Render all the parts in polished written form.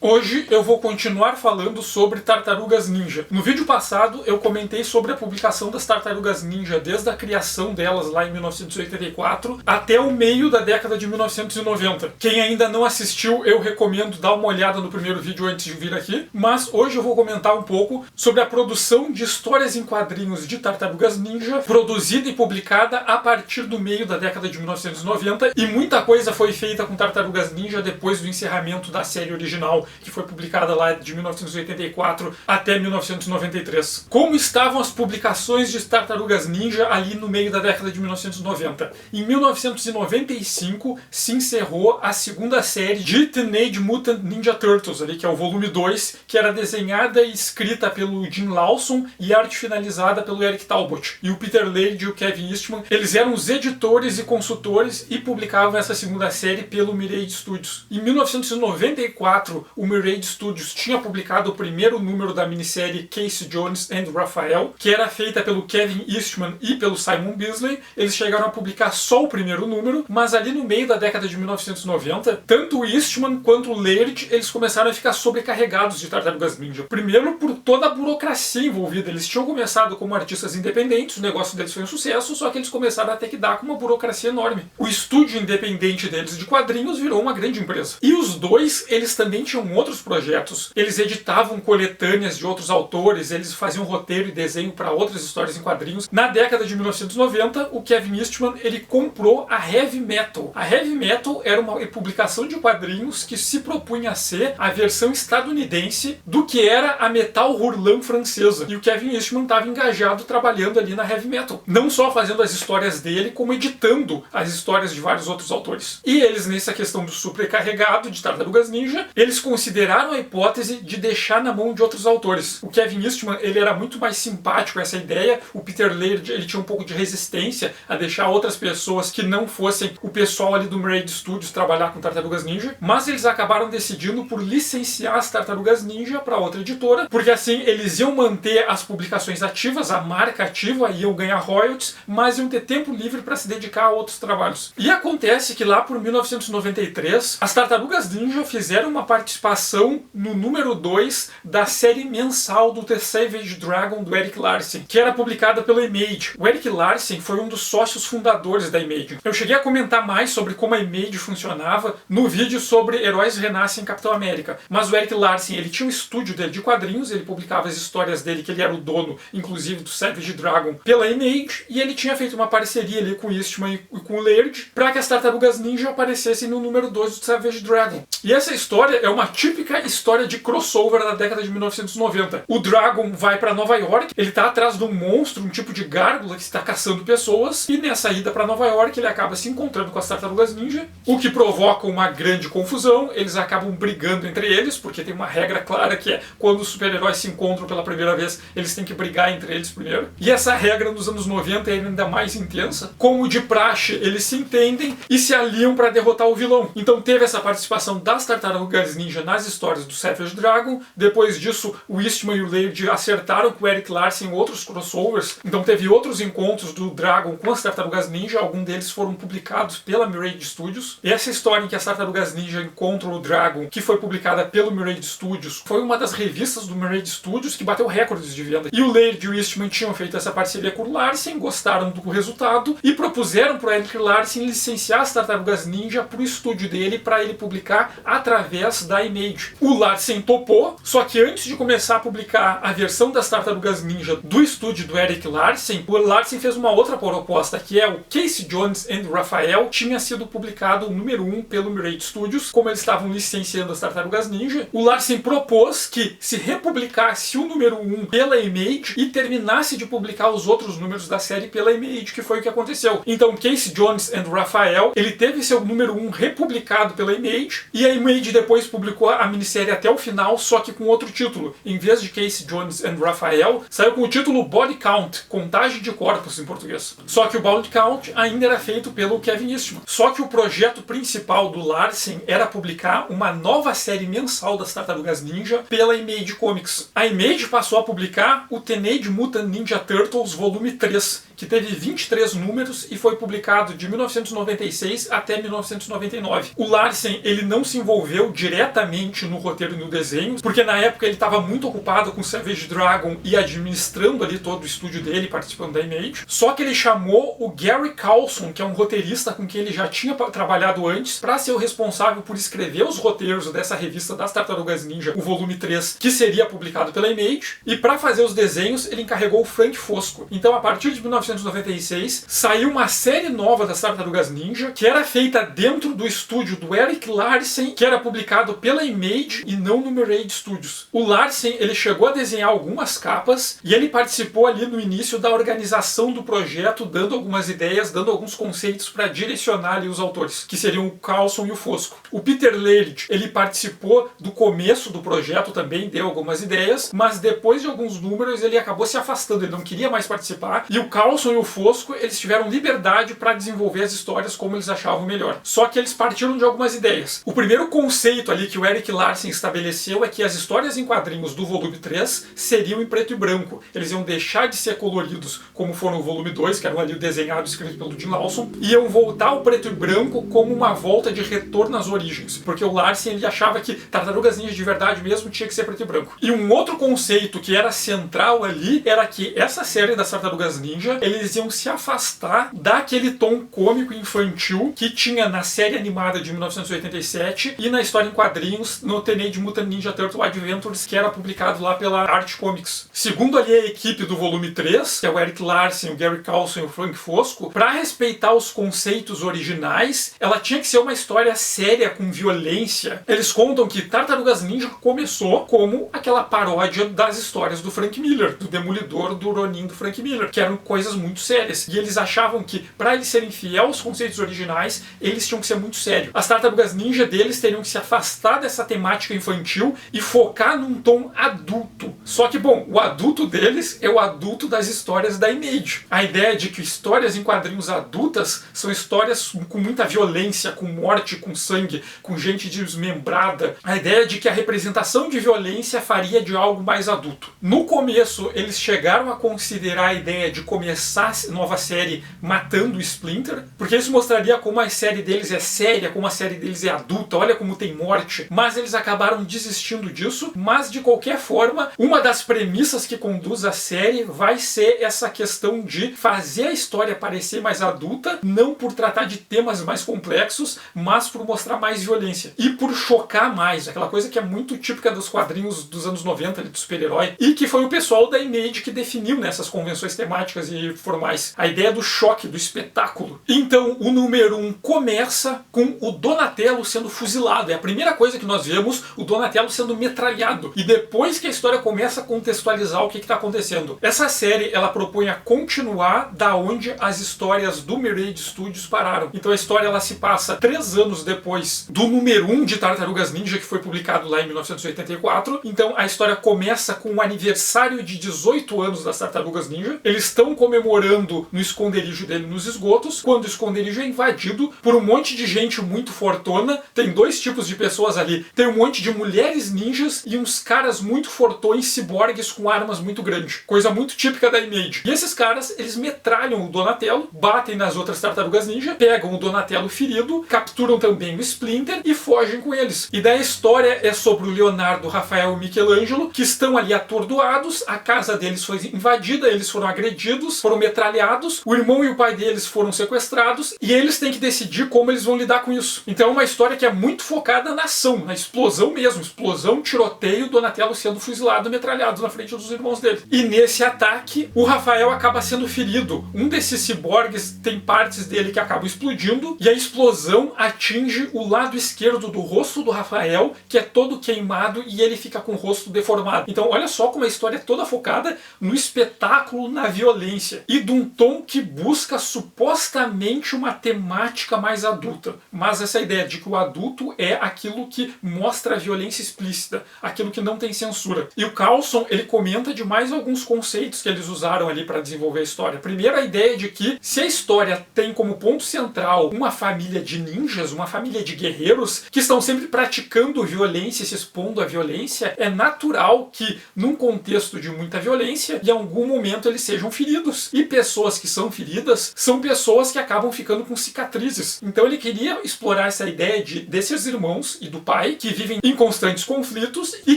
Hoje eu vou continuar falando sobre Tartarugas Ninja. No vídeo passado eu comentei sobre a publicação das Tartarugas Ninja desde a criação delas lá em 1984 até o meio da década de 1990. Quem ainda não assistiu, eu recomendo dar uma olhada no primeiro vídeo antes de vir aqui. Mas hoje eu vou comentar um pouco sobre a produção de histórias em quadrinhos de Tartarugas Ninja, produzida e publicada a partir do meio da década de 1990, e muita coisa foi feita com Tartarugas Ninja depois do encerramento da série original, que foi publicada lá de 1984 até 1993. Como estavam as publicações de Tartarugas Ninja ali no meio da década de 1990? Em 1995 se encerrou a segunda série de Teenage Mutant Ninja Turtles, ali, que é o volume 2, que era desenhada e escrita pelo Jim Lawson e arte finalizada pelo Eric Talbot. E o Peter Laird e o Kevin Eastman, eles eram os editores e consultores e publicavam essa segunda série pelo Mirage Studios. Em 1994, o Mirage Studios tinha publicado o primeiro número da minissérie Casey Jones and Raphael, que era feita pelo Kevin Eastman e pelo Simon Bisley. Eles chegaram a publicar só o primeiro número, mas ali no meio da década de 1990, tanto o Eastman quanto o Laird, eles começaram a ficar sobrecarregados de Tartarugas Ninja. Primeiro por toda a burocracia envolvida. Eles tinham começado como artistas independentes, o negócio deles foi um sucesso, só que eles começaram a ter que dar com uma burocracia enorme. O estúdio independente deles de quadrinhos virou uma grande empresa. E os dois, eles também tinham outros projetos. Eles editavam coletâneas de outros autores, eles faziam roteiro e desenho para outras histórias em quadrinhos. Na década de 1990, o Kevin Eastman, ele comprou a Heavy Metal. A Heavy Metal era uma publicação de quadrinhos que se propunha a ser a versão estadunidense do que era a Metal Hurlant francesa. E o Kevin Eastman estava engajado trabalhando ali na Heavy Metal. Não só fazendo as histórias dele, como editando as histórias de vários outros autores. E eles, nessa questão do supercarregado de Tartarugas Ninja, eles consideraram a hipótese de deixar na mão de outros autores. O Kevin Eastman, ele era muito mais simpático a essa ideia. O Peter Laird, ele tinha um pouco de resistência a deixar outras pessoas que não fossem o pessoal ali do Mirage Studios trabalhar com Tartarugas Ninja, mas eles acabaram decidindo por licenciar as Tartarugas Ninja para outra editora, porque assim eles iam manter as publicações ativas, a marca ativa, iam ganhar royalties, mas iam ter tempo livre para se dedicar a outros trabalhos. E acontece que lá por 1993, as Tartarugas Ninja fizeram uma participação no número 2 da série mensal do The Savage Dragon do Erik Larsen, que era publicada pela Image. O Erik Larsen foi um dos sócios fundadores da Image. Eu cheguei a comentar mais sobre como a Image funcionava no vídeo sobre Heróis Renascem em Capitão América, mas o Erik Larsen, ele tinha um estúdio dele de quadrinhos, ele publicava as histórias dele, que ele era o dono, inclusive, do Savage Dragon, pela Image, e ele tinha feito uma parceria ali com o Eastman e com o Laird para que as Tartarugas Ninja aparecessem no número 2 do Savage Dragon. E essa história é uma típica história de crossover da década de 1990. O Dragon vai para Nova York, ele tá atrás de um monstro, um tipo de gárgula que está caçando pessoas, e nessa ida para Nova York ele acaba se encontrando com as Tartarugas Ninja, o que provoca uma grande confusão. Eles acabam brigando entre eles, porque tem uma regra clara que é quando os super-heróis se encontram pela primeira vez, eles têm que brigar entre eles primeiro. E essa regra nos anos 90 é ainda mais intensa. Como de praxe, eles se entendem e se aliam para derrotar o vilão. Então teve essa participação das Tartarugas Ninja nas histórias do Savage Dragon. Depois disso, o Eastman e o Laird acertaram com o Erik Larsen outros crossovers. Então teve outros encontros do Dragon com as Tartarugas Ninja. Alguns deles foram publicados pela Mirage Studios. E essa história em que as Tartarugas Ninja encontram o Dragon, que foi publicada pelo Mirage Studios, foi uma das revistas do Mirage Studios que bateu recordes de venda. E o Laird e o Eastman tinham feito essa parceria com o Larsen, gostaram do resultado e propuseram para o Erik Larsen licenciar as Tartarugas Ninja para o estúdio dele, para ele publicar através da Image. O Larsen topou, só que antes de começar a publicar a versão das Tartarugas Ninja do estúdio do Erik Larsen, o Larsen fez uma outra proposta, que é o Casey Jones and Raphael. Tinha sido publicado o número 1 pelo Mirage Studios. Como eles estavam licenciando as Tartarugas Ninja, o Larsen propôs que se republicasse o número 1 pela Image e terminasse de publicar os outros números da série pela Image, que foi o que aconteceu. Então Casey Jones and Raphael, ele teve seu número 1 republicado pela Image, e a Image depois publicou a minissérie até o final, só que com outro título. Em vez de Casey Jones and Raphael, saiu com o título Body Count, Contagem de Corpos em português. Só que o Body Count ainda era feito pelo Kevin Eastman. Só que o projeto principal do Larsen era publicar uma nova série mensal das Tartarugas Ninja pela Image Comics. A Image passou a publicar o Teenage Mutant Ninja Turtles volume 3, que teve 23 números e foi publicado de 1996 até 1999. O Larsen, ele não se envolveu diretamente no roteiro e no desenho, porque na época ele estava muito ocupado com Savage Dragon e administrando ali todo o estúdio dele, participando da Image. Só que ele chamou o Gary Carlson, que é um roteirista com quem ele já tinha trabalhado antes, para ser o responsável por escrever os roteiros dessa revista das Tartarugas Ninja, o volume 3, que seria publicado pela Image. E para fazer os desenhos, ele encarregou o Frank Fosco. Então, a partir de 1996, saiu uma série nova das Tartarugas Ninja, que era feita dentro do estúdio do Eric Larsen, que era publicado pela Image e não no Mirage Studios. O Larsen, ele chegou a desenhar algumas capas e ele participou ali no início da organização do projeto, dando algumas ideias, dando alguns conceitos para direcionar ali os autores, que seriam o Carlson e o Fosco. O Peter Laird, ele participou do começo do projeto também, deu algumas ideias, mas depois de alguns números ele acabou se afastando, ele não queria mais participar, e o Carlson e o Fosco, eles tiveram liberdade para desenvolver as histórias como eles achavam melhor. Só que eles partiram de algumas ideias. O primeiro conceito ali que o Eric Larsen estabeleceu é que as histórias em quadrinhos do volume 3 seriam em preto e branco. Eles iam deixar de ser coloridos, como foram o volume 2, que era ali o desenhado e escrito pelo Jim Lawson, e iam voltar ao preto e branco como uma volta de retorno às origens, porque o Larsen, ele achava que Tartarugas Ninja de verdade mesmo tinha que ser preto e branco. E um outro conceito que era central ali era que essa série das Tartarugas Ninja, eles iam se afastar daquele tom cômico e infantil que tinha na série animada de 1987 e na história em quadrinhos no Teenage Mutant Ninja Turtle Adventures, que era publicado lá pela Art Comics. Segundo ali a equipe do volume 3, que é o Eric Larsen, o Gary Carlson e o Frank Fosco, para respeitar os conceitos originais, ela tinha que ser uma história séria, com violência. Eles contam que Tartarugas Ninja começou como aquela paródia das histórias do Frank Miller, do Demolidor, do Ronin do Frank Miller, que eram coisas muito sérias. E eles achavam que, para eles serem fiéis aos conceitos originais, eles tinham que ser muito sérios. As Tartarugas Ninja deles teriam que se afastar dessa temática infantil e focar num tom adulto. Só que, bom, o adulto deles é o adulto das histórias da Image. A ideia de que histórias em quadrinhos adultas são histórias com muita violência, com morte, com sangue, com gente desmembrada. A ideia de que a representação de violência faria de algo mais adulto. No começo, eles chegaram a considerar a ideia de começar a nova série matando o Splinter, porque isso mostraria como a série deles é séria, como a série deles é adulta, olha como tem morte. Mas eles acabaram desistindo disso, mas de qualquer forma, uma das premissas que conduz a série vai ser essa questão de fazer a história parecer mais adulta, não por tratar de temas mais complexos, mas por mostrar mais violência. E por chocar mais, aquela coisa que é muito típica dos quadrinhos dos anos 90, ali, do super-herói, e que foi o pessoal da Image que definiu nessas convenções temáticas e formais. A ideia do choque, do espetáculo. Então, o número 1 começa com o Donatello sendo fuzilado. É a primeira coisa que nós vemos, o Donatello sendo metralhado. E depois que a história começa a contextualizar o que está acontecendo. Essa série, ela propõe a continuar da onde as histórias do Mirage Studios pararam. Então a história, ela se passa 3 anos depois do número 1 de Tartarugas Ninja, que foi publicado lá em 1984. Então a história começa com o aniversário de 18 anos das Tartarugas Ninja. Eles estão comemorando no esconderijo dele nos esgotos, quando o esconderijo é invadido por um monte de gente muito fortona. Tem 2 tipos de pessoas ali. Tem um monte de mulheres ninjas e uns caras muito fortões, ciborgues com armas muito grandes. Coisa muito típica da Image. E esses caras, eles metralham o Donatello, batem nas outras Tartarugas Ninja, pegam o Donatello ferido, capturam também o Splinter e fogem com eles. E daí a história é sobre o Leonardo, o Rafael e o Michelangelo, que estão ali atordoados, a casa deles foi invadida, eles foram agredidos, foram metralhados, o irmão e o pai deles foram sequestrados, e eles têm que decidir como eles vão lidar com isso. Então é uma história que é muito focada na ação, na explosão mesmo, explosão, tiroteio, Donatello sendo fuzilado, metralhado na frente dos irmãos dele. E nesse ataque, o Rafael acaba sendo ferido. Um desses ciborgues tem partes dele que acabam explodindo, e a explosão atinge o lado esquerdo do rosto do Rafael, que é todo queimado, e ele fica com o rosto deformado. Então olha só como a história é toda focada no espetáculo, na violência, e de um tom que busca supostamente uma temática mais adulta. Mas essa ideia de que o adulto é aquilo que mostra a violência explícita, aquilo que não tem censura. E o Carlson, ele comenta de mais alguns conceitos que eles usaram ali para desenvolver a história. Primeiro, a ideia de que se a história tem como ponto central uma família de ninjas, uma família de guerreiros que estão sempre praticando violência, se expondo à violência, é natural que, num contexto de muita violência, em algum momento eles sejam feridos. feridos. E pessoas que são feridas são pessoas que acabam ficando com cicatrizes. Então ele queria explorar essa ideia desses irmãos e do pai que vivem em constantes conflitos, e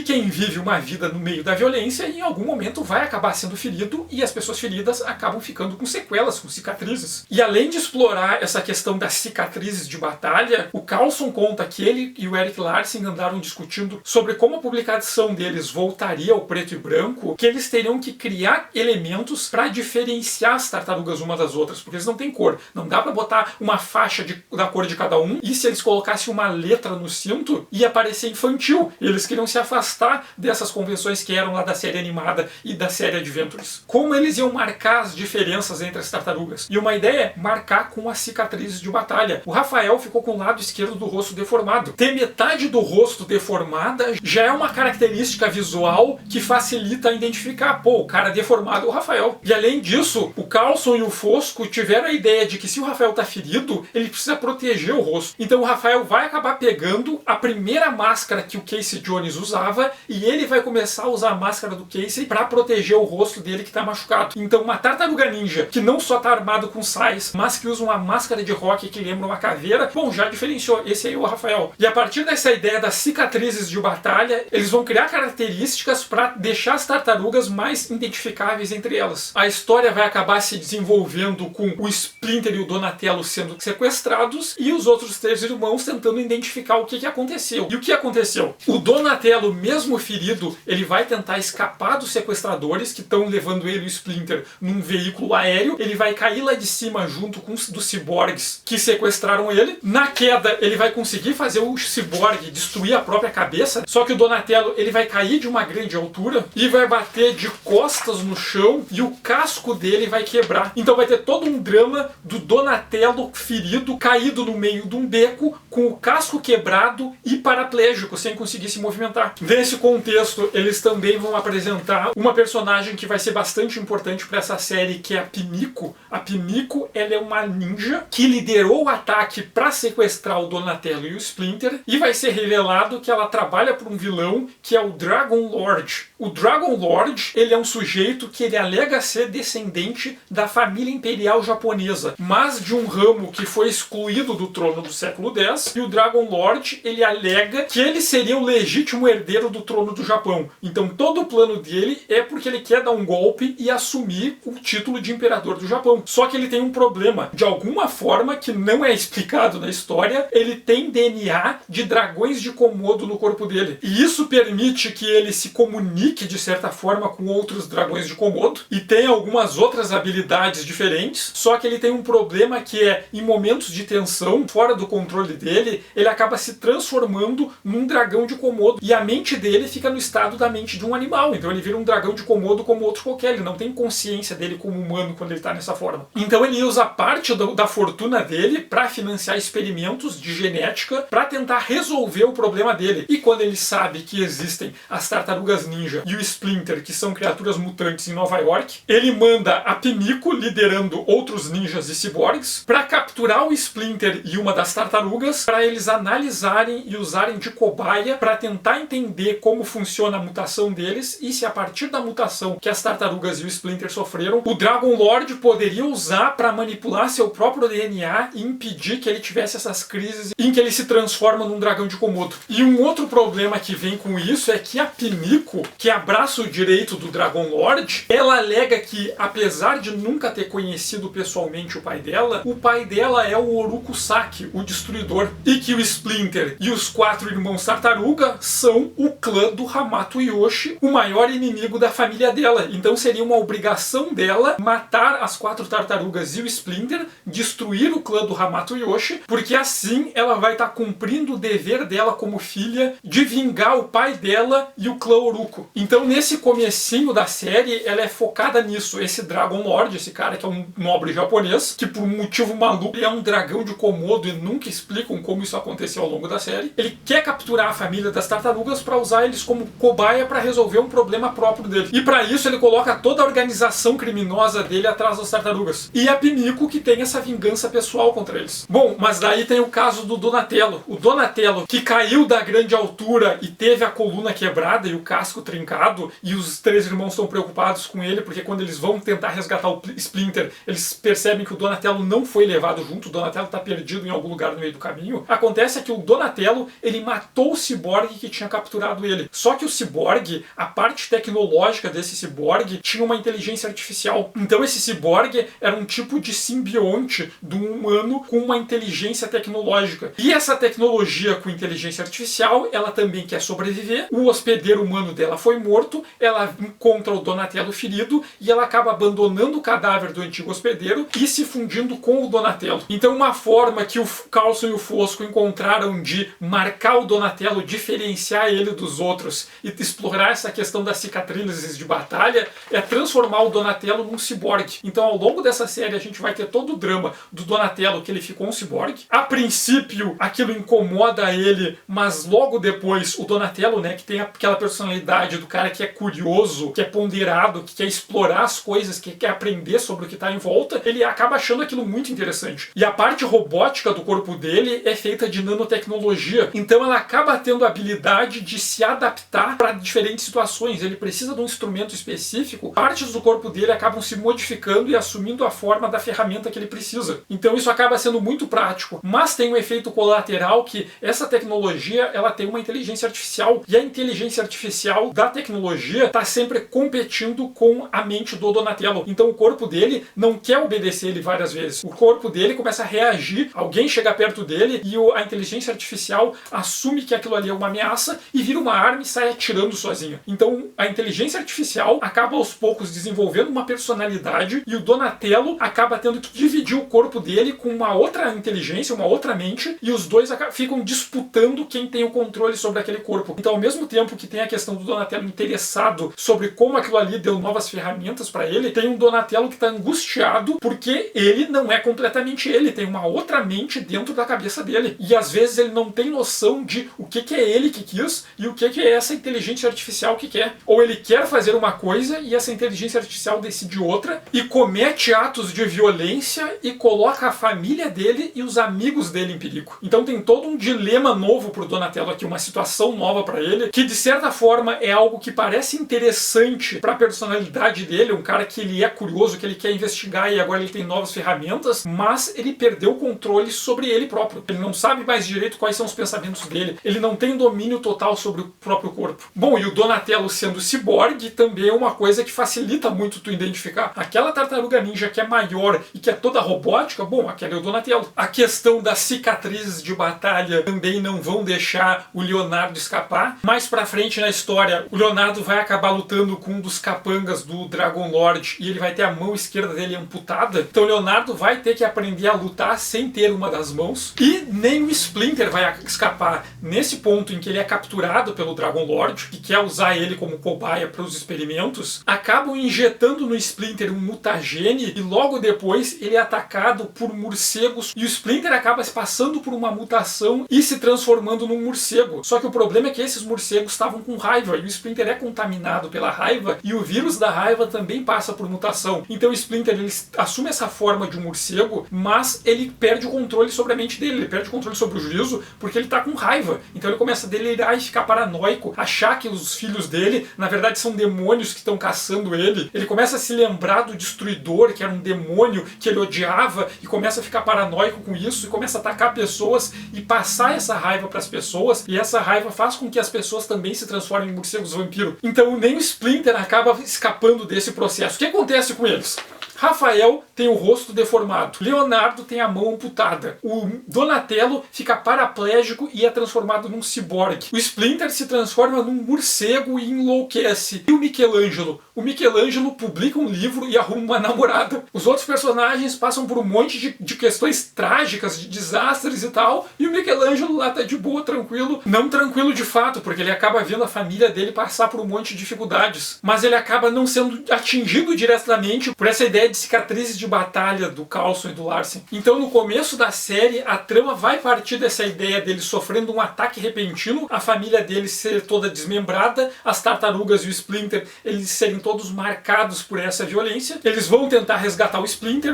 quem vive uma vida no meio da violência em algum momento vai acabar sendo ferido, e as pessoas feridas acabam ficando com sequelas, com cicatrizes. E além de explorar essa questão das cicatrizes de batalha, o Carlson conta que ele e o Erik Larsen andaram discutindo sobre como a publicação deles voltaria ao preto e branco, que eles teriam que criar elementos para diferenciar as tartarugas uma das outras, porque eles não têm cor. Não dá para botar uma faixa da cor de cada um, e se eles colocassem uma letra no cinto, ia parecer infantil. Eles queriam se afastar dessas convenções que eram lá da série animada e da série Adventures. Como eles iam marcar as diferenças entre as tartarugas? E uma ideia é marcar com as cicatrizes de batalha. O Rafael ficou com o lado esquerdo do rosto deformado. Ter metade do rosto deformada já é uma característica visual que facilita identificar, pô, o cara deformado é o Rafael. E além disso, o Carlson e o Fosco tiveram a ideia de que se o Rafael tá ferido, ele precisa proteger o rosto. Então o Rafael vai acabar pegando a primeira máscara que o Casey Jones usava, e ele vai começar a usar a máscara do Casey para proteger o rosto dele que tá machucado. Então uma tartaruga ninja que não só tá armado com sais, mas que usa uma máscara de rock que lembra uma caveira, bom, já diferenciou, esse aí é o Rafael. E a partir dessa ideia das cicatrizes de batalha, eles vão criar características para deixar as tartarugas mais identificáveis entre elas. A história vai acabar se desenvolvendo com o Splinter e o Donatello sendo sequestrados e os outros três irmãos tentando identificar o que aconteceu. E o que aconteceu? O Donatello, mesmo ferido, ele vai tentar escapar dos sequestradores que estão levando ele e o Splinter num veículo aéreo. Ele vai cair lá de cima junto com os dos ciborgues que sequestraram ele. Na queda, ele vai conseguir fazer o ciborgue destruir a própria cabeça, só que o Donatello, ele vai cair de uma grande altura e vai bater de costas no chão e o casco dele vai quebrar. Então vai ter todo um drama do Donatello ferido, caído no meio de um beco, com o casco quebrado e paraplégico, sem conseguir se movimentar. Nesse contexto, eles também vão apresentar uma personagem que vai ser bastante importante para essa série, que é a Pimiko. A Pimiko, ela é uma ninja que liderou o ataque para sequestrar o Donatello e o Splinter, e vai ser revelado que ela trabalha para um vilão que é o Dragon Lord. O Dragon Lord, ele é um sujeito que ele alega ser descendente da família imperial japonesa, mas de um ramo que foi excluído do trono do século X, e o Dragon Lord, ele alega que ele seria o legítimo herdeiro do trono do Japão. Então todo o plano dele é porque ele quer dar um golpe e assumir o título de imperador do Japão. Só que ele tem um problema. De alguma forma, que não é explicado na história, ele tem DNA de dragões de Komodo no corpo dele. E isso permite que ele se comunique de certa forma com outros dragões de Komodo, e tem algumas outras habilidades diferentes, só que ele tem um problema que é, em momentos de tensão, fora do controle dele, ele acaba se transformando num dragão de Komodo, e a mente dele fica no estado da mente de um animal. Então ele vira um dragão de Komodo como outro qualquer, ele não tem consciência dele como humano quando ele está nessa forma. Então ele usa parte da fortuna dele para financiar experimentos de genética para tentar resolver o problema dele. E quando ele sabe que existem as tartarugas ninja e o Splinter, que são criaturas mutantes em Nova York, ele manda a Pimiko, liderando outros ninjas e ciborgues, para capturar o Splinter e uma das tartarugas, para eles analisarem e usarem de cobaia para tentar entender como funciona a mutação deles, e se a partir da mutação que as tartarugas e o Splinter sofreram, o Dragon Lord poderia usar para manipular seu próprio DNA e impedir que ele tivesse essas crises em que ele se transforma num dragão de Komodo. E um outro problema que vem com isso é que a Pimiko, que é braço direito do Dragon Lord, ela alega que, apesar de nunca ter conhecido pessoalmente o pai dela é o Orokusaki, o Destruidor, e que o Splinter e os 4 irmãos tartaruga são o clã do Hamato Yoshi, o maior inimigo da família dela. Então seria uma obrigação dela matar as 4 tartarugas e o Splinter, destruir o clã do Hamato Yoshi, porque assim ela vai estar cumprindo o dever dela como filha de vingar o pai dela e o clã Oruko. Então nesse comecinho da série, ela é focada nisso. Esse Dragon Lord, esse cara que é um nobre japonês, que por um motivo maluco é um dragão de Komodo e nunca explicam como isso aconteceu ao longo da série. Ele quer capturar a família das tartarugas para usar eles como cobaia para resolver um problema próprio dele. E para isso ele coloca toda a organização criminosa dele atrás das tartarugas. E a Pimiko, que tem essa vingança pessoal contra eles. Bom, mas daí tem o caso do Donatello. O Donatello, que caiu da grande altura e teve a coluna quebrada e o casco trincado, e os 3 irmãos estão preocupados com ele, porque quando eles vão tentar resgatar o Splinter, eles percebem que o Donatello não foi levado junto, o Donatello está perdido em algum lugar no meio do caminho. Acontece que o Donatello, ele matou o ciborgue que tinha capturado ele. Só que o ciborgue, a parte tecnológica desse ciborgue, tinha uma inteligência artificial. Então esse ciborgue era um tipo de simbionte do humano com uma inteligência tecnológica. E essa tecnologia com inteligência artificial, ela também quer sobreviver. O hospedeiro humano dela foi morto, ela encontra o Donatello ferido e ela acaba abandonando o cadáver do antigo hospedeiro e se fundindo com o Donatello. Então uma forma que o Coulson e o Fosco encontraram de marcar o Donatello, diferenciar ele dos outros e explorar essa questão das cicatrizes de batalha é transformar o Donatello num ciborgue. Então ao longo dessa série a gente vai ter todo o drama do Donatello, que ele ficou um ciborgue. A princípio aquilo incomoda ele, mas logo depois o Donatello, né, que tem aquela personalidade do cara que é curioso, que é ponderado, que quer explorar as coisas, que quer aprender sobre o que está em volta, ele acaba achando aquilo muito interessante. E a parte robótica do corpo dele é feita de nanotecnologia, então ela acaba tendo a habilidade de se adaptar para diferentes situações. Ele precisa de um instrumento específico, partes do corpo dele acabam se modificando e assumindo a forma da ferramenta que ele precisa. Então isso acaba sendo muito prático, mas tem um efeito colateral que essa tecnologia, ela tem uma inteligência artificial, e a inteligência artificial da tecnologia está sempre competindo com a mente do Donatello. Então o corpo dele não quer obedecer ele várias vezes. O corpo dele começa a reagir, alguém chega perto dele e a inteligência artificial assume que aquilo ali é uma ameaça e vira uma arma e sai atirando sozinha. Então a inteligência artificial acaba aos poucos desenvolvendo uma personalidade e o Donatello acaba tendo que dividir o corpo dele com uma outra inteligência, uma outra mente, e os dois ficam disputando quem tem o controle sobre aquele corpo. Então ao mesmo tempo que tem a questão do Donatello interessado sobre como aquilo ali deu novas ferramentas para ele, tem um Donatello que está angustiado porque ele não é completamente ele, tem uma outra mente dentro da cabeça dele. E às vezes ele não tem noção de o que é ele que quis e o que é essa inteligência artificial que quer. Ou ele quer fazer uma coisa e essa inteligência artificial decide outra e comete atos de violência e coloca a família dele e os amigos dele em perigo. Então tem todo um dilema novo pro Donatello aqui, uma situação nova para ele, que de certa forma é algo que parece interessante para a personalidade dele, um cara que ele é curioso, que ele quer investigar e agora ele tem novas ferramentas, mas ele perdeu o controle sobre ele próprio. Ele não sabe mais direito quais são os pensamentos dele, ele não tem domínio total sobre o próprio corpo. Bom, e o Donatello sendo ciborgue também é uma coisa que facilita muito tu identificar. Aquela tartaruga ninja que é maior e que é toda robótica, bom, aquela é o Donatello. A questão das cicatrizes de batalha também não vão deixar o Leonardo escapar. Mais pra frente na história, o Leonardo vai acabar lutando com um dos capangas do Dragon Lord e ele vai ter a mão esquerda dele amputada. Então o Leonardo vai ter que aprender a lutar sem ter uma das mãos. E nem o Splinter vai escapar. Nesse ponto em que ele é capturado pelo Dragon Lord, que quer usar ele como cobaia para os experimentos, acabam injetando no Splinter um mutagene e logo depois ele é atacado por morcegos e o Splinter acaba se passando por uma mutação e se transformando num morcego. Só que o problema é que esses morcegos estavam com raiva e o Splinter é contaminado pela raiva e o vírus da raiva também passa por mutação. Então o Splinter ele assume essa forma de um morcego, mas ele perde o controle sobre a mente dele, ele perde o controle sobre o juízo porque ele está com raiva. Então ele começa a delirar e ficar paranoico, achar que os filhos dele na verdade são demônios que estão caçando ele. Ele começa a se lembrar do Destruidor, que era um demônio que ele odiava, e começa a ficar paranoico com isso e começa a atacar pessoas e passar essa raiva para as pessoas, e essa raiva faz com que as pessoas também se transformem em morcegos vampiro. Então nem o Splinter acaba escapando desse processo. O que acontece com eles? Rafael tem o rosto deformado, Leonardo tem a mão amputada, o Donatello fica paraplégico e é transformado num ciborgue, o Splinter se transforma num morcego e enlouquece, e o Michelangelo? O Michelangelo publica um livro e arruma uma namorada. Os outros personagens passam por um monte de questões trágicas, de desastres e tal, e o Michelangelo lá tá de boa, tranquilo. Não tranquilo de fato, porque ele acaba vendo a família dele passar por um monte de dificuldades, mas ele acaba não sendo atingido diretamente por essa ideia de cicatrizes de batalha do Coulson e do Larsen. Então no começo da série a trama vai partir dessa ideia deles sofrendo um ataque repentino, a família deles ser toda desmembrada, as tartarugas e o Splinter eles serem todos marcados por essa violência. Eles vão tentar resgatar o Splinter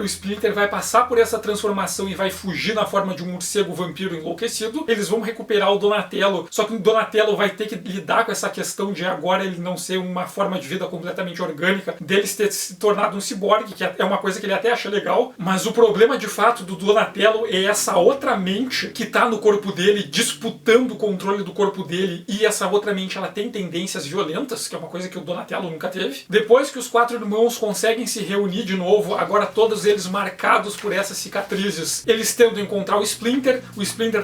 vai passar por essa transformação e vai fugir na forma de um morcego vampiro enlouquecido. Eles vão recuperar o Donatello, só que o Donatello vai ter que lidar com essa questão de agora ele não ser uma forma de vida completamente orgânica, deles ter se tornado um ciborgue, que é uma coisa que ele até acha legal, mas o problema de fato do Donatello é essa outra mente que tá no corpo dele, disputando o controle do corpo dele, e essa outra mente ela tem tendências violentas, que é uma coisa que o Donatello nunca teve. Depois que os 4 irmãos conseguem se reunir de novo, agora todos eles marcados por essas cicatrizes, eles tentam encontrar o Splinter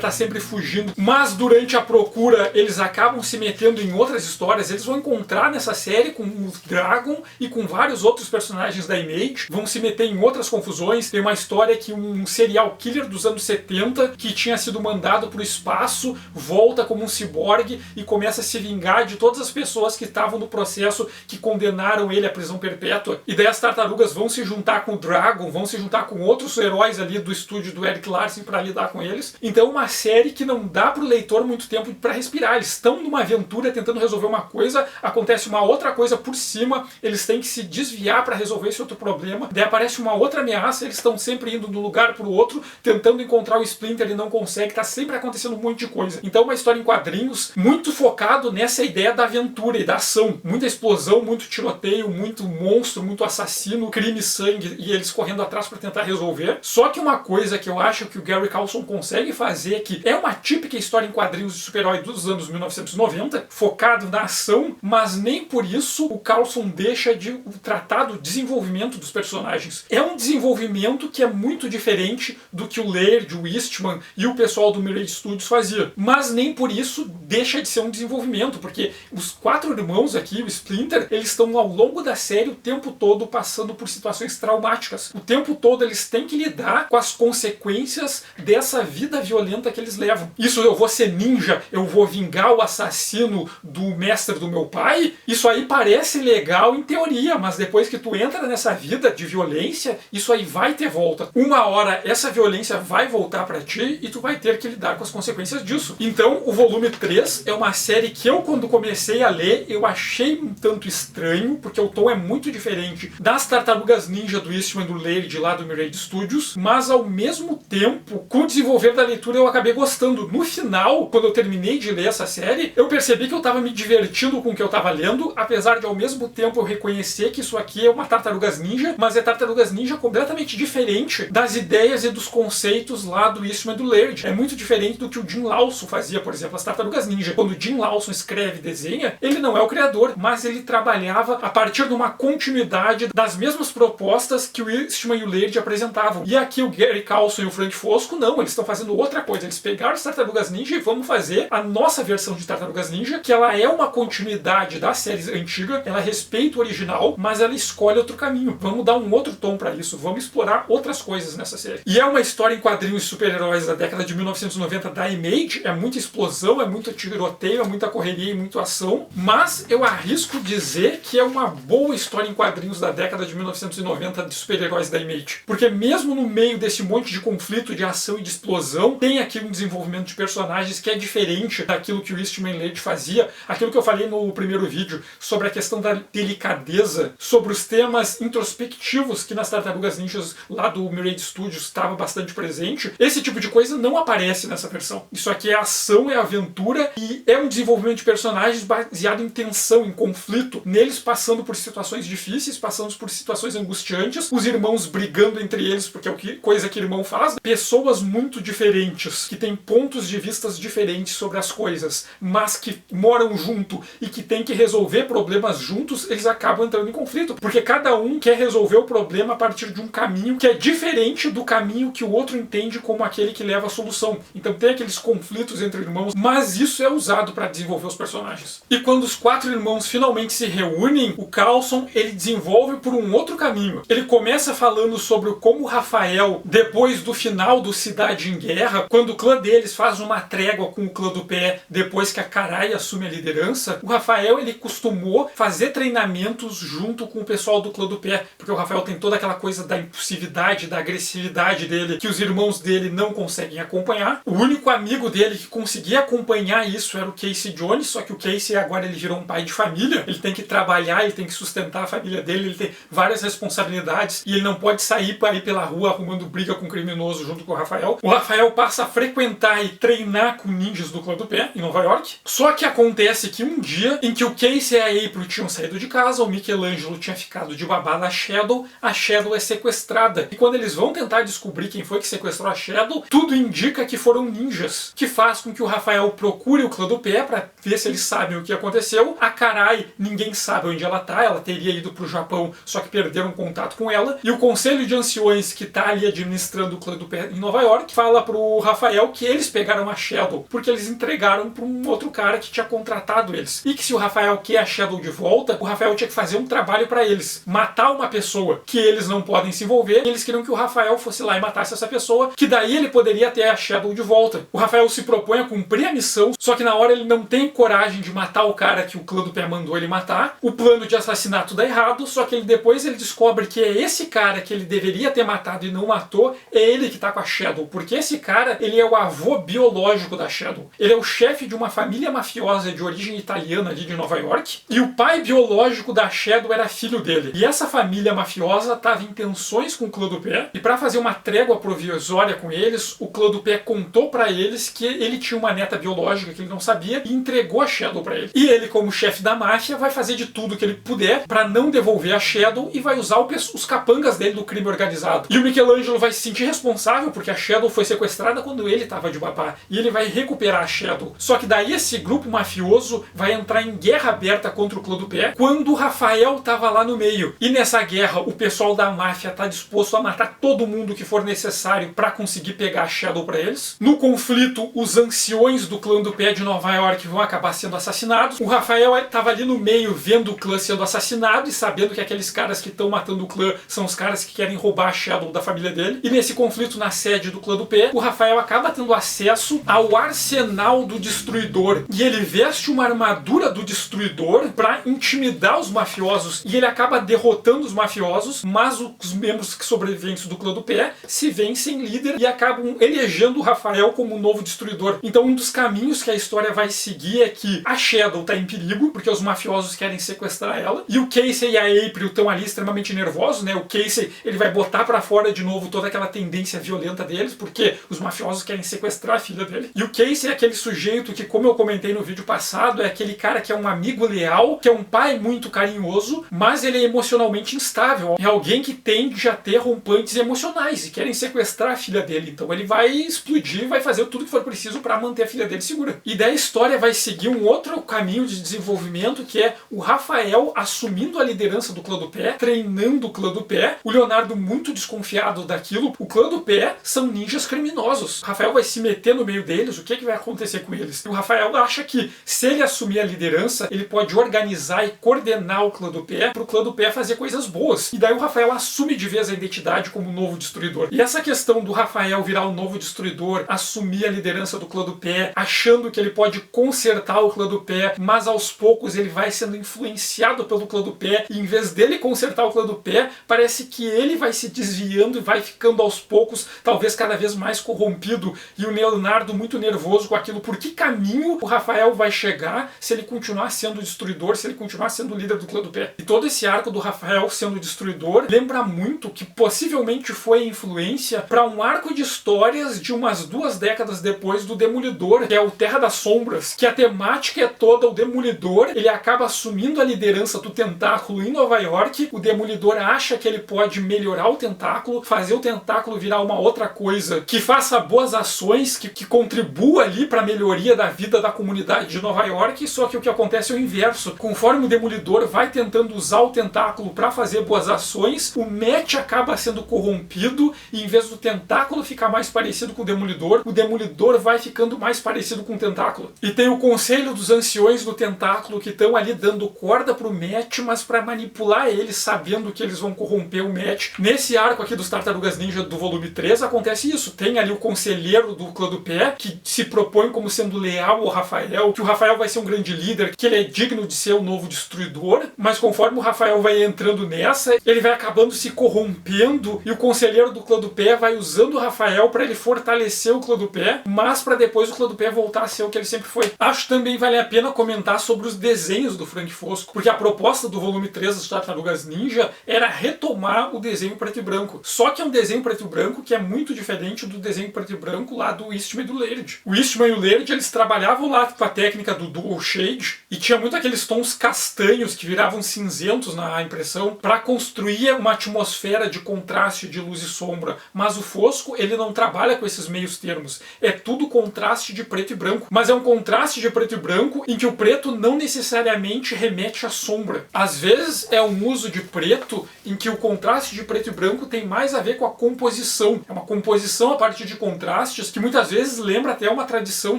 tá sempre fugindo, mas durante a procura eles acabam se metendo em outras histórias. Eles vão encontrar nessa série com o Dragon e com vários outros personagens da Image, vão se meter em outras confusões. Tem uma história que um serial killer dos anos 70 que tinha sido mandado para o espaço volta como um ciborgue e começa a se vingar de todas as pessoas que estavam no processo que condenaram ele à prisão perpétua. E daí as tartarugas vão se juntar com o Dragon, vão se juntar com outros heróis ali do estúdio do Eric Larson para lidar com eles. Então é uma série que não dá pro leitor muito tempo para respirar. Eles estão numa aventura tentando resolver uma coisa, acontece uma outra coisa por cima, eles têm que se desviar para resolver esse outro problema, daí aparece uma outra ameaça, eles estão sempre indo de um lugar pro outro, tentando encontrar o Splinter e não consegue, tá sempre acontecendo um monte de coisa. Então é uma história em quadrinhos muito focado nessa ideia da aventura e da ação. Muita explosão, muito tiroteio, muito monstro, muito assassino, crime, sangue, e eles correndo atrás para tentar resolver. Só que uma coisa que eu acho que o Gary Coulson consegue fazer, que é uma típica história em quadrinhos de super-herói dos anos 1990, focado na ação, mas nem por isso o Coulson deixa de tratar do desenvolvimento dos personagens. É um desenvolvimento que é muito diferente do que o Laird, o Eastman e o pessoal do Mirage Studios fazia. Mas nem por isso deixa de ser um desenvolvimento, porque os 4 irmãos aqui, o Splinter, eles estão ao longo da série o tempo todo passando por situações traumáticas. O tempo todo eles têm que lidar com as consequências dessa vida violenta que eles levam. Isso, eu vou ser ninja, eu vou vingar o assassino do mestre do meu pai, isso aí parece legal em teoria, mas depois que tu entra nessa vida de violência, isso aí vai ter volta. Uma hora essa violência vai voltar pra ti e tu vai ter que lidar com as consequências disso. Então o volume 3 é uma série que eu, quando comecei a ler, eu achei um tanto estranho, porque o tom é muito diferente das Tartarugas Ninja do Eastman e do Laird lá do Mirage Studios, mas ao mesmo tempo, com o desenvolver da leitura eu acabei gostando. No final, quando eu terminei de ler essa série, eu percebi que eu estava me divertindo com o que eu estava lendo, apesar de ao mesmo tempo eu reconhecer que isso aqui é uma Tartarugas Ninja, mas é Tartarugas Ninja completamente diferente das ideias e dos conceitos lá do Eastman e do Laird. É muito diferente do que o Jim Lawson fazia, por exemplo, as Tartarugas Ninja. Quando o Jim Lawson escreve e desenha, ele não é o criador, mas ele trabalhava a partir de uma continuidade das mesmas propostas que o Eastman e o Laird apresentavam. E aqui o Gary Coulson e o Frank Fosco, não, eles estão fazendo outra coisa. Eles pegaram as Tartarugas Ninja e vamos fazer a nossa versão de Tartarugas Ninja, que ela é uma continuidade da série antiga, ela respeita o original, mas ela escolhe outro caminho. Vamos dar um outro tom pra isso, vamos explorar outras coisas nessa série. E é uma história em quadrinhos de super-heróis da década de 1990 da Image, é muita explosão, é muito tiroteio, é muita correria e muita ação, mas eu arrisco dizer que é uma boa história em quadrinhos da década de 1990 de super-heróis da Image. Porque mesmo no meio desse monte de conflito, de ação e de explosão, tem aqui um desenvolvimento de personagens que é diferente daquilo que o Eastman e Laird fazia, aquilo que eu falei no primeiro vídeo sobre a questão da delicadeza, sobre os temas introspectivos que nas Tartarugas Ninjas lá do Mirage Studios estava bastante presente. Esse tipo de coisa não aparece nessa versão. Isso aqui é ação, é aventura e é um desenvolvimento de personagens baseado em tensão, em conflito, neles passando por situações difíceis, passando por situações angustiantes, os irmãos brigando entre eles, porque é coisa que irmão faz, pessoas muito diferentes, que têm pontos de vista diferentes sobre as coisas, mas que moram junto e que têm que resolver problemas juntos, eles acabam entrando em conflito, porque cada um quer resolver o problema a partir de um caminho que é diferente do caminho que o outro entende como aquele que leva a solução. Então tem aqueles conflitos entre irmãos, mas isso é usado para desenvolver os personagens. E quando os 4 irmãos finalmente se reúnem, o Coulson, ele desenvolve por um outro caminho. Ele começa falando sobre como o Rafael, depois do final do Cidade em Guerra, quando o clã deles faz uma trégua com o clã do Pé, depois que a Karai assume a liderança, o Rafael, ele costumou fazer treinamentos junto com o pessoal do clã do Pé, porque o Rafael tem toda aquela coisa da impulsividade, da agressividade dele, que os irmãos dele não conseguem acompanhar. O único amigo dele que conseguia acompanhar isso era o Casey Jones, só que o Casey agora ele virou um pai de família, ele tem que trabalhar, ele tem que sustentar a família dele, ele tem várias responsabilidades e ele não pode sair para ir pela rua arrumando briga com um criminoso junto com o Rafael. O Rafael passa a frequentar e treinar com ninjas do Clã do Pé em Nova York. Só que acontece que um dia em que o Casey e a April tinham saído de casa, o Michelangelo tinha ficado de babá da Shadow, a Shadow é sequestrada. E quando eles vão tentar descobrir quem foi que sequestrou a Shadow, tudo indica que foram ninjas, que faz com que o Rafael procure o Clã do Pé para ver se eles sabem o que aconteceu. A Karai, ninguém sabe onde ela tá, ela teria ido pro Japão, só que perderam contato com ela. E o Conselho de Anciões, que tá ali administrando o Clã do Pé em Nova York, fala pro Rafael que eles pegaram a Shadow, porque eles entregaram pra um outro cara que tinha contratado eles. E que se o Rafael quer a Shadow de volta, o Rafael tinha que fazer um trabalho para eles. Matar uma pessoa que eles não podem se envolver, e eles queriam que o Rafael fosse lá e matasse essa pessoa, que daí ele poderia ter a Shadow de volta. O Rafael se propõe a cumprir a missão, só que na hora ele não tem coragem de matar o cara que o Clã do Pé mandou ele matar. O plano de assassinato dá errado, só que depois ele descobre que é esse cara que ele deveria ter matado e não matou, é ele que tá com a Shadow, porque esse cara, ele é o avô biológico da Shadow. Ele é o chefe de uma família mafiosa de origem italiana ali de Nova York, e o pai biológico da Shadow era filho dele. E essa família mafiosa estava em tensões com o Clã do Pé, e para fazer uma trégua provisória com eles, o Clã do Pé contou para eles que ele tinha uma neta biológica que ele não sabia e entregou a Shadow para ele. E ele, como chefe da máfia, vai fazer de tudo que ele puder para não devolver a Shadow e vai usar os capangas dele do crime organizado. E o Michelangelo vai se sentir responsável porque a Shadow foi sequestrada quando ele estava de babá, e ele vai recuperar a Shadow. Só que daí esse grupo mafioso vai entrar em guerra aberta contra o Clã do Pé quando o Rafael estava lá no meio. E nessa guerra o pessoal da máfia está disposto a matar todo mundo que for necessário para conseguir pegar a Shadow para eles. No conflito, os anciões do Clã do Pé de Nova York vão acabar sendo assassinados. O Rafael estava ali no meio vendo o clã sendo assassinado e sabendo que aqueles caras que estão matando o clã são os caras que querem roubar a Shadow da família dele. E nesse conflito na sede do Clã do Pé, o Rafael acaba tendo acesso ao arsenal do Destruidor. E ele veste uma armadura do Destruidor para intimidar os mafiosos. E ele acaba derrotando os mafiosos, mas os membros que sobreviventes do Clã do Pé se veem sem líder e acabam elegendo o Rafael como o novo Destruidor. Então um dos caminhos que a história vai seguir é que a Shadow está em perigo, porque os mafiosos querem sequestrar ela, e o Casey e a April estão ali extremamente nervosos, né? O Casey, ele vai botar pra fora de novo toda aquela tendência violenta deles, porque os mafiosos querem sequestrar a filha dele. E o Casey é aquele sujeito que, como eu comentei no vídeo passado, é aquele cara que é um amigo leal, que é um pai muito carinhoso, mas ele é emocionalmente instável. É alguém que tende a ter rompantes emocionais e querem sequestrar a filha dele. Então ele vai explodir, vai fazer tudo que for preciso para manter a filha dele segura. E daí a história vai seguir um outro caminho de desenvolvimento, que é o Rafael assumindo a liderança do Clã do Pé, treinando o Clã do Pé, o Leonardo muito desconfiado daquilo. O Clã do Pé são ninjas criminosos. O Rafael vai se meter no meio deles, o que vai acontecer com eles? E o Rafael acha que se ele assumir a liderança, ele pode organizar e coordenar o Clã do Pé para o Clã do Pé fazer coisas boas. E daí o Rafael assume de vez a identidade como novo destruidor. E essa questão do Rafael virar o novo destruidor, assumir a liderança do Clã do Pé, achando que ele pode consertar o Clã do Pé, mas aos poucos ele vai sendo influenciado pelo Clã do Pé, e em vez dele consertar o Clã do Pé, parece que ele vai se desviando e vai ficando aos poucos, talvez cada vez mais corrompido, e o Leonardo muito nervoso com aquilo. Por que caminho o Rafael vai chegar se ele continuar sendo o destruidor, se ele continuar sendo o líder do Clã do Pé? E todo esse arco do Rafael sendo o destruidor lembra muito que possivelmente foi influência para um arco de histórias de umas 2 décadas depois do Demolidor, que é o Terra das Sombras, que a temática é toda o Demolidor, ele acaba assumindo a liderança do Tentáculo em Nova York, o Demolidor acha que ele pode melhorar o Tentáculo, fazer o Tentáculo virar uma outra coisa, que faça boas ações, que contribua ali para a melhoria da vida da comunidade de Nova York, só que o que acontece é o inverso. Conforme o Demolidor vai tentando usar o Tentáculo para fazer boas ações, o Matt acaba sendo corrompido, e em vez do Tentáculo ficar mais parecido com o Demolidor vai ficando mais parecido com o Tentáculo. E tem o Conselho dos Anciões do Tentáculo que estão ali dando corda pro Matt, mas para manipular ele, sabendo que eles vão corromper o Matt. Nesse arco aqui dos Tartarugas Ninja do volume 3 acontece isso. Tem ali o conselheiro do Clã do Pé, que se propõe como sendo leal ao Rafael, que o Rafael vai ser um grande líder, que ele é digno de ser o novo destruidor, mas conforme o Rafael vai entrando nessa, nessa, ele vai acabando se corrompendo e o conselheiro do Clã do Pé vai usando o Rafael para ele fortalecer o Clã do Pé, mas para depois o Clã do Pé voltar a ser o que ele sempre foi. Acho também vale a pena comentar sobre os desenhos do Frank Fosco, porque a proposta do volume 3 das Tartarugas Ninja era retomar o desenho preto e branco. Só que é um desenho preto e branco que é muito diferente do desenho preto e branco lá do Eastman e do Laird. O Eastman e o Laird, eles trabalhavam lá com a técnica do Dual Shade e tinha muito aqueles tons castanhos que viravam cinzentos na impressão para construir uma atmosfera de contraste de luz e sombra. Mas o Fosco, ele não trabalha com esses meios termos. É tudo contraste de preto e branco. Mas é um contraste de preto e branco em que o preto não necessariamente remete à sombra. Às vezes é um uso de preto em que o contraste de preto e branco tem mais a ver com a composição. É uma composição a partir de contrastes que muitas vezes lembra até uma tradição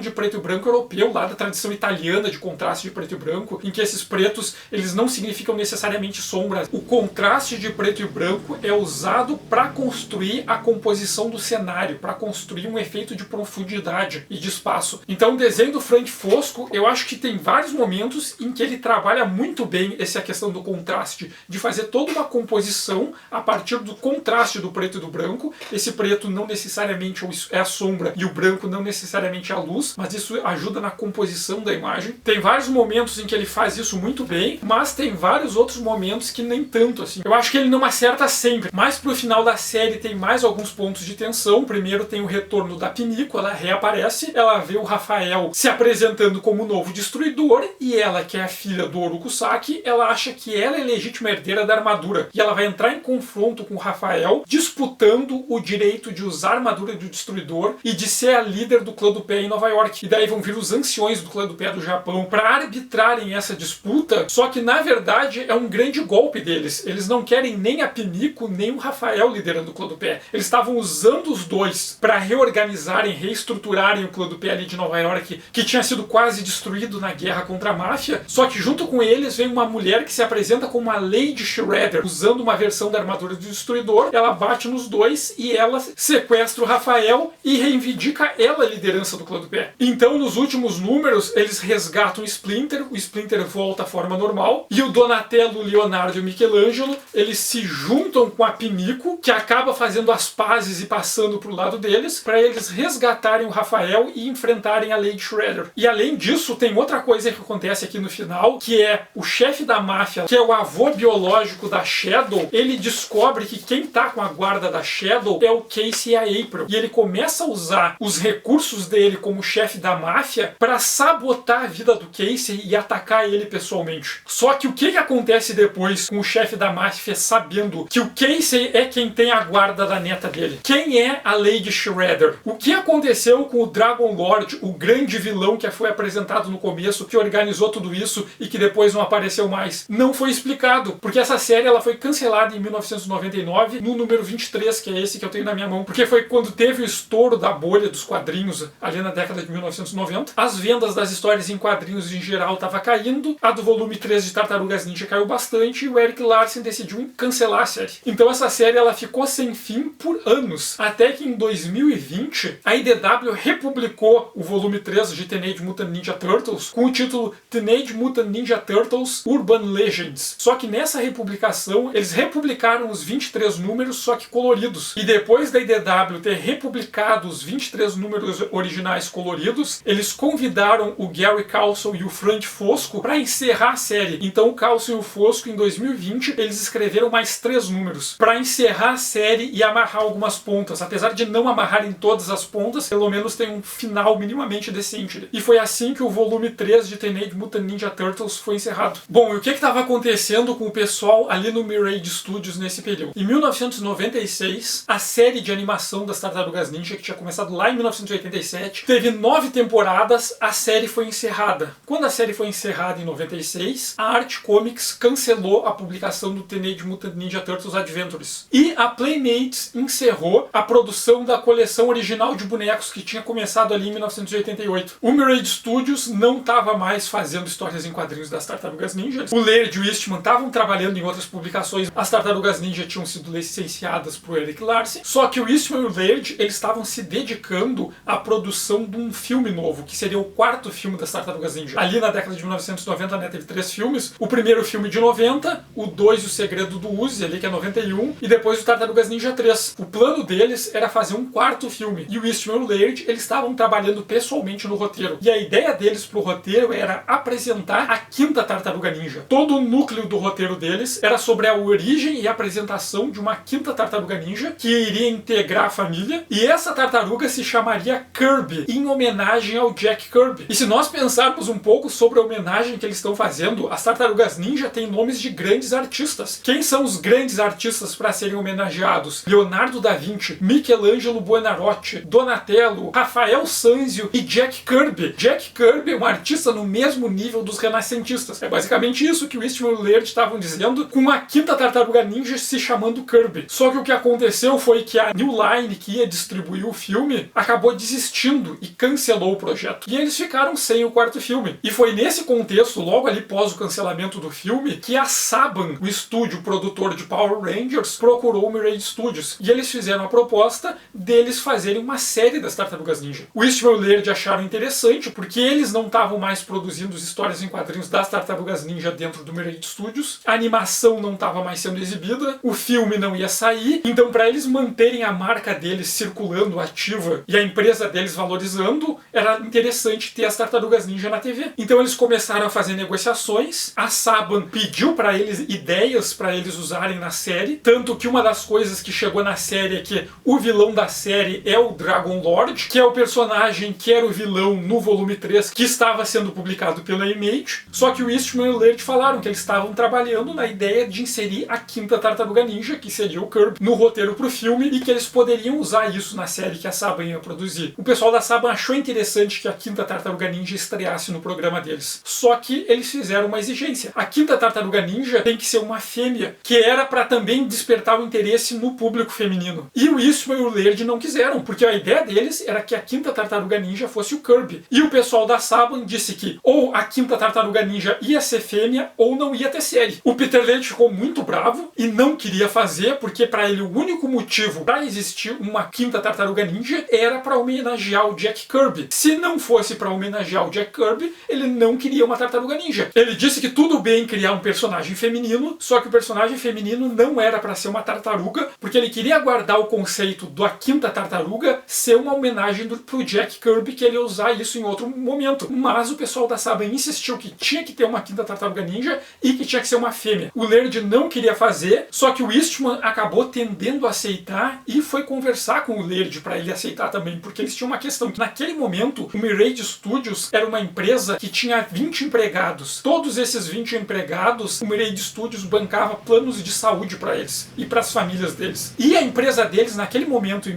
de preto e branco europeu, lá da tradição italiana de contraste de preto e branco, em que esses pretos, eles não significam necessariamente sombras. O contraste de preto e branco é usado para construir a composição do cenário, para construir um efeito de profundidade e de espaço. Então o desenho do Frank Fosco, eu acho que tem vários momentos em que ele trabalha muito bem essa questão do contraste, de fazer toda uma composição a partir do contraste do preto e do branco. Esse preto não necessariamente é a sombra e o branco não necessariamente é a luz, mas isso ajuda na composição da imagem. Tem vários momentos em que ele faz isso muito bem, mas tem vários outros momentos que nem tanto assim. Eu acho que ele não acerta sempre, mas pro final da série tem mais alguns pontos de tensão. Primeiro tem o retorno da Pinico, ela reaparece, ela vê o Rafael se apresentando como novo destruidor e ela, que é a filha do Orokusaki, ela acha que ela é legítima herdeira da armadura e ela vai entrar em confronto com o Rafael, disputando o direito de usar a armadura do destruidor e de ser a líder do Clã do Pé em Nova York. E daí vão vir os anciões do Clã do Pé do Japão para arbitrarem essa disputa, só que na verdade é um grande golpe deles. Eles não querem nem a Pinico nem o Rafael liderando o Clã do Pé. Eles estavam usando os dois para reorganizarem, reestruturarem o Clã do Pé ali de Nova York, que tinha sido quase destruído na guerra contra a máfia, só que junto com eles vem uma mulher que se apresenta como a Lady Shredder, usando uma versão da armadura do destruidor. Ela bate nos dois e ela sequestra o Rafael e reivindica ela a liderança do Clã do Pé. Então nos últimos números eles resgatam o Splinter volta à forma normal e o Donatello, o Leonardo e o Michelangelo, eles se juntam com a Pinico, que acaba fazendo as pazes e passando pro lado deles, para eles resgatarem o Rafael e enfrentarem a Lady Shredder. E além disso, tem outra coisa que acontece aqui no final, que é o chefe da máfia, que é o avô biológico da Shadow, ele descobre que quem tá com a guarda da Shadow é o Casey e a April. E ele começa a usar os recursos dele como chefe da máfia para sabotar a vida do Casey e atacar ele pessoalmente. Só que o que acontece depois com o chefe da máfia sabendo que o Casey é quem tem a guarda da neta dele? Quem é a Lady Shredder? O que aconteceu com o Dragon Lord, o grande vilão que foi apresentado no começo, que organizou tudo isso e que depois não apareceu mais? Não foi explicado, porque essa série ela foi cancelada em 1999, no número 23, que é esse que eu tenho na minha mão, porque foi quando teve o estouro da bolha dos quadrinhos ali na década de 1990. As vendas das histórias em quadrinhos em geral estavam caindo, a do volume 3 de Tartarugas Ninja caiu bastante e o Eric Larsen decidiu cancelar a série. Então essa série ela ficou sem fim por anos, até que em 2020 a IDW republicou o volume 3 de Teenage Mutant Ninja Turtles com o título Teenage Mutant Ninja Turtles Urban Legends. Só que nessa republicação eles republicaram os 23 números, só que coloridos. E depois da IDW ter republicado os 23 números originais coloridos, eles convidaram o Gary Carlson e o Frank Fosco para encerrar a série. Então o Carlson e o Fosco em 2020 eles escreveram mais 3 números para encerrar a série e amarrar algumas pontas. Apesar de não amarrarem todas as pontas, pelo menos tem um final minimamente decente. E foi assim que o volume 3 de Teenage Mutant Ninja Turtles foi encerrado. Bom, e o que estava acontecendo com o pessoal ali no Mirage Studios nesse período? Em 1996, a série de animação das Tartarugas Ninja, que tinha começado lá em 1987, teve 9 temporadas, a série foi encerrada. Quando a série foi encerrada em 96, a Art Comics cancelou a publicação do Teenage Mutant Ninja Turtles Adventures. E a Playmates encerrou a produção da coleção original de bonecos que tinha começado ali em 1988. O Mirage Studios não estava mais fazendo histórias em quadrinhos das Tartarugas Ninja. O Laird e o Eastman estavam trabalhando em outras publicações. As Tartarugas Ninja tinham sido licenciadas por Eric Larsen. Só que o Eastman e o Laird, eles estavam se dedicando à produção de um filme novo, que seria o 4º filme das Tartarugas Ninja. Ali na década de 1990, né, teve 3 filmes. O primeiro filme de 90, o 2 e o Segredo do Uzi, ali, que é 91, e depois o Tartarugas Ninja 3. O plano deles era fazer um quarto filme. E o Eastman e o Laird, eles estavam trabalhando pessoalmente no roteiro. E a ideia deles pro roteiro era apresentar a quinta Tartaruga Ninja. Todo o núcleo do roteiro deles era sobre a origem e apresentação de uma quinta Tartaruga Ninja que iria integrar a família. E essa tartaruga se chamaria Kirby, em homenagem ao Jack Kirby. E se nós pensarmos um pouco sobre a homenagem que eles estão fazendo, as Tartarugas Ninja têm nomes de grandes artistas. Quem são os grandes artistas para serem homenageados? Leonardo da Vinci, Michelangelo Buonarroti, Donatello, Rafael Sanzio e Jack Kirby. Jack Kirby é um artista no mesmo nível dos renascentistas. É basicamente isso que o Eastman e o Laird estavam dizendo, com a quinta Tartaruga Ninja se chamando Kirby. Só que o que aconteceu foi que a New Line, que ia distribuir o filme, acabou desistindo e cancelou o projeto. E eles ficaram sem o quarto filme. E foi nesse contexto, logo ali pós o cancelamento do filme, que a Saban, o estúdio produtor de Power Rangers, procurou o Mirage Studios. E eles fizeram a proposta deles fazerem uma série das Tartarugas Ninja. O Eastman e o Laird acharam interessante, porque eles não estavam mais produzindo as histórias em quadrinhos das Tartarugas Ninja dentro do Mirage Studios, a animação não estava mais sendo exibida, o filme não ia sair, então para eles manterem a marca deles circulando, ativa, e a empresa deles valorizando, era interessante ter as Tartarugas Ninja na TV. Então eles começaram a fazer negociações, a Saban pediu para eles ideias para eles usarem na série, tanto que uma das coisas que chegou na série é que o vilão da série é o Dragon Lord, que é o personagem que era o vilão no volume 3, que estava sendo publicado pela Image, só que o Eastman e o Laird falaram que eles estavam trabalhando na ideia de inserir a quinta Tartaruga Ninja, que seria o Kirby, no roteiro pro filme, e que eles poderiam usar isso na série que a Saban ia produzir. O pessoal da Saban achou interessante que a quinta Tartaruga Ninja estreasse no programa deles. Só que eles fizeram uma exigência. A quinta Tartaruga Ninja tem que ser uma fêmea, que era para também despertar o interesse no público feminino. E o Eastman e o Laird não quiseram, porque a ideia deles era que a quinta Tartaruga Ninja fosse o Kirby. E o pessoal da Saban disse que ou a quinta Tartaruga Ninja ia ser fêmea ou não ia ter série. O Peter Laird ficou muito bravo e não queria fazer, porque para ele o único motivo para existir uma quinta Tartaruga Ninja era para homenagear o Jack Kirby. Se não fosse para homenagear o Jack Kirby, ele não queria uma Tartaruga Ninja. Ele disse que tudo bem criar um personagem feminino, só que o personagem feminino não era para ser uma tartaruga, porque ele queria guardar o conceito da quinta tartaruga ser uma homenagem pro Jack Kirby, que ele ia usar isso em outro momento. Mas o pessoal da Saban insistiu que tinha que ter uma quinta Tartaruga Ninja e que tinha que ser uma fêmea. O Laird não queria fazer, só que o Eastman acabou tendendo a aceitar e foi conversar com o Laird para ele aceitar também, porque eles tinham uma questão que naquele momento o Mirage Studios era uma empresa que tinha 20 empregados. Todos esses 20 empregados, o Mirage Studios bancava planos de saúde para eles e para as famílias deles. E a empresa deles naquele momento,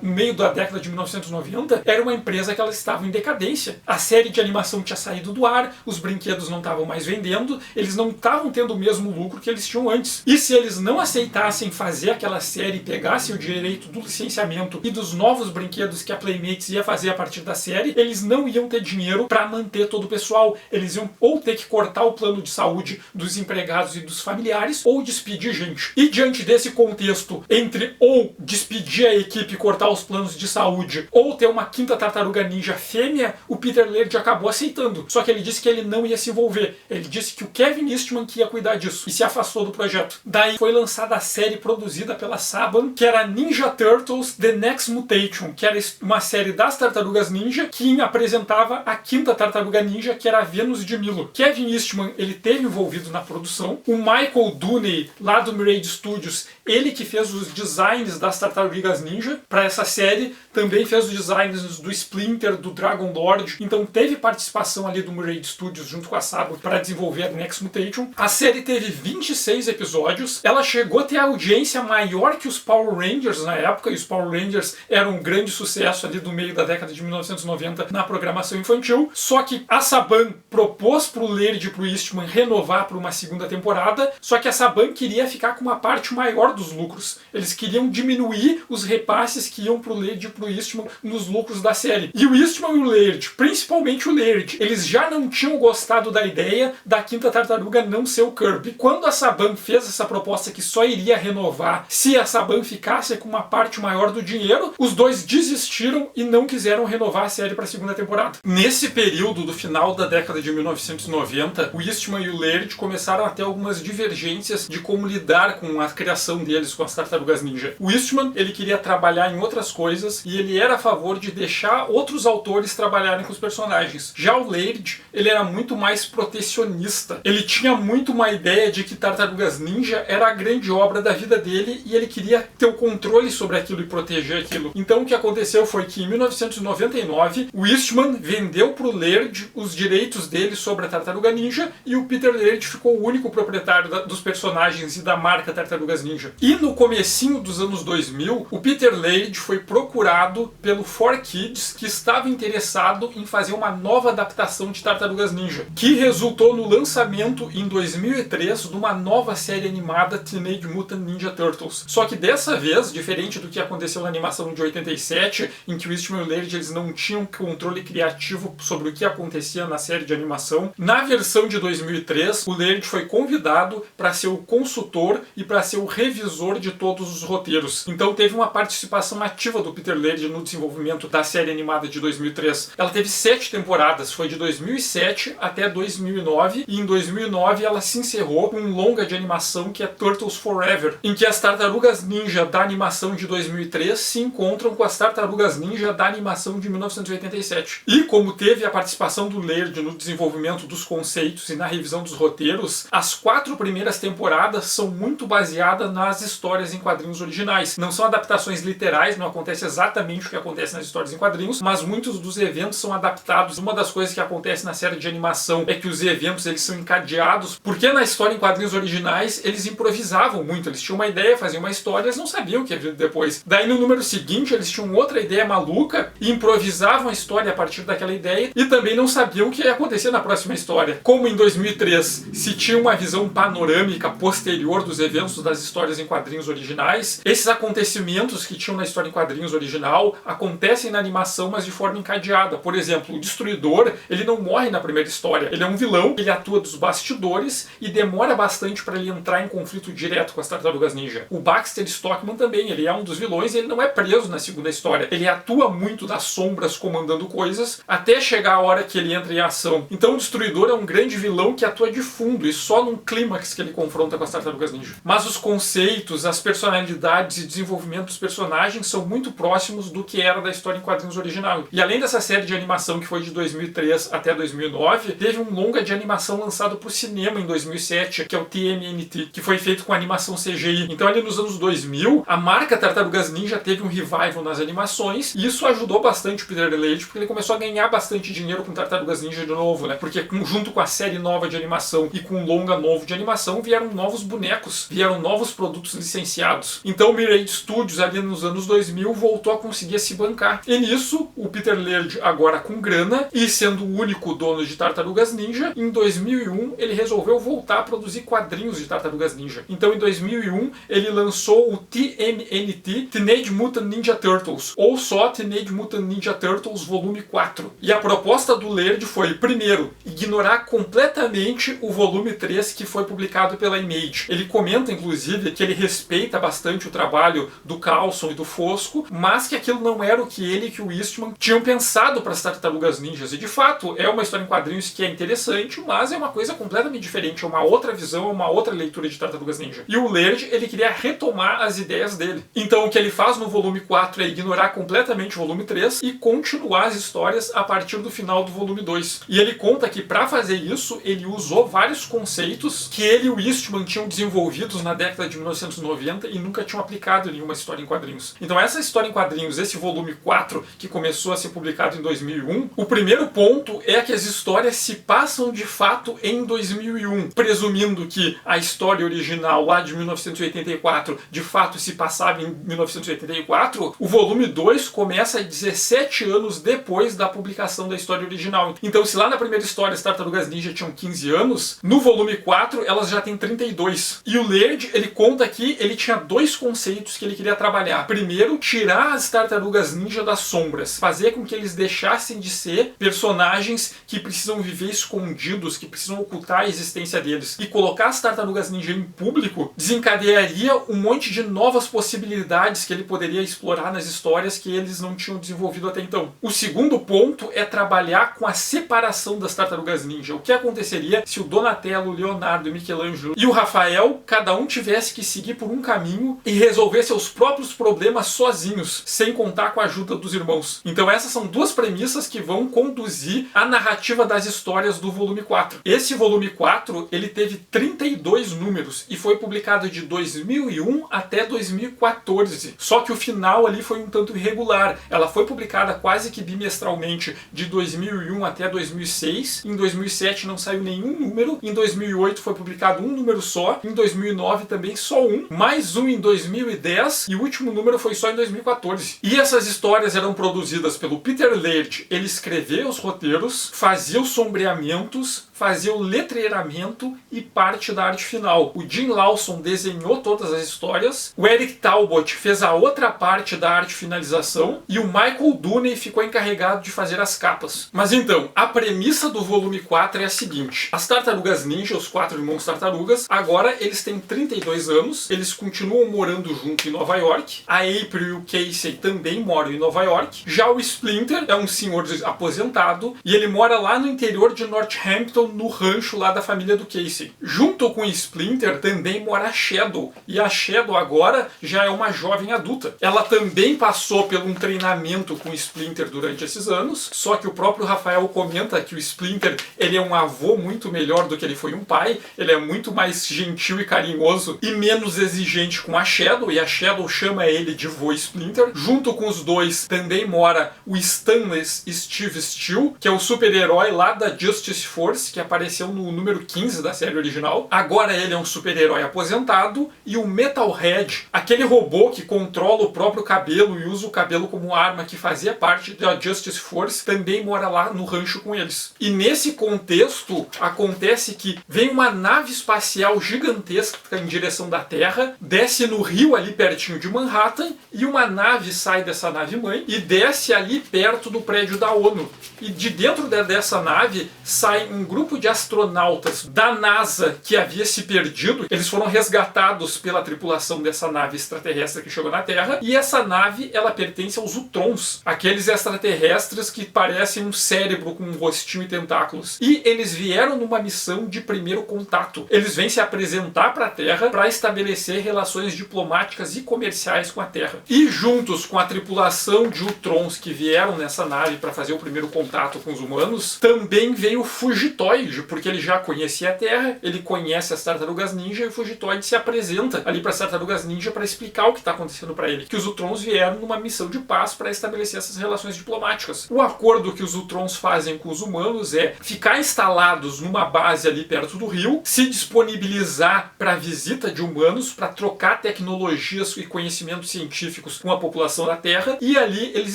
no meio da década de 1990, era uma empresa que ela estava em decadência. A série de animação tinha saído do ar, os brinquedos não estavam mais vendendo, eles não estavam tendo o mesmo lucro que eles tinham antes. E se eles não aceitassem fazer aquela série e pegassem o direito do licenciamento e dos novos brinquedos que a Playmates ia fazer a partir da série, eles não iam ter dinheiro para manter todo o pessoal. Eles iam ou ter que cortar o plano de saúde dos empregados e dos familiares, ou despedir gente. E diante desse contexto, entre ou despedir a equipe e cortar os planos de saúde, ou ter uma quinta Tartaruga Ninja fêmea, o Peter Laird acabou aceitando. Só que ele disse que ele não ia se envolver. Ele disse que o Kevin Eastman que ia cuidar disso, e se afastou do projeto. Daí foi lançada a série produzida pela Saban, que era Ninja Turtles The Next Mutation, que era uma série das Tartarugas Ninja que apresentava a quinta Tartaruga Ninja, que era a Venus de Milo. Kevin Eastman, ele teve envolvido na produção. O Michael Dooney, lá do Mirage Studios, ele que fez os designs das Tartarugas Ninja para essa série, também fez os designs do Splinter, do Dragon Lord, então teve participação ali do Mirage Studios junto com a Saban para desenvolver a Next Mutation. A série teve 26 episódios, ela chegou a ter audiência maior que os Power Rangers na época, e os Power Rangers eram um grande sucesso ali do meio da década de 1990 na programação infantil, só que a Saban propôs pro Laird e pro Eastman renovar para uma segunda temporada, só que a Saban queria ficar com uma parte maior dos lucros. Eles queriam diminuir os repasses que iam pro Laird e pro Eastman nos lucros da série. E o Eastman e o Laird, principalmente o Laird, eles já não tinham gostado da ideia da quinta tartaruga não ser o Kirby. Quando a Saban fez essa proposta que só iria renovar se a Saban ficasse com uma parte maior do dinheiro, os dois desistiram e não quiseram renovar a série para a segunda temporada. Nesse período do final da década de 1990, o Eastman e o Laird começaram a ter algumas divergências divergências de como lidar com a criação deles, com as Tartarugas Ninja. O Eastman, ele queria trabalhar em outras coisas e ele era a favor de deixar outros autores trabalharem com os personagens. Já o Laird, ele era muito mais protecionista. Ele tinha muito uma ideia de que Tartarugas Ninja era a grande obra da vida dele e ele queria ter o controle sobre aquilo e proteger aquilo. Então o que aconteceu foi que em 1999 o Eastman vendeu para o Laird os direitos dele sobre a Tartaruga Ninja e o Peter Laird ficou o único proprietário dos personagens e da marca Tartarugas Ninja. E no comecinho dos anos 2000, o Peter Laird foi procurado pelo 4Kids, que estava interessado em fazer uma nova adaptação de Tartarugas Ninja, que resultou no lançamento em 2003 de uma nova série animada Teenage Mutant Ninja Turtles. Só que dessa vez, diferente do que aconteceu na animação de 87, em que o Eastman e o Laird eles não tinham controle criativo sobre o que acontecia na série de animação, na versão de 2003, o Laird foi convidado para ser o consultor e para ser o revisor de todos os roteiros. Então teve uma participação ativa do Peter Laird no desenvolvimento da série animada de 2003. Ela teve 7 temporadas, foi de 2007 até 2009, e em 2009 ela se encerrou com um longa de animação que é Turtles Forever, em que as Tartarugas Ninja da animação de 2003 se encontram com as Tartarugas Ninja da animação de 1987. E como teve a participação do Laird no desenvolvimento dos conceitos e na revisão dos roteiros, as 4 primeiras temporadas são muito baseadas nas histórias em quadrinhos originais. Não são adaptações literais, não acontece exatamente o que acontece nas histórias em quadrinhos, mas muitos dos eventos são adaptados. Uma das coisas que acontece na série de animação é que os eventos eles são encadeados, porque na história em quadrinhos originais eles improvisavam muito, eles tinham uma ideia, faziam uma história, eles não sabiam o que ia vir depois. Daí no número seguinte eles tinham outra ideia maluca e improvisavam a história a partir daquela ideia e também não sabiam o que ia acontecer na próxima história. Como em 2003 se tinha uma visão panorâmica posterior dos eventos das histórias em quadrinhos originais, esses acontecimentos que tinham na história em quadrinhos original acontecem na animação, mas de forma encadeada. Por exemplo, o Destruidor, ele não morre na primeira história, ele é um vilão, ele atua dos bastidores e demora bastante para ele entrar em conflito direto com as Tartarugas Ninja. O Baxter Stockman também, ele é um dos vilões e ele não é preso na segunda história. Ele atua muito das sombras comandando coisas até chegar a hora que ele entra em ação. Então o Destruidor é um grande vilão que atua de fundo e só num clímax que ele confronta com as Tartarugas Ninja. Mas os conceitos, as personalidades e desenvolvimento dos personagens são muito próximos do que era da história em quadrinhos original. E além dessa série de animação que foi de 2003 até 2009, teve um longa de animação lançado para o cinema em 2007, que é o TMNT, que foi feito com animação CGI. Então ali nos anos 2000, a marca Tartarugas Ninja teve um revival nas animações e isso ajudou bastante o Peter Laird, porque ele começou a ganhar bastante dinheiro com Tartarugas Ninja de novo, né? Porque junto com a série nova de animação e com um longa novo de animação, vieram novos bonecos, vieram novos produtos licenciados. Então o Mirage Studios ali nos anos 2000 voltou a conseguir se bancar. E nisso, o Peter Laird agora com grana e sendo o único dono de Tartarugas Ninja, em 2001 ele resolveu voltar a produzir quadrinhos de Tartarugas Ninja. Então em 2001 ele lançou o TMNT, Teenage Mutant Ninja Turtles, ou só Teenage Mutant Ninja Turtles volume 4. E a proposta do Laird foi, primeiro, ignorar completamente o volume 3 que foi publicado pela Image. Ele comenta, inclusive, que ele respeita bastante o trabalho do Carlson e do Fosco, mas que aquilo não era o que ele e que o Eastman tinham pensado para as Tartarugas Ninjas. E de fato, é uma história em quadrinhos que é interessante, mas é uma coisa completamente diferente, é uma outra visão, é uma outra leitura de Tartarugas Ninja. E o Laird, ele queria retomar as ideias dele. Então o que ele faz no volume 4 é ignorar completamente o volume 3 e continuar as histórias a partir do final do volume 2. E ele conta que para fazer isso, ele usou vários conceitos que ele e o Eastman tinham desenvolvidos na década de 1990 e nunca tinham aplicado em nenhuma história em quadrinhos. Então essa história em quadrinhos, esse volume 4, que começou a ser publicado em 2001, o primeiro ponto é que as histórias se passam de fato em 2001, presumindo que a história original lá de 1984 de fato se passava em 1984, o volume 2 começa 17 anos depois da publicação da história original. Então se lá na primeira história as Tartarugas Ninja tinham 15 anos, no volume 4 elas já têm 32. E o Laird, ele conta que ele tinha 2 conceitos que ele queria trabalhar. Primeiro, tirar as Tartarugas Ninja das sombras, fazer com que eles deixassem de ser personagens que precisam viver escondidos, que precisam ocultar a existência deles. E colocar as Tartarugas Ninja em público desencadearia um monte de novas possibilidades que ele poderia explorar nas histórias que eles não tinham desenvolvido até então. O segundo ponto é trabalhar com a separação das Tartarugas Ninja. O que aconteceria se o Donatello, o Leonardo e o Michelangelo Michelangelo e o Rafael, cada um tivesse que seguir por um caminho e resolver seus próprios problemas sozinhos, sem contar com a ajuda dos irmãos. Então essas são duas premissas que vão conduzir a narrativa das histórias do volume 4. Esse volume 4, ele teve 32 números e foi publicado de 2001 até 2014. Só que o final ali foi um tanto irregular. Ela foi publicada quase que bimestralmente de 2001 até 2006. Em 2007 não saiu nenhum número. Em 2008 foi publicado um número só. Em 2009 também só um. Mais um em 2010 e o último número foi só em 2014. E essas histórias eram produzidas pelo Peter Laird. Ele escrevia os roteiros, fazia os sombreamentos, fazia o letreiramento e parte da arte final. O Jim Lawson desenhou todas as histórias, o Eric Talbot fez a outra parte da arte finalização e o Michael Dooney ficou encarregado de fazer as capas. Mas então, a premissa do volume 4 é a seguinte: as Tartarugas Ninja, os 4 irmãos tartarugas, agora eles têm 32 anos, eles continuam morando junto em Nova York, a April e o Casey também moram em Nova York, já o Splinter é um senhor aposentado e ele mora lá no interior de Northampton, no rancho lá da família do Casey. Junto com o Splinter também mora a Shadow, e a Shadow agora já é uma jovem adulta. Ela também passou por um treinamento com o Splinter durante esses anos, só que o próprio Rafael comenta que o Splinter, ele é um avô muito melhor do que ele foi um pai, ele é muito mais gentil e carinhoso e menos exigente com a Shadow, e a Shadow chama ele de vô Splinter. Junto com os dois também mora o Stanley Steve Steele, que é o super-herói lá da Justice Force, que apareceu no número 15 da série original. Agora ele é um super-herói aposentado. E o Metalhead, aquele robô que controla o próprio cabelo e usa o cabelo como arma, que fazia parte da Justice Force, também mora lá no rancho com eles. E nesse contexto, acontece que vem uma nave espacial gigantesca em direção da Terra, desce no rio ali pertinho de Manhattan, e uma nave sai dessa nave-mãe e desce ali perto do prédio da ONU. E de dentro dessa nave sai um grupo de astronautas da NASA que havia se perdido. Eles foram resgatados pela tripulação dessa nave extraterrestre que chegou na Terra, e essa nave, ela pertence aos Utrons, aqueles extraterrestres que parecem um cérebro com um rostinho e tentáculos. E eles vieram numa missão de primeiro contato. Eles vêm se apresentar para a Terra para estabelecer relações diplomáticas e comerciais com a Terra. E juntos com a tripulação de Utrons que vieram nessa nave para fazer o primeiro contato com os humanos, também veio o Fugitoid, porque ele já conhecia a Terra, ele conhece as Tartarugas Ninja, e o Fugitoid se apresenta ali para as Tartarugas Ninja para explicar o que está acontecendo para ele. Que os Utrons vieram numa missão de paz para estabelecer essas relações diplomáticas. O acordo que os Utrons fazem com os humanos é ficar instalados numa base ali perto do rio, se disponibilizar para a visita de humanos, para trocar tecnologias e conhecimentos científicos com a população da Terra, e ali eles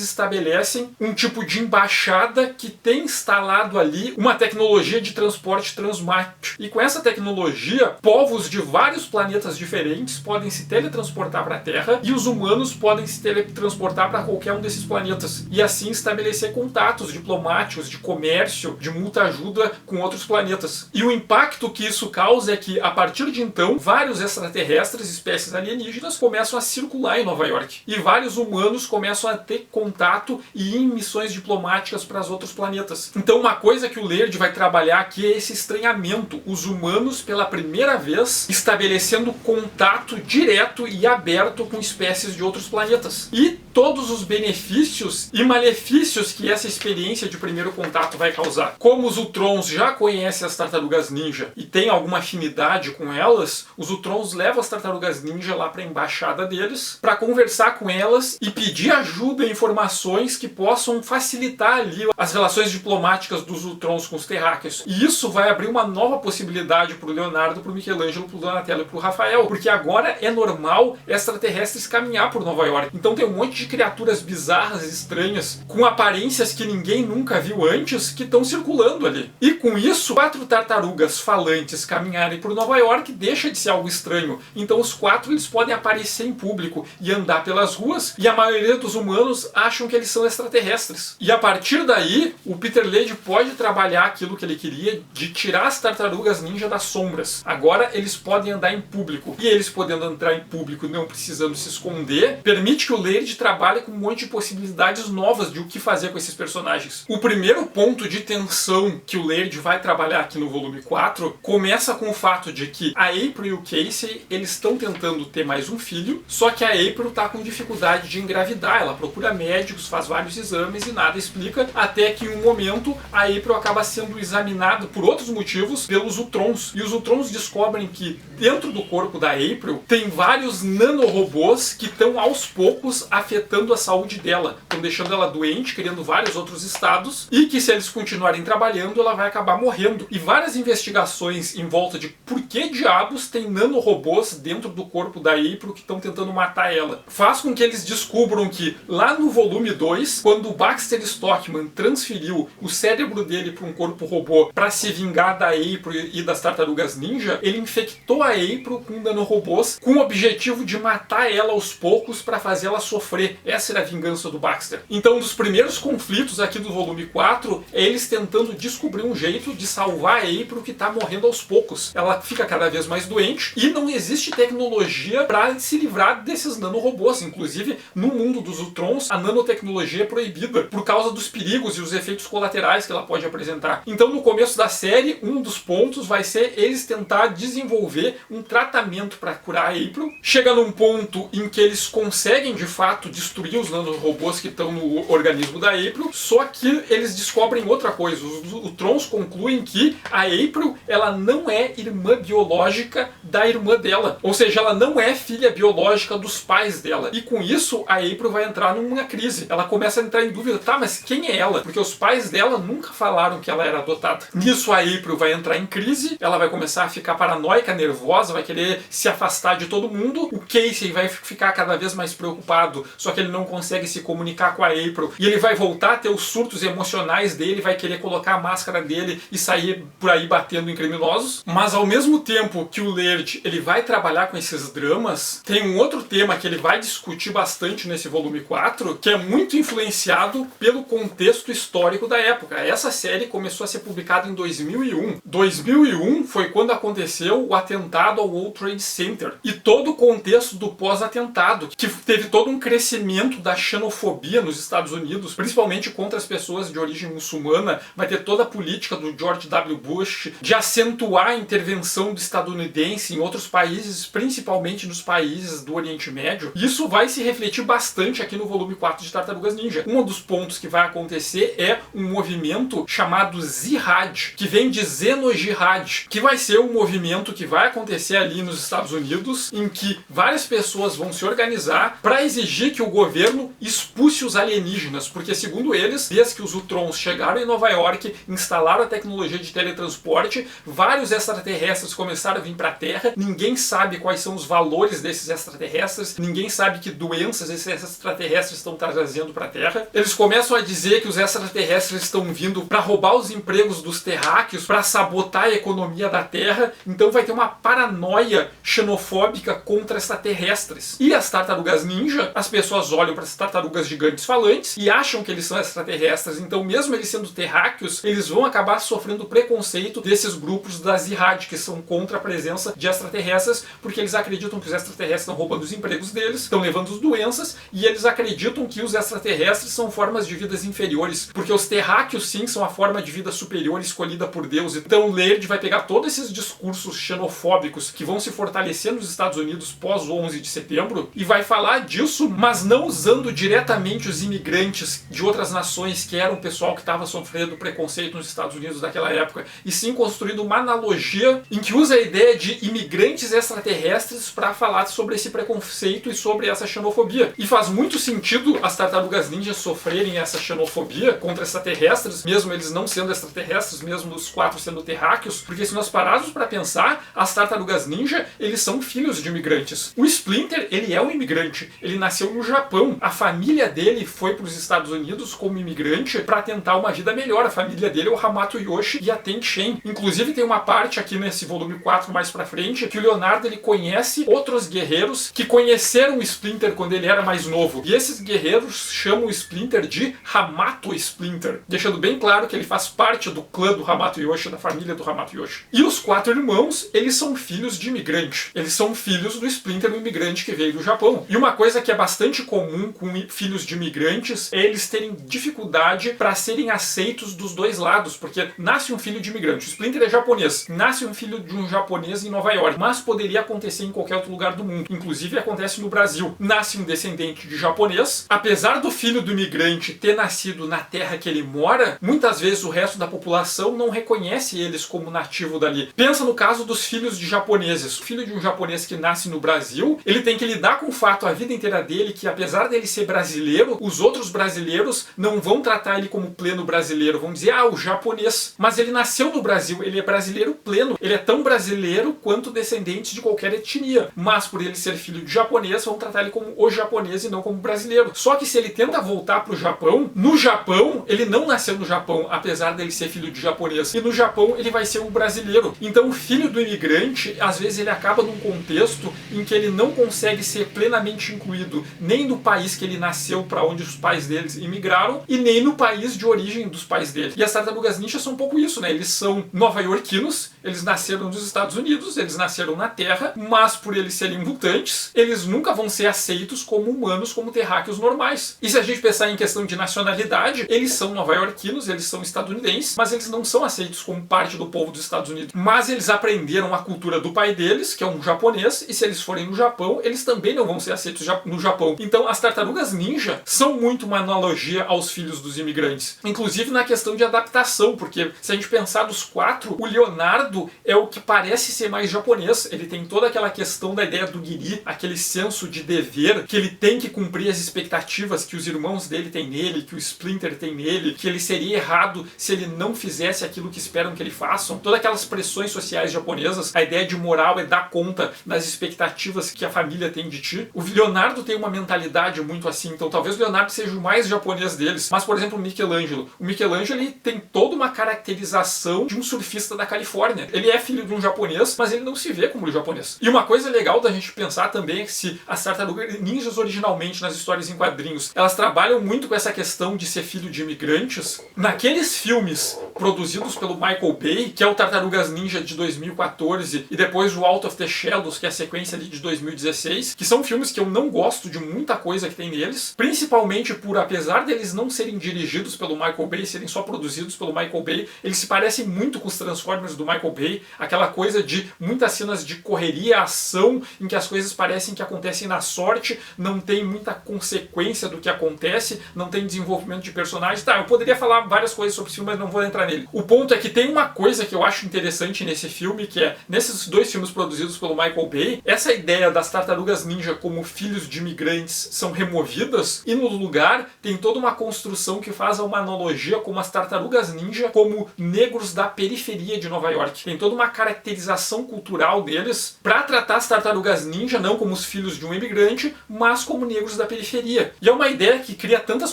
estabelecem um tipo de embaixada que tem instalado ali uma tecnologia de transporte transmático. E com essa tecnologia, povos de vários planetas diferentes podem se teletransportar para a Terra, e os humanos podem se teletransportar para qualquer um desses planetas, e assim estabelecer contatos diplomáticos, de comércio, de muita ajuda com outros planetas. E o impacto que isso causa é que, a partir de então, vários extraterrestres, espécies alienígenas, começam a circular em Nova York, e vários humanos começam a ter contato e ir em missões diplomáticas para os outros planetas. Então uma coisa que o Laird vai trabalhar aqui é esse estranhamento, os humanos pela primeira vez estabelecendo contato direto e aberto com espécies de outros planetas. E todos os benefícios e malefícios que essa experiência de primeiro contato vai causar. Como os Utrons já conhecem as Tartarugas Ninja e têm alguma afinidade com elas, os Utrons levam as Tartarugas Ninja lá para a embaixada deles para conversar com elas e pedir ajuda e informações que possam facilitar ali as relações diplomáticas dos Utrons com os terráqueos. E isso vai abrir uma nova possibilidade para o Leonardo, para o Michelangelo, para o Donatello e para o Rafael, porque agora é normal extraterrestres caminhar por Nova York. Então tem um monte de criaturas bizarras e estranhas, com aparências que ninguém nunca viu antes, que estão circulando ali. E com isso, 4 tartarugas falantes caminharem por Nova York deixa de ser algo estranho. Então os 4 eles podem aparecer em público e andar pelas ruas, e a maioria dos humanos acham que eles são extraterrestres. E a partir daí, o Peter Laird pode trabalhar aquilo que ele queria, de tirar as Tartarugas Ninja das sombras. Agora eles podem andar em público. E eles podendo entrar em público, não precisando se esconder, permite que o Laird trabalhe trabalha com um monte de possibilidades novas de o que fazer com esses personagens. O primeiro ponto de tensão que o Laird vai trabalhar aqui no volume 4 começa com o fato de que a April e o Casey, eles estão tentando ter mais um filho, só que a April tá com dificuldade de engravidar. Ela procura médicos, faz vários exames e nada explica, até que em um momento a April acaba sendo examinada por outros motivos pelos Utrons. E os Utrons descobrem que dentro do corpo da April tem vários nanorobôs que estão aos poucos afetando a saúde dela, estão deixando ela doente, criando vários outros estados, e que se eles continuarem trabalhando ela vai acabar morrendo. E várias investigações em volta de por que diabos tem nanorobôs dentro do corpo da April que estão tentando matar ela, faz com que eles descubram que lá no volume 2, quando o Baxter Stockman transferiu o cérebro dele para um corpo robô para se vingar da April e das Tartarugas Ninja, ele infectou a April com nanorobôs com o objetivo de matar ela aos poucos para fazer ela sofrer. Essa era a vingança do Baxter. Então um dos primeiros conflitos aqui do volume 4 é eles tentando descobrir um jeito de salvar a April que está morrendo aos poucos. Ela fica cada vez mais doente e não existe tecnologia para se livrar desses nanorobôs. Inclusive, no mundo dos Utrons, a nanotecnologia é proibida por causa dos perigos e os efeitos colaterais que ela pode apresentar. Então, no começo da série, um dos pontos vai ser eles tentar desenvolver um tratamento para curar a April. Chega num ponto em que eles conseguem, de fato, destruir os nanorobôs que estão no organismo da April, só que eles descobrem outra coisa. Os Utrons concluem que a April, ela não é irmã biológica da irmã dela. Ou seja, ela não é filha biológica dos pais dela. E com isso, a April vai entrar numa crise. Ela começa a entrar em dúvida, tá, mas quem é ela? Porque os pais dela nunca falaram que ela era adotada. Nisso, a April vai entrar em crise, ela vai começar a ficar paranoica, nervosa, vai querer se afastar de todo mundo. O Casey vai ficar cada vez mais preocupado, só que ele não consegue se comunicar com a April. E ele vai voltar a ter os surtos emocionais dele, vai querer colocar a máscara dele e sair por aí batendo em criminosos. Mas ao mesmo tempo que o Laird ele vai trabalhar com esses dramas, tem um outro tema que ele vai discutir bastante nesse volume 4, que é muito influenciado pelo contexto histórico da época. Essa série começou a ser publicada em 2001. 2001 foi quando aconteceu o atentado ao World Trade Center. E todo o contexto do pós-atentado, que teve todo um crescimento da xenofobia nos Estados Unidos, principalmente contra as pessoas de origem muçulmana. Vai ter toda a política do George W. Bush de acentuar a intervenção do estadunidense em outros países, principalmente nos países do Oriente Médio. Isso vai se refletir bastante aqui no volume 4 de Tartarugas Ninja. Um dos pontos que vai acontecer é um movimento chamado Zihad, que vem de Xenojihad, que vai ser um movimento que vai acontecer ali nos Estados Unidos, em que várias pessoas vão se organizar para exigir que o governo expulse os alienígenas, porque segundo eles, desde que os Utrons chegaram em Nova York, instalaram a tecnologia de teletransporte, vários extraterrestres começaram a vir para a Terra, ninguém sabe quais são os valores desses extraterrestres, ninguém sabe que doenças esses extraterrestres estão trazendo para a Terra. Eles começam a dizer que os extraterrestres estão vindo para roubar os empregos dos terráqueos, para sabotar a economia da Terra, então vai ter uma paranoia xenofóbica contra extraterrestres. E as Tartarugas Ninja, as pessoas olham para essas tartarugas gigantes falantes e acham que eles são extraterrestres, então mesmo eles sendo terráqueos, eles vão acabar sofrendo preconceito desses grupos da Zihad, que são contra a presença de extraterrestres, porque eles acreditam que os extraterrestres estão roubando os empregos deles, estão levando as doenças, e eles acreditam que os extraterrestres são formas de vidas inferiores, porque os terráqueos sim são a forma de vida superior escolhida por Deus. Então o Laird vai pegar todos esses discursos xenofóbicos que vão se fortalecer nos Estados Unidos pós 11 de setembro e vai falar disso, mas não usando diretamente os imigrantes de outras nações que eram o pessoal que estava sofrendo preconceito nos Estados Unidos daquela época, e sim construindo uma analogia em que usa a ideia de imigrantes extraterrestres para falar sobre esse preconceito e sobre essa xenofobia. E faz muito sentido as Tartarugas Ninja sofrerem essa xenofobia contra extraterrestres, mesmo eles não sendo extraterrestres, mesmo os 4 sendo terráqueos, porque se nós pararmos para pensar, as Tartarugas Ninja, eles são filhos de imigrantes. O Splinter, ele é um imigrante, ele nasceu no Japão, a família dele foi para os Estados Unidos como imigrante para tentar uma vida melhor. A família dele é o Hamato Yoshi e a Ten Shen. Inclusive tem uma parte aqui nesse volume 4 mais pra frente que o Leonardo ele conhece outros guerreiros que conheceram o Splinter quando ele era mais novo. E esses guerreiros chamam o Splinter de Hamato Splinter, deixando bem claro que ele faz parte do clã do Hamato Yoshi, da família do Hamato Yoshi. E os 4 irmãos, eles são filhos de imigrante. Eles são filhos do Splinter, um imigrante que veio do Japão. E uma coisa que é bastante comum com filhos de imigrantes é eles terem dificuldade para serem aceitos dos dois lados, porque nasce um filho de imigrante. O Splinter é japonês. Nasce um filho de um japonês em Nova York, mas poderia acontecer em qualquer outro lugar do mundo. Inclusive acontece no Brasil. Nasce um descendente de japonês. Apesar do filho do imigrante ter nascido na terra que ele mora, muitas vezes o resto da população não reconhece eles como nativo dali. Pensa no caso dos filhos de japoneses. O filho de um japonês que nasce no Brasil, ele tem que lidar com o fato a vida inteira dele que, apesar dele ser brasileiro, os outros brasileiros não vão tratar ele como pleno brasileiro. Vão dizer, o japonês. Mas ele nasceu no Brasil, ele é brasileiro pleno. Ele é tão brasileiro quanto descendente de qualquer etnia. Mas por ele ser filho de japonês, vão tratar ele como o japonês e não como brasileiro. Só que se ele tenta voltar pro Japão, no Japão, ele não nasceu no Japão, apesar dele ser filho de japonês. E no Japão, ele vai ser um brasileiro. Então, o filho do imigrante, às vezes ele acaba num contexto em que ele não consegue ser plenamente incluído nem no país que ele nasceu, para onde os pais deles imigraram, e nem no país de origem dos pais dele. E as Tartarugas Ninja são um pouco isso, né? Eles são nova-iorquinos, eles nasceram nos Estados Unidos, eles nasceram na Terra, mas por eles serem mutantes, eles nunca vão ser aceitos como humanos, como terráqueos normais. E se a gente pensar em questão de nacionalidade, eles são nova-iorquinos, eles são estadunidenses, mas eles não são aceitos como parte do povo dos Estados Unidos. Mas eles aprenderam a cultura do pai deles, que é um japonês, e se eles forem no Japão, eles também não vão ser aceitos no Japão. Então as Tartarugas Ninja são muito uma analogia aos filhos dos imigrantes. Inclusive na questão de adaptação, porque se a gente pensar dos quatro, o Leonardo é o que parece ser mais japonês. Ele tem toda aquela questão da ideia do guiri, aquele senso de dever, que ele tem que cumprir as expectativas que os irmãos dele têm nele, que o Splinter tem nele, que ele seria errado se ele não fizesse aquilo que esperam que ele faça. Todas aquelas pressões sociais japonesas, a ideia de moral é dar conta das expectativas que a família tem de ti. O Leonardo tem uma mentalidade muito assim, então talvez o Leonardo seja o mais japonês deles. Mas, por exemplo, o Michelangelo. O Michelangelo, ele tem toda uma caracterização de um surfista da Califórnia. Ele é filho de um japonês, mas ele não se vê como um japonês. E uma coisa legal da gente pensar também é que se as Tartarugas Ninjas originalmente nas histórias em quadrinhos, elas trabalham muito com essa questão de ser filho de imigrantes, naqueles filmes produzidos pelo Michael Bay, que é o Tartarugas Ninja de 2014 e depois o Out of the Shadows, que é a sequência ali de 2016, que são filmes que eu não gosto de muita coisa que tem neles, principalmente por, apesar deles não serem dirigidos pelo Michael Bay, serem só produzidos pelo Michael Bay, eles se parecem muito com os Transformers do Michael Bay, aquela coisa de muitas cenas de correria, ação, em que as coisas parecem que acontecem na sorte, não tem muita consequência do que acontece, não tem desenvolvimento de personagens. Tá, eu poderia falar várias coisas sobre esse filme, mas não vou entrar nele. O ponto é que tem uma coisa que eu acho interessante nesse filme, que é, nesses dois filmes produzidos pelo Michael Bay, essa ideia das Tartarugas Ninja como filhos de imigrantes são removidas, e no lugar tem toda uma construção que faz uma analogia com as Tartarugas Ninja como negros da periferia de Nova York. Tem toda uma caracterização cultural deles para tratar as Tartarugas Ninja não como os filhos de um imigrante, mas como negros da periferia. E é uma ideia que cria tantas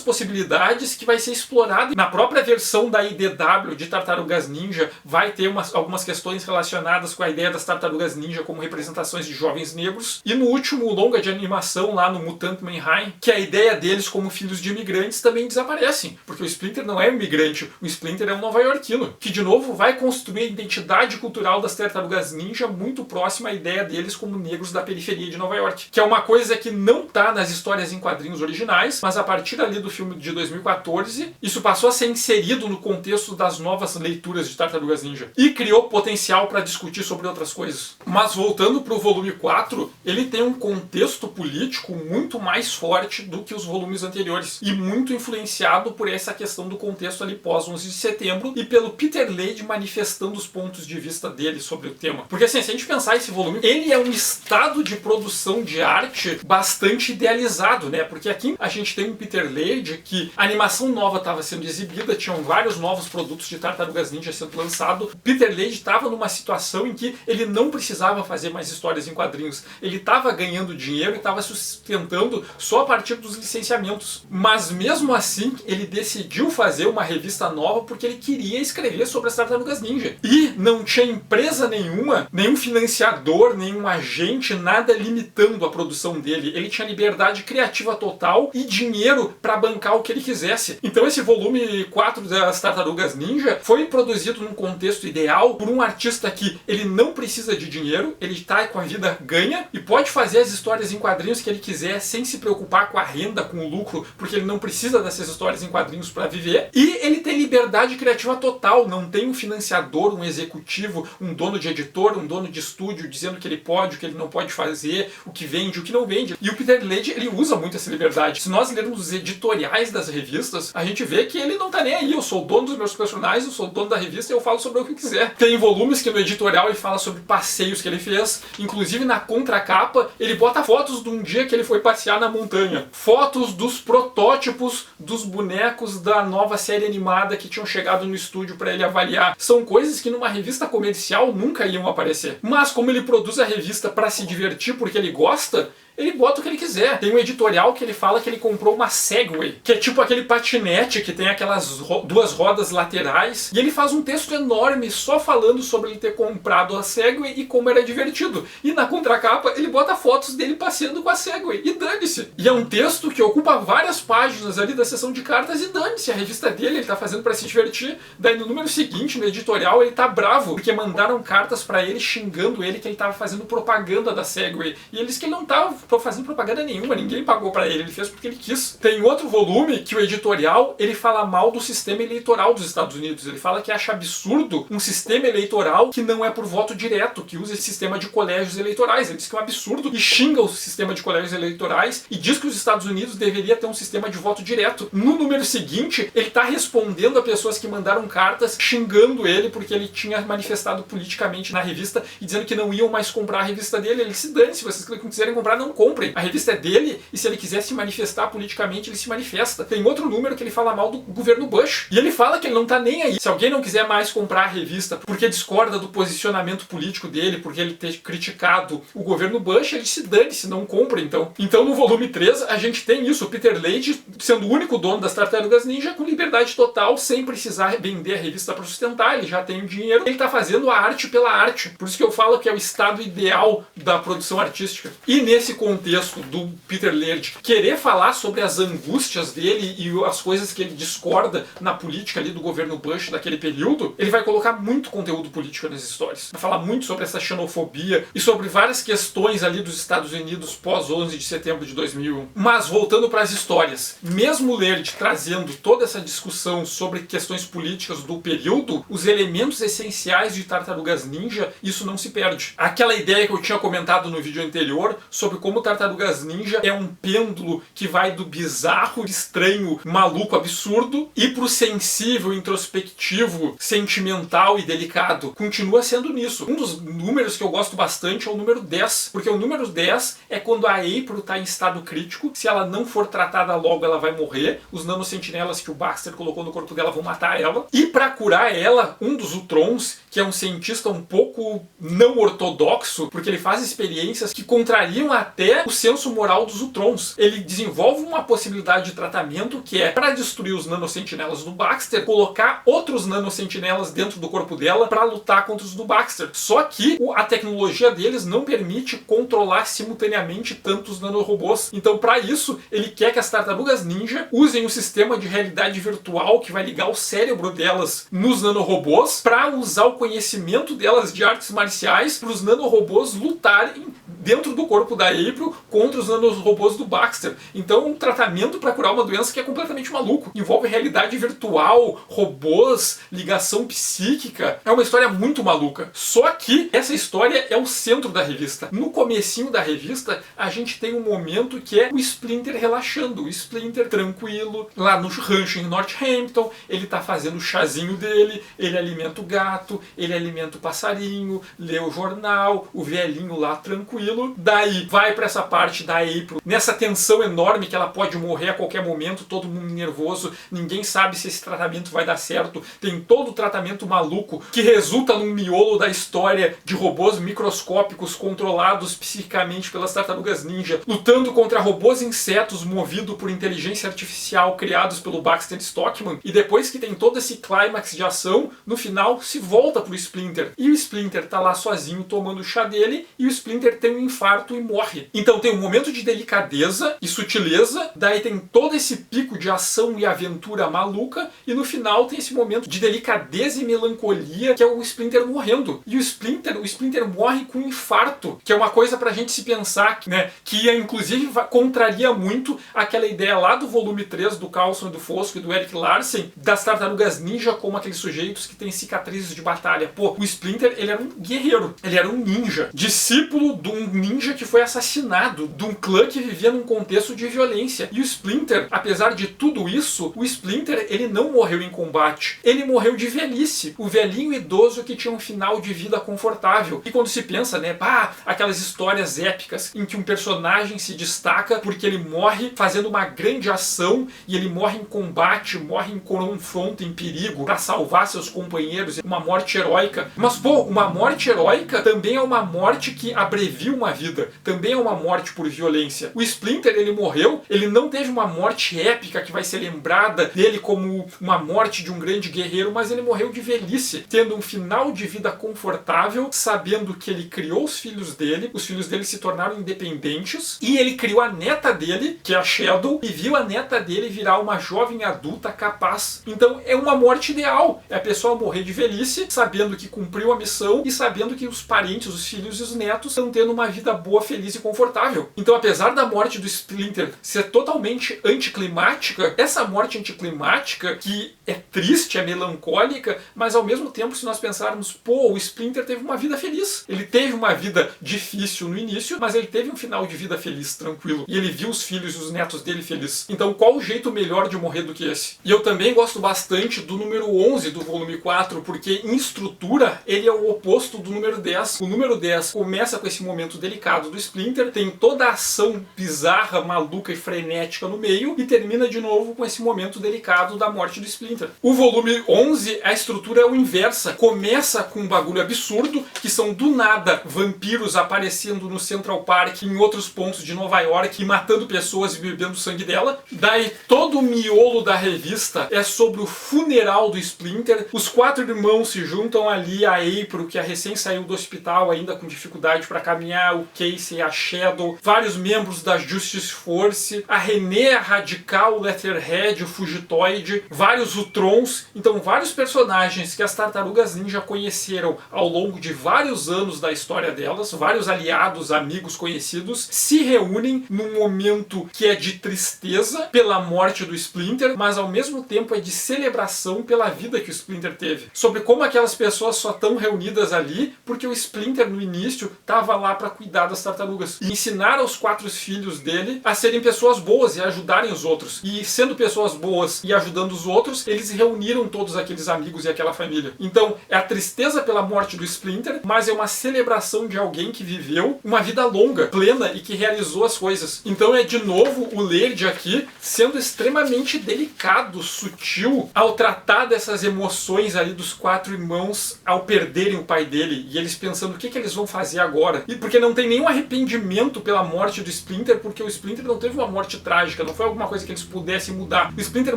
possibilidades que vai ser explorada na própria versão da IDW de Tartarugas Ninja. Vai ter algumas questões relacionadas com a ideia das Tartarugas Ninja como representações de jovens negros. E no último longa de animação lá no Mutant Mayhem, que a ideia deles como filhos de imigrantes também desaparecem, porque o Splinter não é um imigrante, o Splinter é um nova-iorquino, que de novo vai construir a identidade cultural das Tartarugas Ninja muito próxima à ideia deles como negros da periferia de Nova York, que é uma coisa que não tá nas histórias em quadrinhos originais, mas a partir ali do filme de 2014, isso passou a ser inserido no contexto das novas leituras de Tartarugas Ninja, e criou potencial para discutir sobre outras coisas. Mas voltando pro volume 4, ele tem um contexto político muito mais forte do que os volumes anteriores, e muito influenciado por essa questão do contexto ali pós 11 de setembro, e pelo Peter Laird manifestando os pontos de vista dele sobre o tema. Porque assim, se a gente pensar esse volume, ele é um estado de produção de arte bastante idealizado, né? Porque aqui a gente tem um Peter Laird que a animação nova estava sendo exibida, tinham vários novos produtos de Tartarugas Ninja sendo lançado. Peter Laird estava numa situação em que ele não precisava fazer mais histórias em quadrinhos. Ele estava ganhando dinheiro e estava sustentando só a partir dos licenciamentos. Mas mesmo assim, ele decidiu fazer uma revista nova porque ele queria escrever sobre as Tartarugas Ninja. E não tinha empresa nenhuma, nenhum financiador, nenhum agente, nada limitando a produção dele. Ele tinha liberdade criativa total e dinheiro para bancar o que ele quisesse. Então esse volume 4 das Tartarugas Ninja foi produzido num contexto ideal por um artista que ele não precisa de dinheiro, ele tá com a vida ganha e pode fazer as histórias em quadrinhos que ele quiser sem se preocupar com a renda, com o lucro, porque ele não precisa dessas histórias em quadrinhos para viver. E ele tem liberdade criativa total, não tem um financiador, um executivo, um dono de editor, um dono de estúdio dizendo o que ele pode, o que ele não pode fazer, o que vende, o que não vende. E o Peter Laird, ele usa muito essa liberdade. Se nós lermos os editoriais das revistas, a gente vê que ele não tá nem aí. Eu sou o dono dos meus personagens, eu sou o dono da revista e eu falo sobre o que quiser. Tem volumes que no editorial ele fala sobre passeios que ele fez, inclusive na contracapa ele bota fotos de um dia que ele foi passear na montanha. Fotos dos protótipos dos bonecos da nova série animada que tinham chegado no estúdio para ele avaliar. São coisas que numa revista comercial nunca iam aparecer. Mas como ele produz a revista para se divertir porque ele gosta, ele bota o que ele quiser. Tem um editorial que ele fala que ele comprou uma Segway, que é tipo aquele patinete que tem aquelas duas rodas laterais, e ele faz um texto enorme só falando sobre ele ter comprado a Segway e como era divertido. E na contracapa ele bota fotos dele passeando com a Segway, e dane-se. E é um texto que ocupa várias páginas ali da seção de cartas, e dane-se, a revista dele ele tá fazendo para se divertir. Daí no número seguinte, no editorial, ele tá bravo, porque mandaram cartas para ele xingando ele que ele tava fazendo propaganda da Segway. E ele disse que ele não tava fazendo propaganda nenhuma, ninguém pagou pra ele fez porque ele quis. Tem outro volume que o editorial, ele fala mal do sistema eleitoral dos Estados Unidos. Ele fala que acha absurdo um sistema eleitoral que não é por voto direto, que usa esse sistema de colégios eleitorais. Ele diz que é um absurdo e xinga o sistema de colégios eleitorais e diz que os Estados Unidos deveria ter um sistema de voto direto. No número seguinte, ele tá respondendo a pessoas que mandaram cartas xingando ele porque ele tinha manifestado politicamente na revista e dizendo que não iam mais comprar a revista dele. Ele se dane, se vocês quiserem comprar, não comprem. A revista é dele e se ele quiser se manifestar politicamente, ele se manifesta. Tem outro número que ele fala mal do governo Bush. E ele fala que ele não tá nem aí. Se alguém não quiser mais comprar a revista porque discorda do posicionamento político dele, porque ele ter criticado o governo Bush, ele se dane, se não compra então. Então no volume 3 a gente tem isso, o Peter Laird sendo o único dono das Tartarugas Ninja com liberdade total, sem precisar vender a revista para sustentar, ele já tem o dinheiro, ele tá fazendo a arte pela arte. Por isso que eu falo que é o estado ideal da produção artística. E nesse contexto do Peter Laird querer falar sobre as angústias dele e as coisas que ele discorda na política ali do governo Bush daquele período, ele vai colocar muito conteúdo político nas histórias. Vai falar muito sobre essa xenofobia e sobre várias questões ali dos Estados Unidos pós 11 de setembro de 2001. Mas voltando para as histórias, mesmo Laird trazendo toda essa discussão sobre questões políticas do período, os elementos essenciais de Tartarugas Ninja, isso não se perde. Aquela ideia que eu tinha comentado no vídeo anterior sobre como Tartarugas Ninja é um pêndulo que vai do bizarro, estranho, maluco, absurdo e pro sensível, introspectivo, sentimental e delicado. Continua sendo nisso. Um dos números que eu gosto bastante é o número 10, porque o número 10 é quando a April tá em estado crítico. Se ela não for tratada logo, ela vai morrer. Os nanosentinelas que o Baxter colocou no corpo dela vão matar ela. E pra curar ela, um dos Ultrons, que é um cientista um pouco não ortodoxo, porque ele faz experiências que contrariam até o senso moral dos Ultrons. Ele desenvolve uma possibilidade de tratamento que é, para destruir os nanosentinelas do Baxter, colocar outros nanosentinelas dentro do corpo dela para lutar contra os do Baxter. Só que a tecnologia deles não permite controlar simultaneamente tantos nanorobôs. Então, para isso, ele quer que as Tartarugas Ninja usem um sistema de realidade virtual que vai ligar o cérebro delas nos nanorobôs para usar o conhecimento delas de artes marciais para os nanorobôs lutarem dentro do corpo da April contra os nanorobôs do Baxter. Então, um tratamento para curar uma doença que é completamente maluco. Envolve realidade virtual, robôs, ligação psíquica. É uma história muito maluca. Só que essa história é o centro da revista. No comecinho da revista, a gente tem um momento que é o Splinter relaxando. O Splinter tranquilo, lá no rancho em Northampton, ele tá fazendo o chazinho dele, ele alimenta o gato, ele alimenta o passarinho, lê o jornal, o velhinho lá tranquilo. Daí vai para essa parte da April, nessa tensão enorme que ela pode morrer a qualquer momento, todo mundo nervoso, ninguém sabe se esse tratamento vai dar certo, tem todo o tratamento maluco que resulta num miolo da história de robôs microscópicos controlados psiquicamente pelas Tartarugas Ninja, lutando contra robôs insetos movidos por inteligência artificial criados pelo Baxter Stockman, e depois que tem todo esse clímax de ação, no final se volta pro Splinter, e o Splinter tá lá sozinho tomando o chá dele, e o Splinter tem um infarto e morre. Então tem um momento de delicadeza e sutileza, daí tem todo esse pico de ação e aventura maluca, e no final tem esse momento de delicadeza e melancolia, que é o Splinter morrendo. E o Splinter morre com infarto, que é uma coisa pra gente se pensar, né, que inclusive contraria muito aquela ideia lá do volume 3 do Coulson e do Fosco e do Erik Larsen, das tartarugas ninja como aqueles sujeitos que têm cicatrizes de batalha. Pô, o Splinter, ele era um guerreiro, ele era um ninja, discípulo de um ninja que foi assassinado, de um clã que vivia num contexto de violência. E o Splinter, apesar de tudo isso, o Splinter, ele não morreu em combate, ele morreu de velhice, o velhinho idoso que tinha um final de vida confortável. E quando se pensa, né, aquelas histórias épicas em que um personagem se destaca porque ele morre fazendo uma grande ação e ele morre em combate, morre em confronto, em perigo, para salvar seus companheiros, uma morte heróica. Mas, pô, uma morte heróica também é uma morte que abrevia uma vida, também é uma morte por violência. O Splinter, ele morreu, ele não teve uma morte épica que vai ser lembrada dele como uma morte de um grande guerreiro, mas ele morreu de velhice, tendo um final de vida confortável, sabendo que ele criou os filhos dele se tornaram independentes, e ele criou a neta dele, que é a Shadow, e viu a neta dele virar uma jovem adulta capaz. Então é uma morte ideal, é a pessoa morrer de velhice, sabendo que cumpriu a missão e sabendo que os parentes, os filhos e os netos estão tendo uma vida boa, feliz e confortável. Então, apesar da morte do Splinter ser totalmente anticlimática, essa morte anticlimática, que é triste, é melancólica, mas ao mesmo tempo, se nós pensarmos, pô, o Splinter teve uma vida feliz. Ele teve uma vida difícil no início, mas ele teve um final de vida feliz, tranquilo. E ele viu os filhos e os netos dele felizes. Então, qual o jeito melhor de morrer do que esse? E eu também gosto bastante do número 11 do volume 4, porque em estrutura ele é o oposto do número 10. O número 10 começa com esse momento delicado do Splinter, tem toda a ação bizarra, maluca e frenética no meio, e termina de novo com esse momento delicado da morte do Splinter. O volume 11, a estrutura é o inversa. Começa com um bagulho absurdo, que são do nada vampiros aparecendo no Central Park, em outros pontos de Nova York, e matando pessoas e bebendo sangue dela. Daí todo o miolo da revista é sobre o funeral do Splinter. Os 4 irmãos se juntam ali, a April, que recém saiu do hospital ainda com dificuldade para caminhar, o Casey, a Shadow, vários membros da Justice Force, a Renée, a Radical, o Letterhead, o Fugitoid, vários Utrons. Então vários personagens que as Tartarugas Ninja conheceram ao longo de vários anos da história delas, vários aliados, amigos, conhecidos, se reúnem num momento que é de tristeza pela morte do Splinter, mas ao mesmo tempo é de celebração pela vida que o Splinter teve. Sobre como aquelas pessoas só estão reunidas ali porque o Splinter no início estava lá para cuidar das tartarugas e ensinar aos 4 filhos dele a serem pessoas boas e a ajudarem os outros. E sendo pessoas boas e ajudando os outros, eles reuniram todos aqueles amigos e aquela família. Então é a tristeza pela morte do Splinter, mas é uma celebração de alguém que viveu uma vida longa, plena e que realizou as coisas. Então é de novo o Laird aqui sendo extremamente delicado, sutil, ao tratar dessas emoções ali dos 4 irmãos ao perderem o pai dele, e eles pensando o que eles vão fazer agora. E porque não tem nenhum arrependimento pela morte do Splinter, porque o Splinter não teve uma morte trágica, não foi alguma coisa que eles pudessem mudar. O Splinter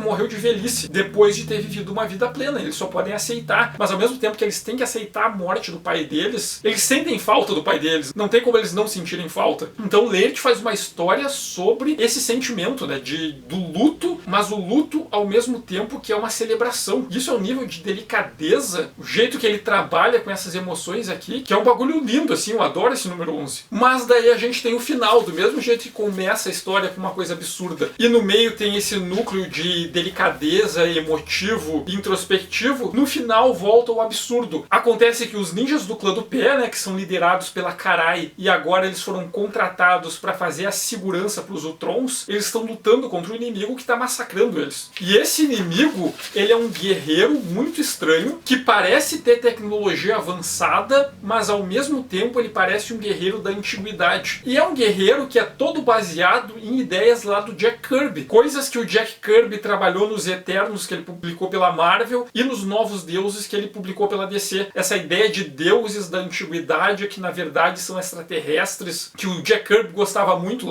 morreu de velhice, depois de ter vivido uma vida plena, eles só podem aceitar. Mas ao mesmo tempo que eles têm que aceitar a morte do pai deles, eles sentem falta do pai deles, não tem como eles não sentirem falta. Então Laird faz uma história sobre esse sentimento, né, do luto, mas o luto ao mesmo tempo que é uma celebração. Isso é um nível de delicadeza, o jeito que ele trabalha com essas emoções aqui, que é um bagulho lindo, assim, eu adoro esse número 11. Mas daí a gente tem o final, do mesmo jeito que começa a história com uma coisa absurda, e no meio tem esse núcleo de delicadeza, emotivo, introspectivo, no final volta ao absurdo. Acontece que os ninjas do clã do pé, né, que são liderados pela Karai, e agora eles foram contratados para fazer a segurança para os Utrons, eles estão lutando contra um inimigo que está massacrando eles. E esse inimigo, ele é um guerreiro muito estranho, que parece ter tecnologia avançada, mas ao mesmo tempo ele parece um guerreiro da antiguidade. E é um guerreiro que é todo baseado em ideias lá do Jack Kirby. Coisas que o Jack Kirby trabalhou nos Eternos, que ele publicou pela Marvel, e nos Novos Deuses, que ele publicou pela DC. Essa ideia de deuses da antiguidade, que na verdade são extraterrestres, que o Jack Kirby gostava muito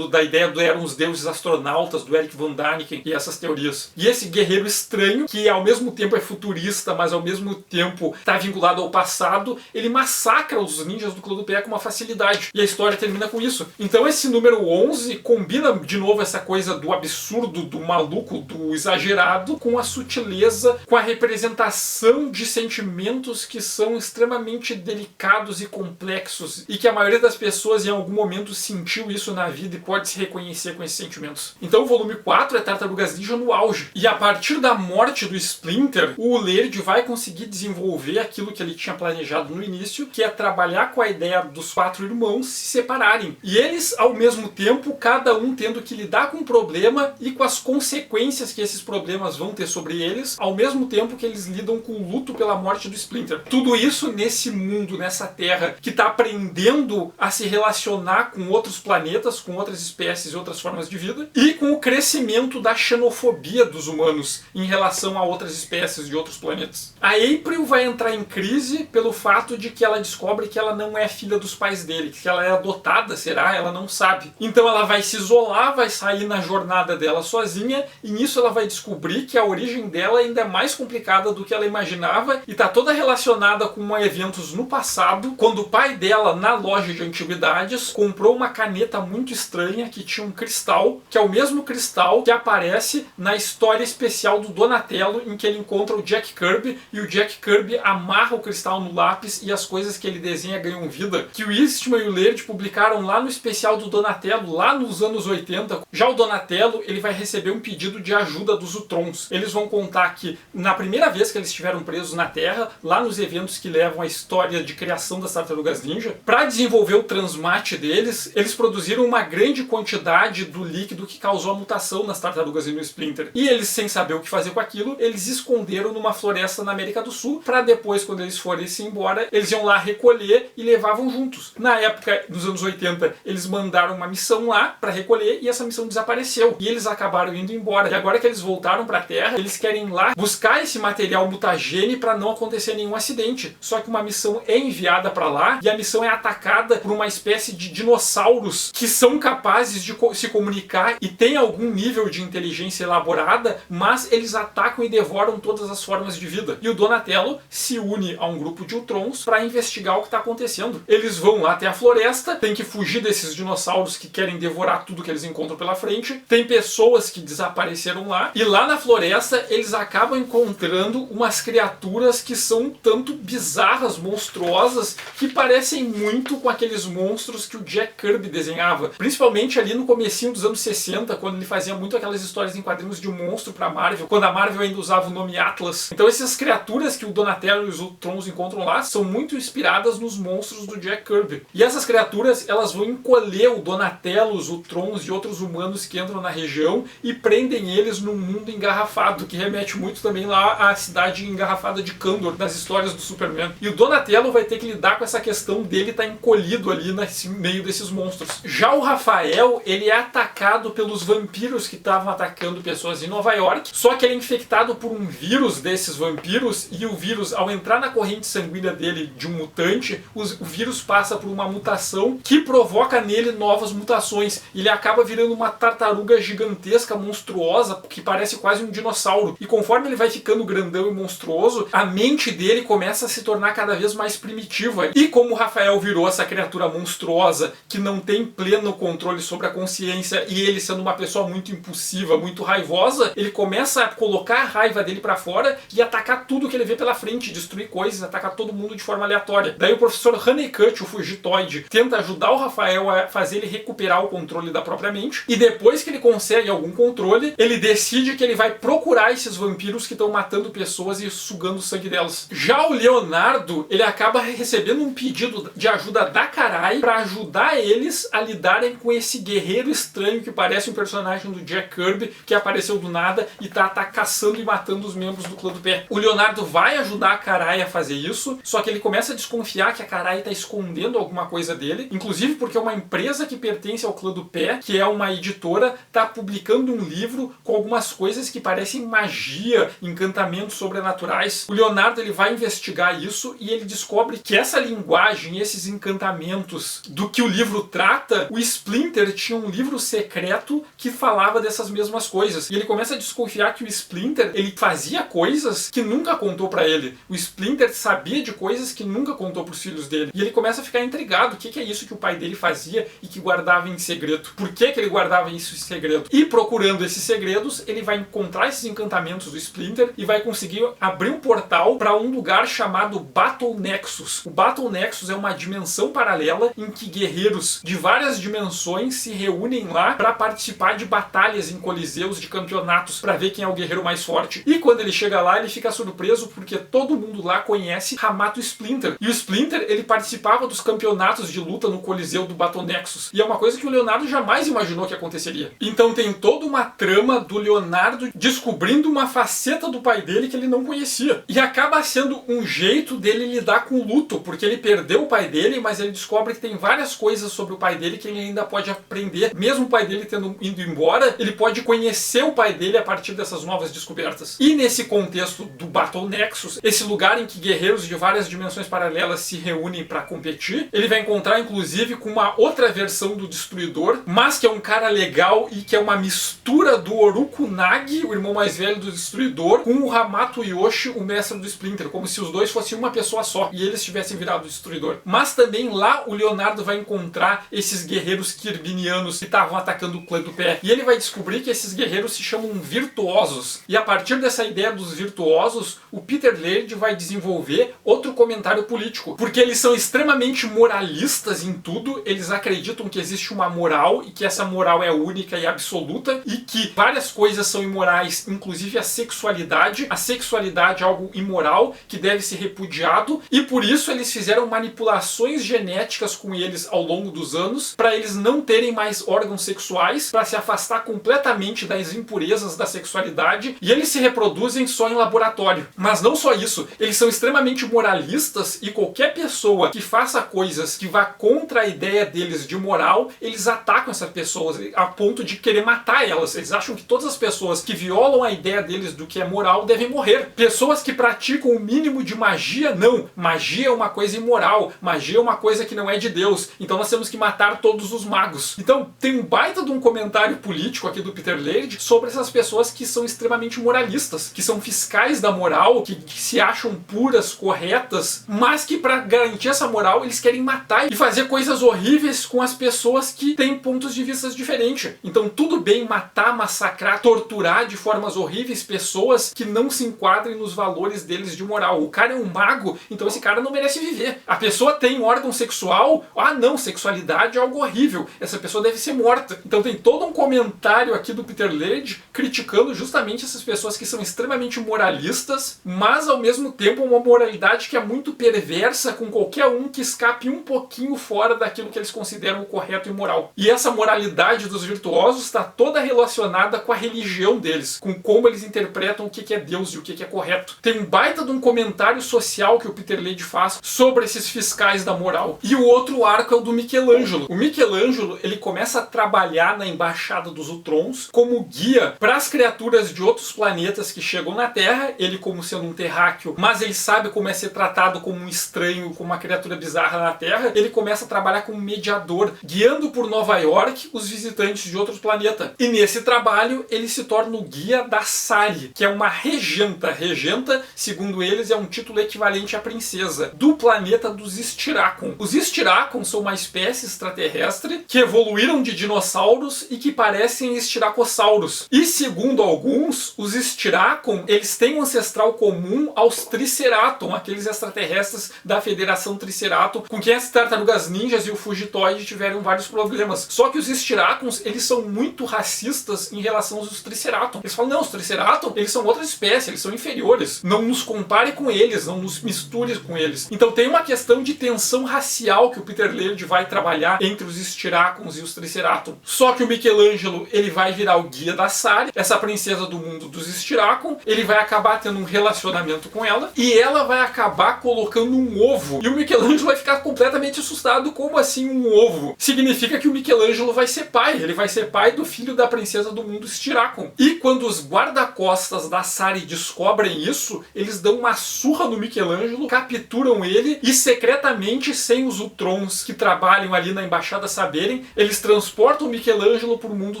da ideia do eram os deuses astronautas, do Eric Von Däniken e essas teorias. E esse guerreiro estranho, que ao mesmo tempo é futurista, mas ao mesmo tempo está vinculado ao passado, ele massacra os ninjas do clã do pé com uma facilidade. E a história termina com isso. Então esse número 11 combina de novo essa coisa do absurdo, do maluco, do exagerado, com a sutileza, com a representação de sentimentos que são extremamente delicados e complexos, e que a maioria das pessoas em algum momento sentiu isso na vida e pode se reconhecer com esses sentimentos. Então o volume 4 é Tartarugas Ninja no auge. E a partir da morte do Splinter, o Laird vai conseguir desenvolver aquilo que ele tinha planejado no início, que é trabalhar com a ideia dos 4 irmãos se separarem. E eles, ao mesmo tempo, cada um tendo que lidar com um problema e com as consequências que esses problemas vão ter sobre eles, ao mesmo tempo que eles lidam com o luto pela morte do Splinter. Tudo isso nesse mundo, nessa Terra, que está aprendendo a se relacionar com outros planetas, com outras espécies e outras formas de vida, e com o crescimento da xenofobia dos humanos em relação a outras espécies de outros planetas. A April vai entrar em crise pelo fato de que ela descobre que ela não é filha dos pais dele, que ela é adotada, será? Ela não sabe. Então ela vai se isolar, vai sair na jornada dela sozinha, e nisso ela vai descobrir que a origem dela ainda é mais complicada do que ela imaginava, e está toda relacionada com eventos no passado, quando o pai dela, na loja de antiguidades, comprou uma caneta muito estranha que tinha um cristal, que é o mesmo cristal que aparece na história especial do Donatello, em que ele encontra o Jack Kirby, e o Jack Kirby amarra o cristal no lápis e as coisas que ele desenha ganham vida, que o Eastman e o Laird publicaram lá no especial do Donatello, lá nos anos 80. Já o Donatello, ele vai receber um pedido de ajuda dos Utrons. Eles vão contar que, na primeira vez que eles estiveram presos na Terra, lá nos eventos que levam a história de criação das Tartarugas Ninja, para desenvolver o transmate deles, eles produziram uma grande quantidade do líquido que causou a mutação nas tartarugas e no Splinter. E eles, sem saber o que fazer com aquilo, eles esconderam numa floresta na América do Sul, para depois, quando eles forem embora, eles iam lá recolher e levavam juntos. Na época, nos anos 80, eles mandaram uma missão lá para recolher e essa missão desapareceu. E eles acabaram indo embora. E agora que eles voltaram para a Terra, eles querem ir lá buscar esse material mutagene para não acontecer nenhum acidente. Só que uma missão é enviada para lá e a missão é atacada por uma espécie de dinossauros que são capazes de se comunicar e têm algum nível de inteligência elaborada, mas eles atacam e devoram todas as formas de vida. E o Donatello se une a um grupo de Utrons para investigar o que está acontecendo. Eles vão lá até a floresta, tem que fugir desses dinossauros que querem devorar tudo que eles encontram pela frente. Tem pessoas que desapareceram lá, e lá na floresta eles acabam encontrando umas criaturas que são um tanto bizarras, monstruosas, que parecem muito com aqueles monstros que o Jack Kirby desenhava. Principalmente ali no comecinho dos anos 60, quando ele fazia muito aquelas histórias em quadrinhos de um monstro pra Marvel, quando a Marvel ainda usava o nome Atlas. Então essas criaturas que o Donatello e os Utrons encontram lá são muito inspiradas nos monstros do Jack Kirby. E essas criaturas, elas vão encolher o Donatello, os Utrons e outros humanos que entram na região e prendem eles num mundo engarrafado, que remete muito também lá à cidade engarrafada de Kandor, das histórias do Superman. E o Donatello vai ter que lidar com essa questão dele estar encolhido ali no meio desses monstros. Já o Rafael, ele é atacado pelos vampiros que estavam atacando pessoas em Nova York, só que ele é infectado por um vírus desses vampiros, e o vírus, ao entrar na corrente sanguínea dele de um mutante, o vírus passa por uma mutação que provoca nele novas mutações. Ele acaba virando uma tartaruga gigantesca, monstruosa, que parece quase um dinossauro. E conforme ele vai ficando grandão e monstruoso, a mente dele começa a se tornar cada vez mais primitiva. E como o Rafael virou essa criatura monstruosa, que não tem pleno controle sobre a consciência, e ele sendo uma pessoa muito impulsiva, muito raivosa, ele começa a colocar a raiva dele pra fora e atacar tudo que ele vê pela frente, destruir coisas, atacar todo mundo de forma aleatória. Daí o professor Honeycutt, o Fugitoide, tenta ajudar o Rafael a fazer ele recuperar o controle da própria mente, e depois que ele consegue algum controle, ele decide que ele vai procurar esses vampiros que estão matando pessoas e sugando o sangue delas. Já o Leonardo, ele acaba recebendo um pedido de ajuda da Karai para ajudar eles a lidarem com esse guerreiro estranho que parece um personagem do Jack Kirby, que apareceu do nada e tá caçando e matando os membros do Clã do Pé. O Leonardo vai ajudar a Karai a fazer isso, só que ele começa a desconfiar que a Karai tá escondendo alguma coisa dele, inclusive porque uma empresa que pertence ao Clã do Pé, que é uma editora, tá publicando um livro com algumas coisas que parecem magia, encantamentos sobrenaturais. O Leonardo, ele vai investigar isso e ele descobre que essa linguagem, esses encantamentos do que o livro trata, o Splinter tinha um livro secreto que falava dessas mesmas coisas. E ele começa a desconfiar que o Splinter, ele fazia coisas que nunca contou pra ele. O Splinter sabia de coisas que nunca contou pros filhos dele. E ele começa a ficar ficar intrigado. O que é isso que o pai dele fazia e que guardava em segredo? Por que ele guardava isso em segredo? E procurando esses segredos, ele vai encontrar esses encantamentos do Splinter e vai conseguir abrir um portal para um lugar chamado Battle Nexus. O Battle Nexus é uma dimensão paralela em que guerreiros de várias dimensões se reúnem lá para participar de batalhas em coliseus, de campeonatos, para ver quem é o guerreiro mais forte. E quando ele chega lá, ele fica surpreso porque todo mundo lá conhece Hamato Splinter. E o Splinter, ele participava dos campeonatos de luta no coliseu do Battle Nexus. E é uma coisa que o Leonardo jamais imaginou que aconteceria. Então tem toda uma trama do Leonardo descobrindo uma faceta do pai dele que ele não conhecia. E acaba sendo um jeito dele lidar com o luto, porque ele perdeu o pai dele, mas ele descobre que tem várias coisas sobre o pai dele que ele ainda pode aprender. Mesmo o pai dele tendo ido embora, ele pode conhecer o pai dele a partir dessas novas descobertas. E nesse contexto do Battle Nexus, esse lugar em que guerreiros de várias dimensões paralelas se reúnem para competir, ele vai encontrar inclusive com uma outra versão do Destruidor, mas que é um cara legal e que é uma mistura do Orokunagi, o irmão mais velho do Destruidor, com o Hamato Yoshi, o mestre do Splinter, como se os dois fossem uma pessoa só e eles tivessem virado o Destruidor. Mas também lá o Leonardo vai encontrar esses guerreiros kirbinianos que estavam atacando o clã do pé. E ele vai descobrir que esses guerreiros se chamam virtuosos. E a partir dessa ideia dos virtuosos, o Peter Laird vai desenvolver outro comentário político. Porque eles são extremamente moralistas em tudo, eles acreditam que existe uma moral e que essa moral é única e absoluta e que várias coisas são imorais, inclusive a sexualidade. A sexualidade é algo imoral que deve ser repudiado e por isso eles fizeram manipulações genéticas com eles ao longo dos anos para eles não terem mais órgãos sexuais, para se afastar completamente das impurezas da sexualidade e eles se reproduzem só em laboratório. Mas não só isso, eles são extremamente moralistas e qualquer pessoa que faça coisas que vá contra a ideia deles de moral, eles atacam essas pessoas a ponto de querer matar elas. Eles acham que todas as pessoas que violam a ideia deles do que é moral devem morrer. Pessoas que praticam o mínimo de magia, não. Magia é uma coisa imoral. Magia é uma coisa que não é de Deus. Então nós temos que matar todos os magos. Então tem um baita de um comentário político aqui do Peter Laird sobre essas pessoas que são extremamente moralistas, que são fiscais da moral, que se acham puras, corretas, mas que para garantir essa moral eles querem matar e fazer coisas horríveis com as pessoas que têm pontos de vista diferentes. Então tudo bem matar, massacrar, torturar de formas horríveis pessoas que não se enquadrem nos valores deles de moral. O cara é um mago, então esse cara não merece viver. A pessoa tem um órgão sexual, ah não, sexualidade é algo horrível, essa pessoa deve ser morta. Então tem todo um comentário aqui do Peter Laird criticando justamente essas pessoas que são extremamente moralistas, mas ao mesmo tempo uma moralidade que é muito perversa com qualquer um que escape um pouquinho fora daquilo que eles consideram o correto e moral. E essa moralidade dos virtuosos está toda relacionada com a religião deles, com como eles interpretam o que é Deus e o que é correto. Tem um baita de um comentário social que o Peter Laird faz sobre esses fiscais da moral. E o outro arco é o do Michelangelo. O Michelangelo, ele começa a trabalhar na Embaixada dos Utrons como guia para as criaturas de outros planetas que chegam na Terra, ele como sendo um terráqueo, mas ele sabe como é ser tratado como um estranho, como uma criatura bizarra na Terra. Ele começa a trabalhar como mediador, guiando por Nova York os visitantes de outros planetas. E nesse trabalho, ele se torna o guia da Sari, que é uma regenta. Regenta, segundo eles, é um título equivalente à princesa, do planeta dos Styrakon. Os Styrakon são uma espécie extraterrestre que evoluíram de dinossauros e que parecem Styracossauros. E segundo alguns, os Styrakon, eles têm um ancestral comum aos Triceraton, aqueles extraterrestres da Federação Triceraton, com quem as Tartarugas Ninjas e o Fugitoid tiveram vários problemas. Só que os Styrakons, eles são muito racistas em relação aos Triceraton. Eles falam, não, os Triceraton, eles são outra espécie, eles são inferiores. Não nos compare com eles, não nos misture com eles. Então tem uma questão de tensão racial que o Peter Laird vai trabalhar entre os Styrakons e os Triceraton. Só que o Michelangelo, ele vai virar o guia da Sari, essa princesa do mundo dos Styrakon. Ele vai acabar tendo um relacionamento com ela e ela vai acabar colocando um ovo. E o Michelangelo vai ficar completamente assustado. Como assim um ovo? Significa que o Michelangelo vai ser pai. Ele vai ser pai do filho da princesa do mundo Styrakon. E quando os guarda-costas da Sari descobrem isso, eles dão uma surra no Michelangelo, capturam ele e secretamente, sem os Utrons que trabalham ali na embaixada saberem, eles transportam o Michelangelo para o mundo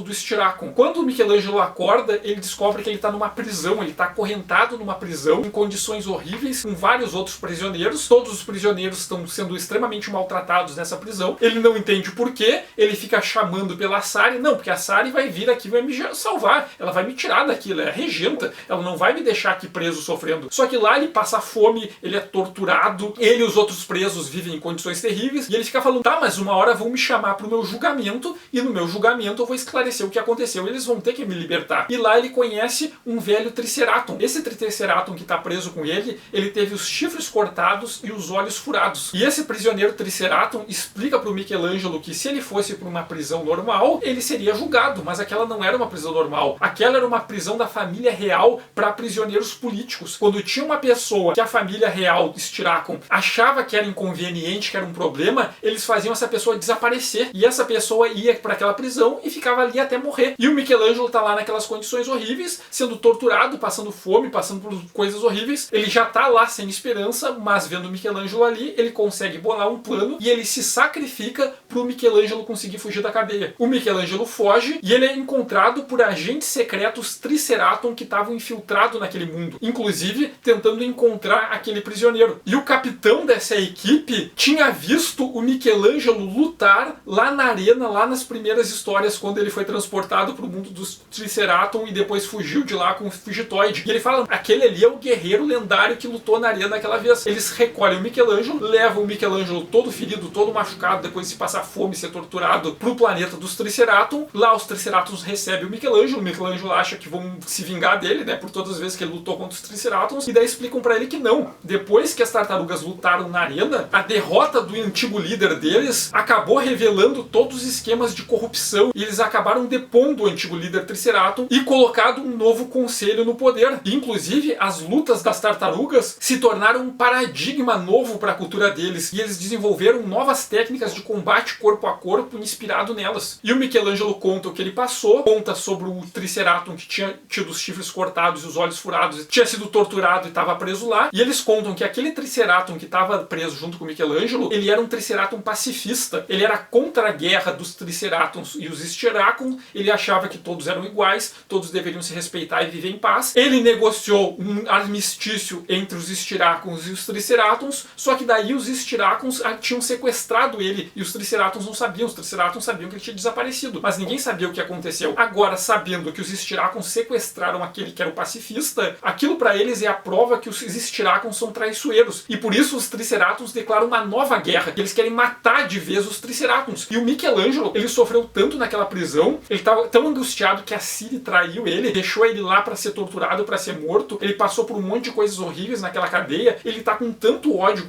do Styrakon. Quando o Michelangelo acorda, ele descobre que ele está numa prisão, ele está acorrentado numa prisão em condições horríveis com vários outros prisioneiros. Todos os prisioneiros estão sendo extremamente maltratados nessa prisão. Ele não entende por quê, ele fica chamando pela Sari, não, porque a Sari vai vir aqui e vai me salvar, ela vai me tirar daqui, ela é a regenta, ela não vai me deixar aqui preso sofrendo. Só que lá ele passa fome, ele é torturado, ele e os outros presos vivem em condições terríveis, e ele fica falando, tá, mas uma hora vão me chamar pro meu julgamento, e no meu julgamento eu vou esclarecer o que aconteceu, eles vão ter que me libertar. E lá ele conhece um velho Triceraton. Esse Triceraton que tá preso com ele, ele teve os chifres cortados e os olhos furados. E esse prisioneiro Triceraton explica pro Michelangelo que se ele fosse para uma prisão normal, ele seria julgado, mas aquela não era uma prisão normal. Aquela era uma prisão da família real para prisioneiros políticos. Quando tinha uma pessoa que a família real, Styrakon, achava que era inconveniente, que era um problema, eles faziam essa pessoa desaparecer. E essa pessoa ia para aquela prisão e ficava ali até morrer. E o Michelangelo tá lá naquelas condições horríveis, sendo torturado, passando fome, passando por coisas horríveis. Ele já tá lá sem esperança, mas vendo o Michelangelo ali, ele consegue bolar um plano e ele se sacrifica pro Michelangelo conseguir fugir da cadeia. O Michelangelo foge e ele é encontrado por agentes secretos Triceraton que estavam infiltrados naquele mundo, inclusive tentando encontrar aquele prisioneiro. E o capitão dessa equipe tinha visto o Michelangelo lutar lá na arena, lá nas primeiras histórias, quando ele foi transportado pro mundo dos Triceraton e depois fugiu de lá com o Fugitoid. E ele fala, aquele ali é o guerreiro lendário que lutou na arena aquela vez. Eles recolhem o Michelangelo, levam o Michelangelo todo ferido, todo machucado, depois de passar fome e ser torturado, pro planeta dos Triceraton. Lá os Triceratons recebem o Michelangelo acha que vão se vingar dele, né, por todas as vezes que ele lutou contra os Triceratons, e daí explicam pra ele que não. Depois que as tartarugas lutaram na arena, a derrota do antigo líder deles acabou revelando todos os esquemas de corrupção, e eles acabaram depondo o antigo líder Triceraton e colocado um novo conselho no poder. E, inclusive, as lutas das tartarugas se tornaram um paradigma novo para a cultura deles, e eles desenvolveram novas técnicas de combate corpo a corpo inspirado nelas. E o Michelangelo conta o que ele passou, conta sobre o Triceraton que tinha tido os chifres cortados e os olhos furados, tinha sido torturado e estava preso lá, e eles contam que aquele Triceraton que estava preso junto com o Michelangelo, ele era um Triceraton pacifista, ele era contra a guerra dos Triceratons e os Styrakon, ele achava que todos eram iguais, todos deveriam se respeitar e viver em paz. Ele negociou um armistício entre os Styrakons e os Triceratons, só que daí os Styrakons tinham sequestrado ele, e os Triceratons não sabiam, os Triceratons sabiam que ele tinha desaparecido, mas ninguém sabia o que aconteceu. Agora, sabendo que os Styrakons sequestraram aquele que era o pacifista, aquilo para eles é a prova que os Styrakons são traiçoeiros, e por isso os Triceratons declaram uma nova guerra, que eles querem matar de vez os Triceratons. E o Michelangelo, ele sofreu tanto naquela prisão, ele estava tão angustiado que a Siri traiu ele, deixou ele lá para ser torturado, para ser morto, ele passou por um monte de coisas horríveis naquela cadeia, ele tá com tanto ódio,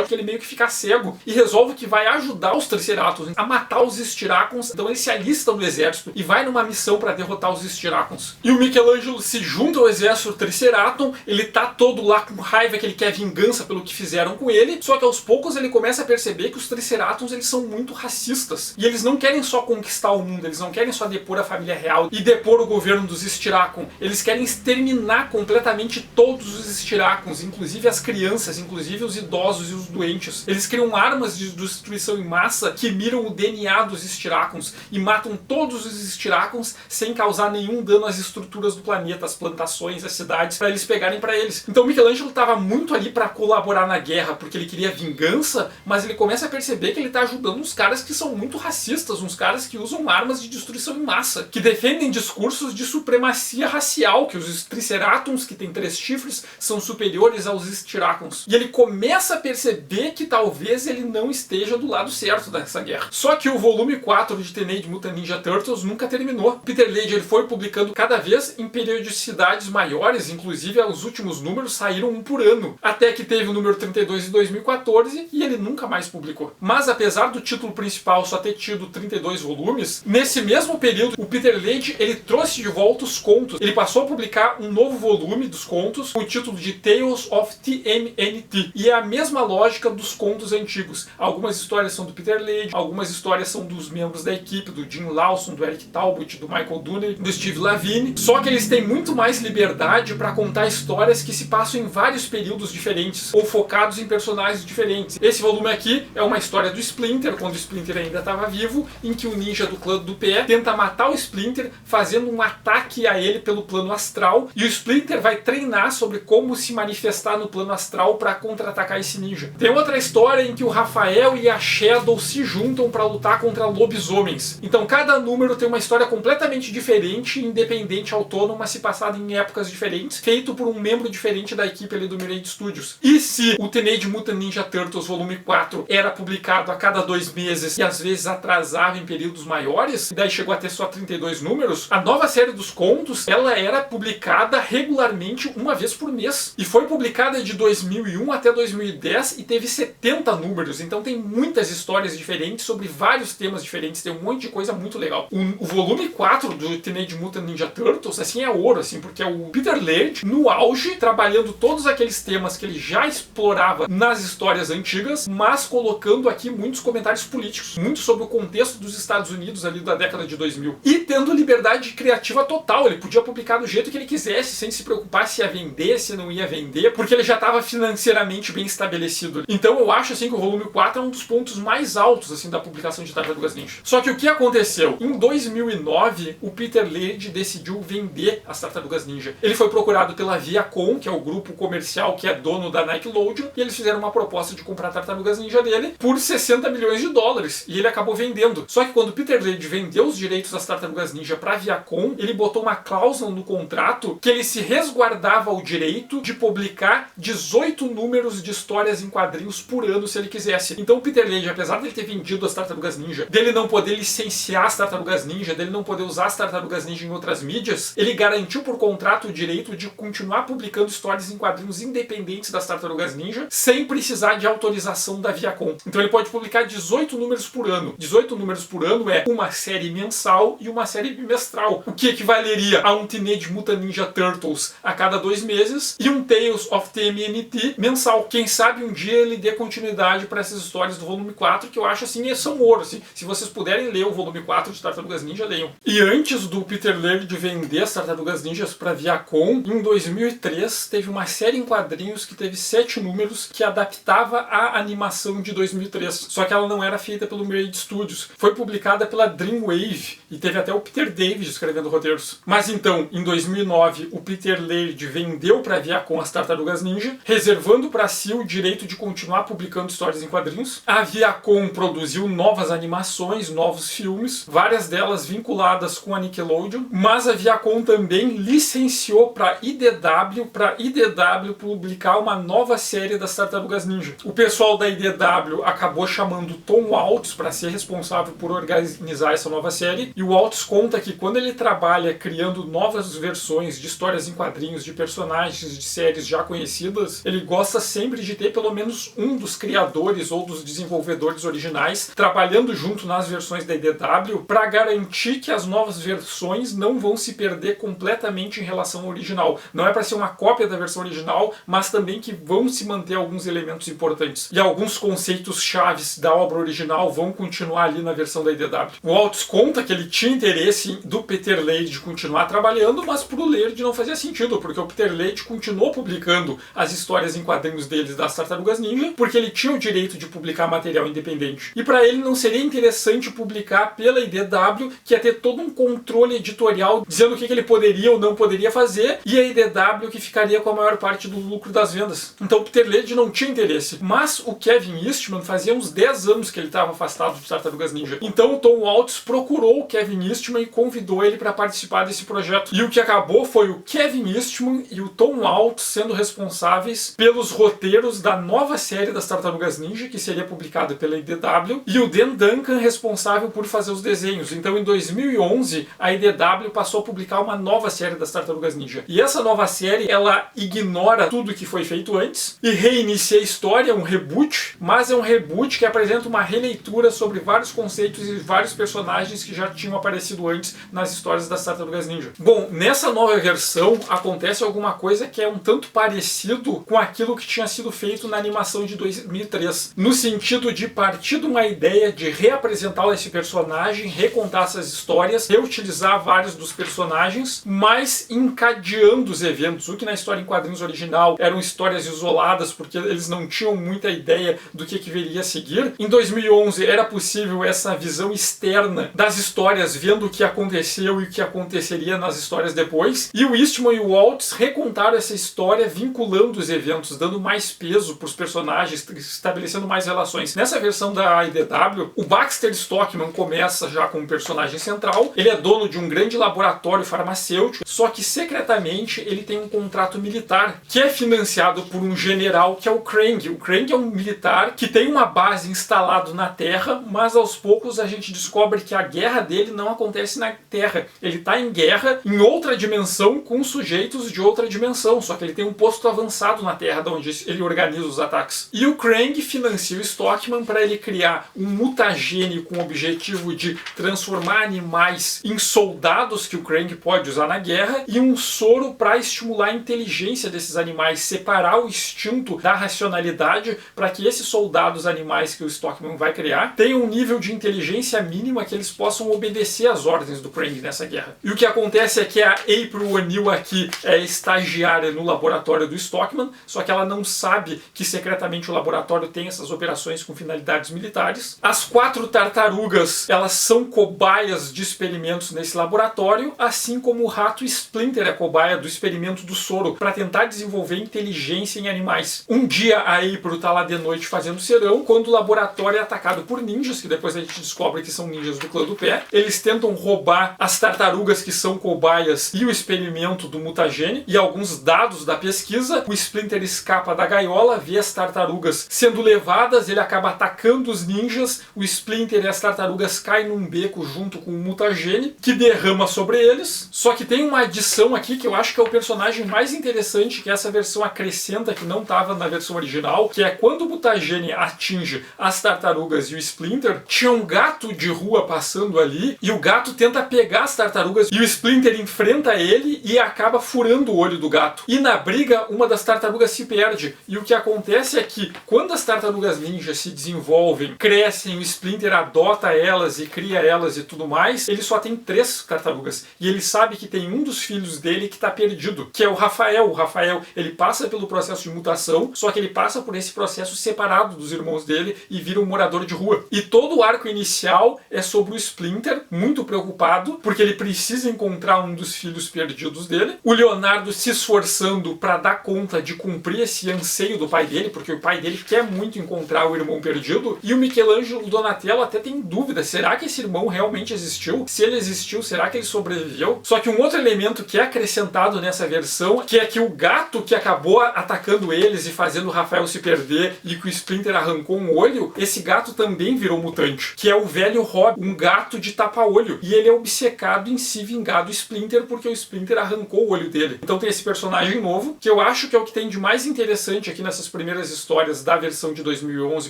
que ele meio que fica cego, e resolve que vai ajudar os Triceratons a matar os Styrakons. Então ele se alista no exército e vai numa missão para derrotar os Styrakons. E o Michelangelo se junta ao exército Triceraton, ele tá todo lá com raiva, que ele quer vingança pelo que fizeram com ele, só que aos poucos ele começa a perceber que os Triceratons, eles são muito racistas, e eles não querem só conquistar o mundo, eles não querem só depor a família real e depor o governo dos Styrakon, eles querem exterminar completamente todos os Styrakons, inclusive as crianças, inclusive os idosos e os doentes. Eles criam armas de destruição em massa que miram o DNA dos Styrakons e matam todos os Styrakons sem causar nenhum dano às estruturas do planeta, às plantações, às cidades, para eles pegarem para eles. Então Michelangelo estava muito ali para colaborar na guerra, porque ele queria vingança, mas ele começa a perceber que ele está ajudando uns caras que são muito racistas, uns caras que usam armas de destruição em massa, que defendem discursos de supremacia racial, que os Triceratons, que têm 3 chifres, são superiores aos Styrakons. E ele começa a perceber que talvez ele não esteja do lado certo dessa guerra. Só que o volume 4 de Teenage Mutant Ninja Turtles nunca terminou. Peter Laird, ele foi publicando cada vez em periodicidades maiores, inclusive os últimos números saíram um por ano, até que teve o número 32 em 2014 e ele nunca mais publicou. Mas apesar do título principal só ter tido 32 volumes, nesse mesmo período o Peter Laird, ele trouxe de volta os contos. Ele passou a publicar um novo volume dos contos com o título de Tales of TMNT, e é a mesma lógica dos contos antigos. Algumas histórias são do Peter Laird, algumas histórias são dos membros da equipe, do Jim Lawson, do Eric Talbot, do Michael Dooney, do Steve Lavigne, só que eles têm muito mais liberdade para contar histórias que se passam em vários períodos diferentes, ou focados em personagens diferentes. Esse volume aqui é uma história do Splinter, quando o Splinter ainda estava vivo, em que o ninja do clã do pé tenta matar o Splinter, fazendo um ataque a ele pelo plano astral, e o Splinter vai treinar sobre como se manifestar no plano astral para contra-atacar esse ninja. Tem outra história em que o Rafael e a Shadow se juntam para lutar contra lobisomens. Então cada número tem uma história completamente diferente, independente, autônoma, se passada em épocas diferentes, feito por um membro diferente da equipe ali do Mirage Studios. E se o Teenage Mutant Ninja Turtles volume 4 era publicado a cada 2 meses e às vezes atrasava em períodos maiores, e daí chegou a ter só 32 números, a nova série dos contos, ela era publicada regularmente uma vez por mês. E foi publicada de 2001 até 2010 e teve 70 números, então tem muitas histórias diferentes sobre vários temas diferentes, tem um monte de coisa muito legal. O volume 4 do Teenage Mutant Ninja Turtles, assim, é ouro, assim, porque é o Peter Laird no auge, trabalhando todos aqueles temas que ele já explorava nas histórias antigas, mas colocando aqui muitos comentários políticos, muito sobre o contexto dos Estados Unidos ali da década de 2000. E tendo liberdade criativa total, ele podia publicar do jeito que ele quisesse, sem se preocupar se ia vender, se não ia vender, porque ele já estava financeiramente bem estabelecido. Então eu acho assim que o volume 4 é um dos pontos mais altos assim da publicação de Tartarugas Ninja. Só que o que aconteceu? Em 2009, o Peter Laird decidiu vender as Tartarugas Ninja. Ele foi procurado pela Viacom, que é o grupo comercial que é dono da Nickelodeon, e eles fizeram uma proposta de comprar Tartarugas Ninja dele por 60 milhões de dólares, e ele acabou vendendo. Só que quando o Peter Laird vendeu os direitos das Tartarugas Ninja para a Viacom, ele botou uma cláusula no contrato que ele se resguardava o direito de publicar 18 números de histórias em quadrinhos por ano se ele quisesse. Então o Peter Laird, apesar de ele ter vendido as Tartarugas Ninja, dele não poder licenciar as Tartarugas Ninja, dele não poder usar as Tartarugas Ninja em outras mídias, ele garantiu por contrato o direito de continuar publicando histórias em quadrinhos independentes das Tartarugas Ninja, sem precisar de autorização da Viacom. Então ele pode publicar 18 números por ano. 18 números por ano é uma série mensal e uma série bimestral, o que equivaleria a um Teenage Mutant Ninja Turtles a cada 2 meses e um Tales of TMNT mensal. Quem sabe um dia ele dê continuidade para essas histórias do volume 4, que eu acho assim, são ouro. Assim. Se vocês puderem ler o volume 4 de Tartarugas Ninja, leiam. E antes do Peter Laird vender as Tartarugas Ninjas para Viacom, em 2003 teve uma série em quadrinhos que teve 7 números que adaptava a animação de 2003. Só que ela não era feita pelo Mirage Studios. Foi publicada pela Dreamwave e teve até o Peter David escrevendo roteiros. Mas então, em 2009, o Peter Laird vendeu para a Viacom as Tartarugas Ninja, reservando para si o direito de continuar publicando histórias em quadrinhos. A Viacom produziu novas animações, novos filmes, várias delas vinculadas com a Nickelodeon, mas a Viacom também licenciou para IDW publicar uma nova série das Tartarugas Ninja. O pessoal da IDW acabou chamando Tom Waltz para ser responsável por organizar essa nova série, e o Waltz conta que quando ele trabalha criando novas versões de histórias em quadrinhos, de personagens de séries já conhecidas, ele gosta sempre de ter pelo menos um dos criadores ou dos desenvolvedores originais trabalhando junto nas versões da IDW para garantir que as novas versões não vão se perder completamente em relação ao original. Não é para ser uma cópia da versão original, mas também que vão se manter alguns elementos importantes. E alguns conceitos chaves da obra original vão continuar ali na versão da IDW. O Waltz conta que ele tinha interesse do Peter Laird de continuar trabalhando, mas para o Laird não fazia sentido, porque o Peter Laird continuou publicando as histórias em quadrinhos deles das Tartarugas Ninja, porque ele tinha o direito de publicar material independente. E para ele não seria interessante publicar pela IDW, que ia ter todo um controle editorial dizendo o que ele poderia ou não poderia fazer, e a IDW que ficaria com a maior parte do lucro das vendas. Então o Peter Laird não tinha interesse. Mas o Kevin Eastman fazia uns 10 anos que ele estava afastado de Tartarugas Ninja. Então o Tom Waltz procurou o Kevin Eastman e convidou ele para participar desse projeto. E o que acabou foi o Kevin Eastman e o Tom Waltz sendo responsáveis pelos roteiros da nova série das Tartarugas Ninja, que seria publicada pela IDW, e o Dan Duncan responsável por fazer os desenhos. Então em 2011 a IDW passou a publicar uma nova série das Tartarugas Ninja. E essa nova série, ela ignora tudo que foi feito antes e reinicia a história, um reboot, mas é um reboot que apresenta uma releitura sobre vários conceitos e vários personagens que já tinham aparecido antes nas histórias das Tartarugas Ninja. Bom, nessa nova versão acontece alguma coisa que é um tanto parecido com aquilo que tinha sido feito na animação de 2003, no sentido de partir de uma ideia de reapresentar esse personagem, recontar essas histórias, reutilizar vários dos personagens, mas encadeando os eventos, o que na história em quadrinhos original eram histórias isoladas, porque eles não tinham muita ideia do que viria a seguir. Em 2011 era possível essa visão externa das histórias, vendo o que aconteceu e o que aconteceria nas histórias depois, e o Eastman e o Waltz recontaram essa história vinculando os eventos, dando mais peso para os personagens, estabelecendo mais relações. Nessa versão da IDW, o Baxter Stockman começa já como personagem central. Ele é dono de um grande laboratório farmacêutico, só que secretamente ele tem um contrato militar que é financiado por um general que é o Krang. O Krang é um militar que tem uma base instalada na Terra, mas aos poucos a gente descobre que a guerra dele não acontece na Terra. Ele está em guerra em outra dimensão com sujeitos de outra dimensão, só que ele tem um posto avançado na Terra, de onde ele organiza os ataques. E o Krang financia o Stockman para ele criar um mutagene com o objetivo de transformar animais em soldados que o Krang pode usar na guerra, e um soro para estimular a inteligência desses animais, separar o instinto da racionalidade, para que esses soldados animais que o Stockman vai criar tenham um nível de inteligência mínima que eles possam obedecer às ordens do Krang nessa guerra. E o que acontece é que a April O'Neil aqui é estagiária no laboratório do Stockman, só que ela não sabe que secretamente o laboratório tem essas operações com finalidades militares. As 4 tartarugas, elas são cobaias de experimentos nesse laboratório, assim como o rato Splinter é cobaia do experimento do soro, para tentar desenvolver inteligência em animais. Um dia a April tá lá de noite fazendo serão, quando o laboratório é atacado por ninjas, que depois a gente descobre que são ninjas do clã do pé. Eles tentam roubar as tartarugas que são cobaias e o experimento do mutagene e alguns dados da pesquisa. O Splinter escapa da gaiola, vê as tartarugas sendo levadas, ele acaba atacando os ninjas, o Splinter e as tartarugas caem num beco junto com o mutagene, que derrama sobre eles. Só que tem uma adição aqui que eu acho que é o personagem mais interessante que essa versão acrescenta, que não estava na versão original, que é quando o mutagene atinge as tartarugas e o Splinter, tinha um gato de rua passando ali, e o gato tenta pegar as tartarugas, e o Splinter enfrenta ele e acaba furando o olho do gato. E na briga, uma das tartarugas se perde, e o que acontece é que quando as tartarugas ninja se desenvolvem, crescem, o Splinter adota elas e cria elas e tudo mais, ele só tem 3 tartarugas, e ele sabe que tem um dos filhos dele que está perdido, que é o Rafael. O Rafael, ele passa pelo processo de mutação, só que ele passa por esse processo separado dos irmãos dele e vira um morador de rua. E todo o arco inicial é sobre o Splinter, muito preocupado, porque ele precisa encontrar um dos filhos perdidos dele. O Leonardo se esforçando para dar conta de cumprir esse anseio do pai dele, porque o pai dele quer muito encontrar o irmão perdido. E o Michelangelo Donatello até tem dúvida, será que esse irmão realmente existiu? Se ele existiu, será que ele sobreviveu? Só que um outro elemento que é acrescentado nessa versão, que é que o gato que acabou atacando eles e fazendo o Rafael se perder e que o Splinter arrancou um olho, esse gato também virou mutante, que é o velho Rob, um gato de tapa-olho. E ele é obcecado em se vingar do Splinter porque o Splinter arrancou o olho dele. Então tem esse personagem novo, que eu acho que é o que tem de mais interessante aqui nessas primeiras histórias da versão de 2011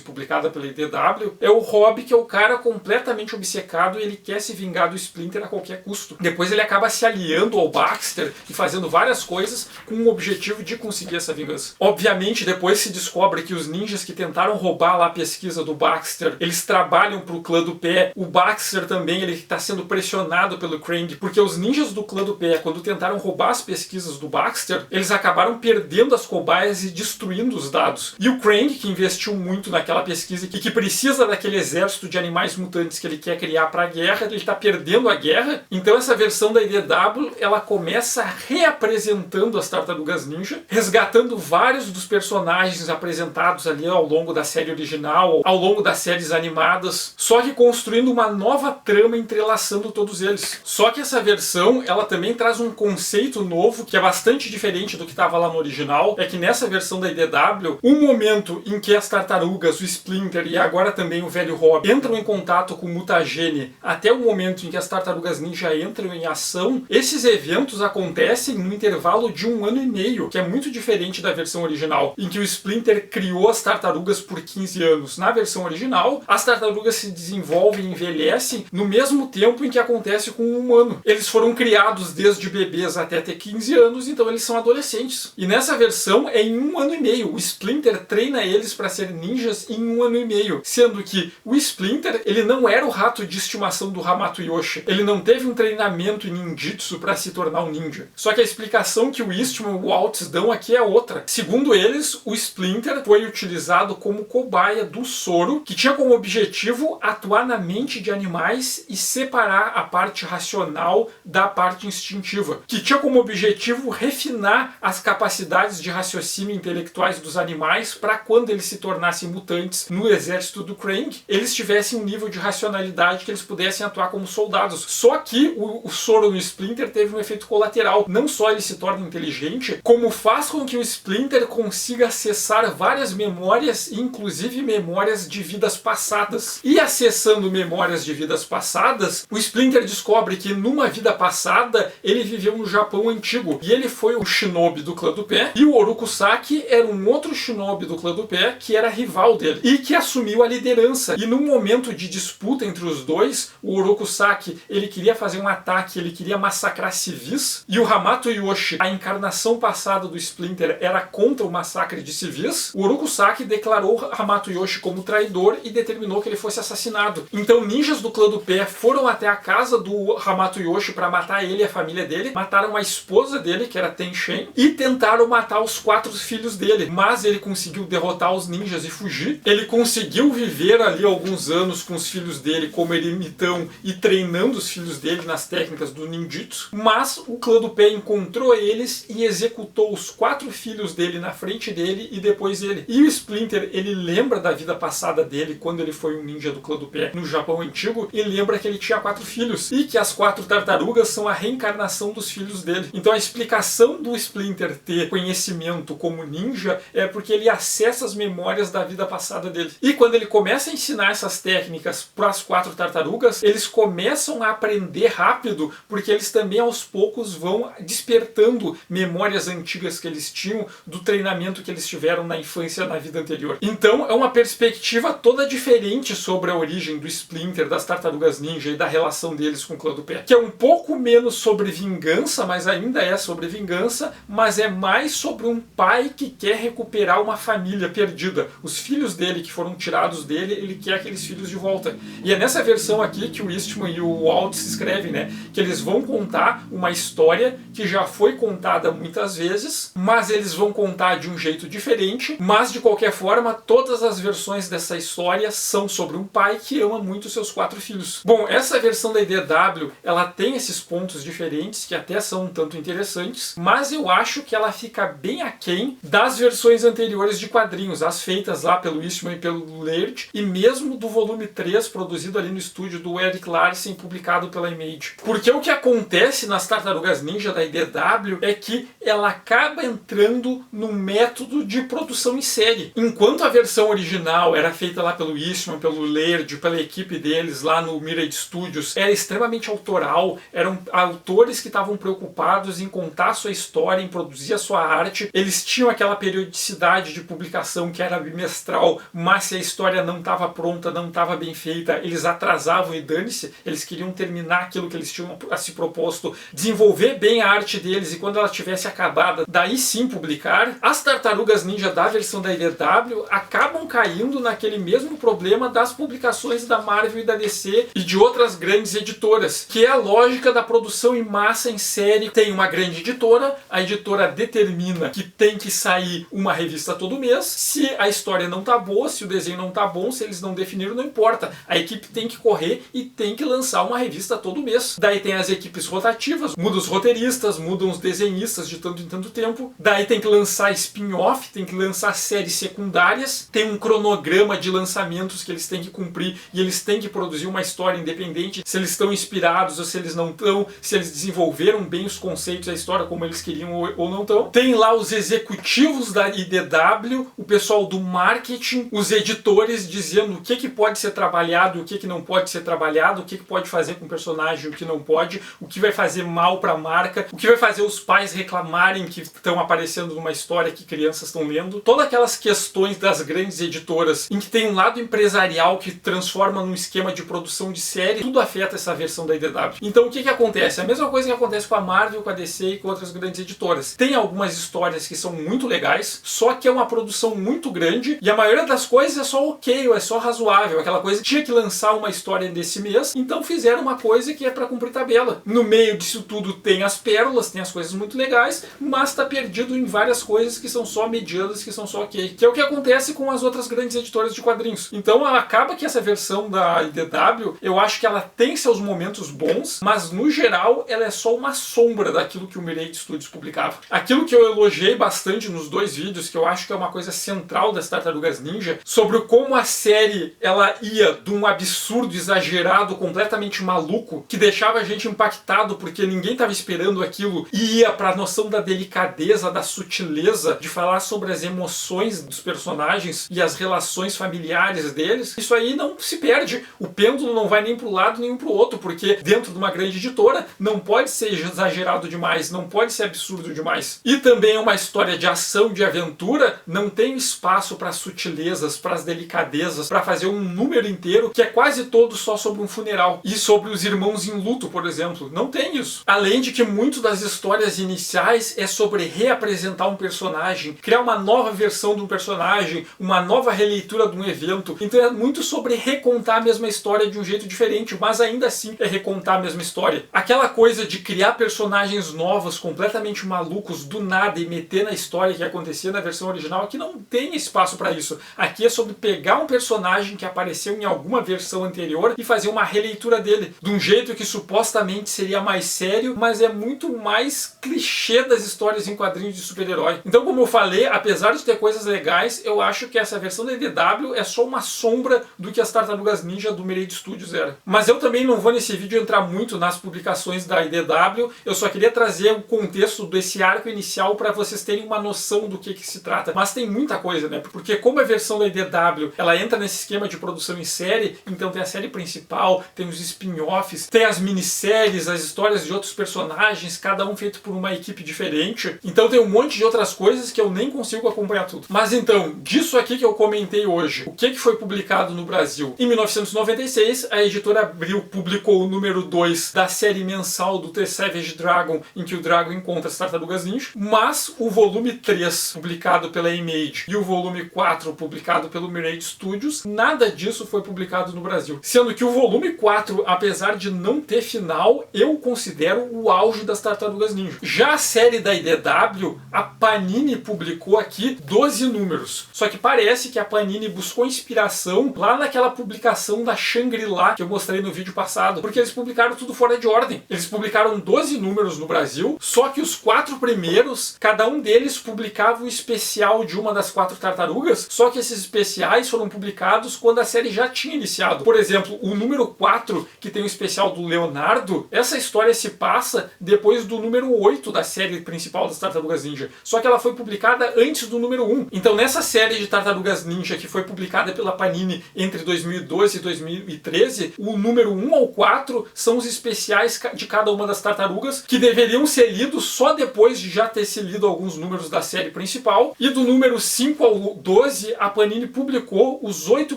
publicada pela IDW, é o Rob, que é o cara completamente obcecado e ele quer se vingar do Splinter a qualquer custo. Depois ele acaba se aliando ao Baxter e fazendo várias coisas com o objetivo de conseguir essa vingança. Obviamente, depois se descobre que os ninjas que tentaram roubar lá a pesquisa do Baxter, eles trabalham pro clã do pé. O Baxter também, ele está sendo pressionado pelo Krang, porque os ninjas do clã do pé, quando tentaram roubar as pesquisas do Baxter, eles acabaram perdendo as cobaias e destruindo os dados. E o Krang, que investiu muito naquela pesquisa e que precisa daquele exército de animais mutantes que ele quer criar para a guerra, ele está perdendo a guerra. Então essa versão da IDW, ela começa reapresentando as Tartarugas Ninja, resgatando vários dos personagens apresentados ali ao longo da série original, ao longo das séries animadas, só que construindo uma nova trama entrelaçando todos eles. Só que essa versão, ela também traz um conceito novo, que é bastante diferente do que estava lá no original, é que nessa versão da IDW, o momento em que as tartarugas, o Splinter e agora também o velho Rob entram em contato com o mutagene, até o momento em que as Tartarugas Ninja entram em ação, esses eventos acontecem no intervalo de 1 ano e meio, que é muito diferente da versão original, em que o Splinter criou as tartarugas por 15 anos. Na versão original, as tartarugas se desenvolvem e envelhecem no mesmo tempo em que acontece com o humano. Eles foram criados desde bebês até ter 15 anos, então eles são adolescentes. E nessa versão é em 1 ano e meio. O Splinter treina eles para ser ninjas em 1 ano e meio, sendo que o Splinter, ele não era o rato de estimação do Hamato Yoshi. Ele não teve um treinamento em ninjitsu para se tornar um ninja. Só que a explicação que o Eastman e o Waltz dão aqui é outra. Segundo eles, o Splinter foi utilizado como cobaia do soro, que tinha como objetivo atuar na mente de animais e separar a parte racional da parte instintiva, que tinha como objetivo refinar as capacidades de raciocínio intelectuais dos animais para para quando eles se tornassem mutantes no exército do Krang, eles tivessem um nível de racionalidade que eles pudessem atuar como soldados. Só que o soro no Splinter teve um efeito colateral. Não só ele se torna inteligente, como faz com que o Splinter consiga acessar várias memórias, inclusive memórias de vidas passadas. E acessando memórias de vidas passadas, o Splinter descobre que numa vida passada ele viveu no Japão antigo. E ele foi o shinobi do clã do pé, e o Orokusaki era um outro shinobi do clã do pé que era rival dele, e que assumiu a liderança. E num momento de disputa entre os dois, o Orokusaki, ele queria fazer um ataque, ele queria massacrar civis, e o Hamato Yoshi, a encarnação passada do Splinter, era contra o massacre de civis. O Orokusaki declarou Hamato Yoshi como traidor e determinou que ele fosse assassinado. Então ninjas do clã do pé foram até a casa do Hamato Yoshi para matar ele e a família dele, mataram a esposa dele, que era Tenshen, e tentaram matar os 4 filhos dele, mas ele conseguiu derrotar os ninjas e fugir. Ele conseguiu viver ali alguns anos com os filhos dele como ermitão e treinando os filhos dele nas técnicas do ninjutsu, mas o clã do pé encontrou eles e executou os 4 filhos dele na frente dele e depois ele. E o Splinter, ele lembra da vida passada dele quando ele foi um ninja do clã do pé no Japão antigo, e lembra que ele tinha 4 filhos e que as 4 tartarugas são a reencarnação dos filhos dele. Então a explicação do Splinter ter conhecimento como ninja é porque ele acessa as memórias da vida passada dele. E quando ele começa a ensinar essas técnicas para as 4 tartarugas, eles começam a aprender rápido, porque eles também aos poucos vão despertando memórias antigas que eles tinham do treinamento que eles tiveram na infância, na vida anterior. Então é uma perspectiva toda diferente sobre a origem do Splinter, das tartarugas ninja e da relação deles com o clã do pé, que é um pouco menos sobre vingança, mas ainda é sobre vingança, mas é mais sobre um pai que quer recuperar uma família perdida. Os filhos dele que foram tirados dele, ele quer aqueles filhos de volta. E é nessa versão aqui que o Eastman e o Waltz escrevem, né, que eles vão contar uma história que já foi contada muitas vezes, mas eles vão contar de um jeito diferente, mas de qualquer forma todas as versões dessa história são sobre um pai que ama muito seus 4 filhos. Bom, essa versão da IDW, ela tem esses pontos diferentes que até são um tanto interessantes, mas eu acho que ela fica bem aquém das versões anteriores de quadrinhos, as feitas lá pelo Eastman e pelo Laird, e mesmo do volume 3 produzido ali no estúdio do Eric Larsen, publicado pela Image. Porque o que acontece nas Tartarugas Ninja da IDW é que ela acaba entrando num método de produção em série. Enquanto a versão original era feita lá pelo Eastman, pelo Laird, pela equipe deles lá no Mirage Studios, era extremamente autoral, eram autores que estavam preocupados em contar a sua história, em produzir a sua arte. Eles tinham aquela periodicidade de publicação que era bimestral, mas se a história não estava pronta, não estava bem feita, eles atrasavam e dane-se. Eles queriam terminar aquilo que eles tinham a se proposto, desenvolver bem a arte deles, e quando ela tivesse acabada, daí sim publicar. As Tartarugas Ninja da versão da IDW acabam caindo naquele mesmo problema das publicações da Marvel e da DC e de outras grandes editoras, que é a lógica da produção em massa em série. Tem uma grande editora, a editora determina que tem que sair uma revista todo mês. Se a história não tá boa, se o desenho não tá bom, se eles não definiram, não importa. A equipe tem que correr e tem que lançar uma revista todo mês. Daí tem as equipes rotativas, mudam os roteiristas, mudam os desenhistas de tanto em tanto tempo. Daí tem que lançar spin-off, tem que lançar séries secundárias, tem um cronograma de lançamentos que eles têm que cumprir, e eles têm que produzir uma história independente, se eles estão inspirados ou se eles não estão, se eles desenvolveram bem os conceitos da história como eles queriam ou não estão. Tem lá os executivos da IDW, o pessoal do marketing, os editores dizendo o que pode ser trabalhado, o que não pode ser trabalhado, o que pode fazer com o personagem, o que não pode, o que vai fazer mal para a marca, o que vai fazer os pais reclamarem que estão aparecendo numa história que crianças estão lendo. Todas aquelas questões das grandes editoras em que tem um lado empresarial que transforma num esquema de produção de série, tudo afeta essa versão da IDW. Então o que acontece? A mesma coisa que acontece com a Marvel, com a DC e com outras grandes editoras. Tem algumas histórias que são muito legais, só que é uma produção muito grande e a maioria das coisas é só ok, ou é só razoável. Aquela coisa que tinha que lançar uma história desse mês, então fizeram uma coisa que é para cumprir tabela. No meio disso tudo tem as pérolas, tem as coisas muito legais, mas está perdido em várias coisas que são só medianas, que são só ok. Que é o que acontece com as outras grandes editoras de quadrinhos. Então acaba que essa versão da IDW, eu acho que ela tem seus momentos bons, mas no geral ela é só uma sombra daquilo que o Mirage Studios publicava. Aquilo que eu elogiei bastante nos 2 vídeos, que eu acho que é uma coisa coisa central das Tartarugas Ninja, sobre como a série ela ia de um absurdo exagerado, completamente maluco, que deixava a gente impactado porque ninguém estava esperando aquilo, e ia para a noção da delicadeza, da sutileza, de falar sobre as emoções dos personagens e as relações familiares deles. Isso aí não se perde. O pêndulo não vai nem para um lado nem para o outro, porque dentro de uma grande editora não pode ser exagerado demais, não pode ser absurdo demais. E também é uma história de ação, de aventura, não tem espaço para sutilezas, para as delicadezas, para fazer um número inteiro que é quase todo só sobre um funeral. E sobre os irmãos em luto, por exemplo. Não tem isso. Além de que muito das histórias iniciais é sobre reapresentar um personagem, criar uma nova versão de um personagem, uma nova releitura de um evento. Então é muito sobre recontar a mesma história de um jeito diferente, mas ainda assim é recontar a mesma história. Aquela coisa de criar personagens novos, completamente malucos, do nada, e meter na história que acontecia na versão original, aqui não tem espaço para isso. Aqui é sobre pegar um personagem que apareceu em alguma versão anterior e fazer uma releitura dele, de um jeito que supostamente seria mais sério, mas é muito mais clichê das histórias em quadrinhos de super-herói. Então, como eu falei, apesar de ter coisas legais, eu acho que essa versão da IDW é só uma sombra do que as Tartarugas Ninja do Mirage Studios era. Mas eu também não vou nesse vídeo entrar muito nas publicações da IDW, eu só queria trazer o contexto desse arco inicial para vocês terem uma noção do que se trata. Mas tem muita coisa, né? Porque como a versão da IDW, ela entra nesse esquema de produção em série, então tem a série principal, tem os spin-offs, tem as minisséries, as histórias de outros personagens, cada um feito por uma equipe diferente. Então tem um monte de outras coisas que eu nem consigo acompanhar tudo. Mas então, disso aqui que eu comentei hoje, o que foi publicado no Brasil? Em 1996, a editora Abril publicou o número 2 da série mensal do The Savage Dragon, em que o Dragon encontra as Tartarugas Ninja, mas o volume 3, publicado pela Image, e o volume 4, publicado pelo Mirage Studios, nada disso foi publicado no Brasil. Sendo que o volume 4, apesar de não ter final, eu considero o auge das Tartarugas Ninja. Já a série da IDW, a Panini publicou aqui 12 números. Só que parece que a Panini buscou inspiração lá naquela publicação da Shangri-La que eu mostrei no vídeo passado, porque eles publicaram tudo fora de ordem. Eles publicaram 12 números no Brasil, só que os 4 primeiros, cada um deles publicava um especial de uma das 4 tartarugas, só que esses especiais foram publicados quando a série já tinha iniciado. Por exemplo, o número 4, que tem o especial do Leonardo, essa história se passa depois do número 8 da série principal das Tartarugas Ninja, só que ela foi publicada antes do número 1. Então nessa série de Tartarugas Ninja que foi publicada pela Panini entre 2012 e 2013, o número 1 ao 4 são os especiais de cada uma das tartarugas, que deveriam ser lidos só depois de já ter se lido alguns números da série principal. E do número 5 ao 12, a Panini publicou os 8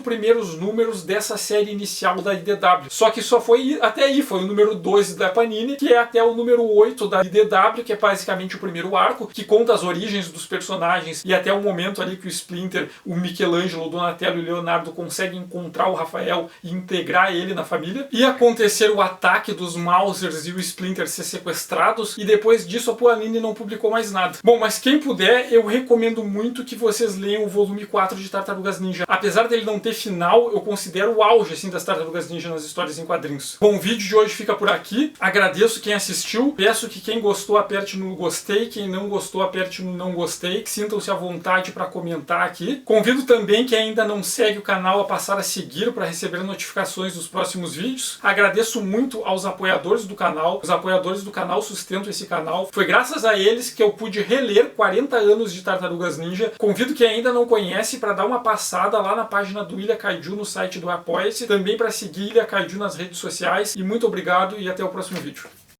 primeiros números dessa série inicial da IDW. Só que só foi até aí, foi o número 12 da Panini, que é até o número 8 da IDW, que é basicamente o primeiro arco, que conta as origens dos personagens e até o momento ali que o Splinter, o Michelangelo, o Donatello e o Leonardo conseguem encontrar o Rafael e integrar ele na família. E acontecer o ataque dos Mausers e o Splinter ser sequestrados, e depois disso a Panini não publicou mais nada. Bom, mas quem puder, eu recomendo muito que vocês leiam o volume 4 de Tartarugas Ninja. Apesar dele não ter final, eu considero o auge assim, das Tartarugas Ninja nas histórias em quadrinhos. Bom, o vídeo de hoje fica por aqui. Agradeço quem assistiu. Peço que quem gostou aperte no gostei, quem não gostou aperte no não gostei. Sintam-se à vontade para comentar aqui. Convido também quem ainda não segue o canal a passar a seguir para receber notificações dos próximos vídeos. Agradeço muito aos apoiadores do canal. Os apoiadores do canal sustentam esse canal. Foi graças a eles que eu pude reler 40 anos de Tartarugas Ninja. Convido quem ainda não conhece para dar uma passada lá na página do Ilha Kaiju no site do Apoia-se. Também para seguir Ilha Kaiju nas redes sociais. E muito obrigado e até o próximo vídeo.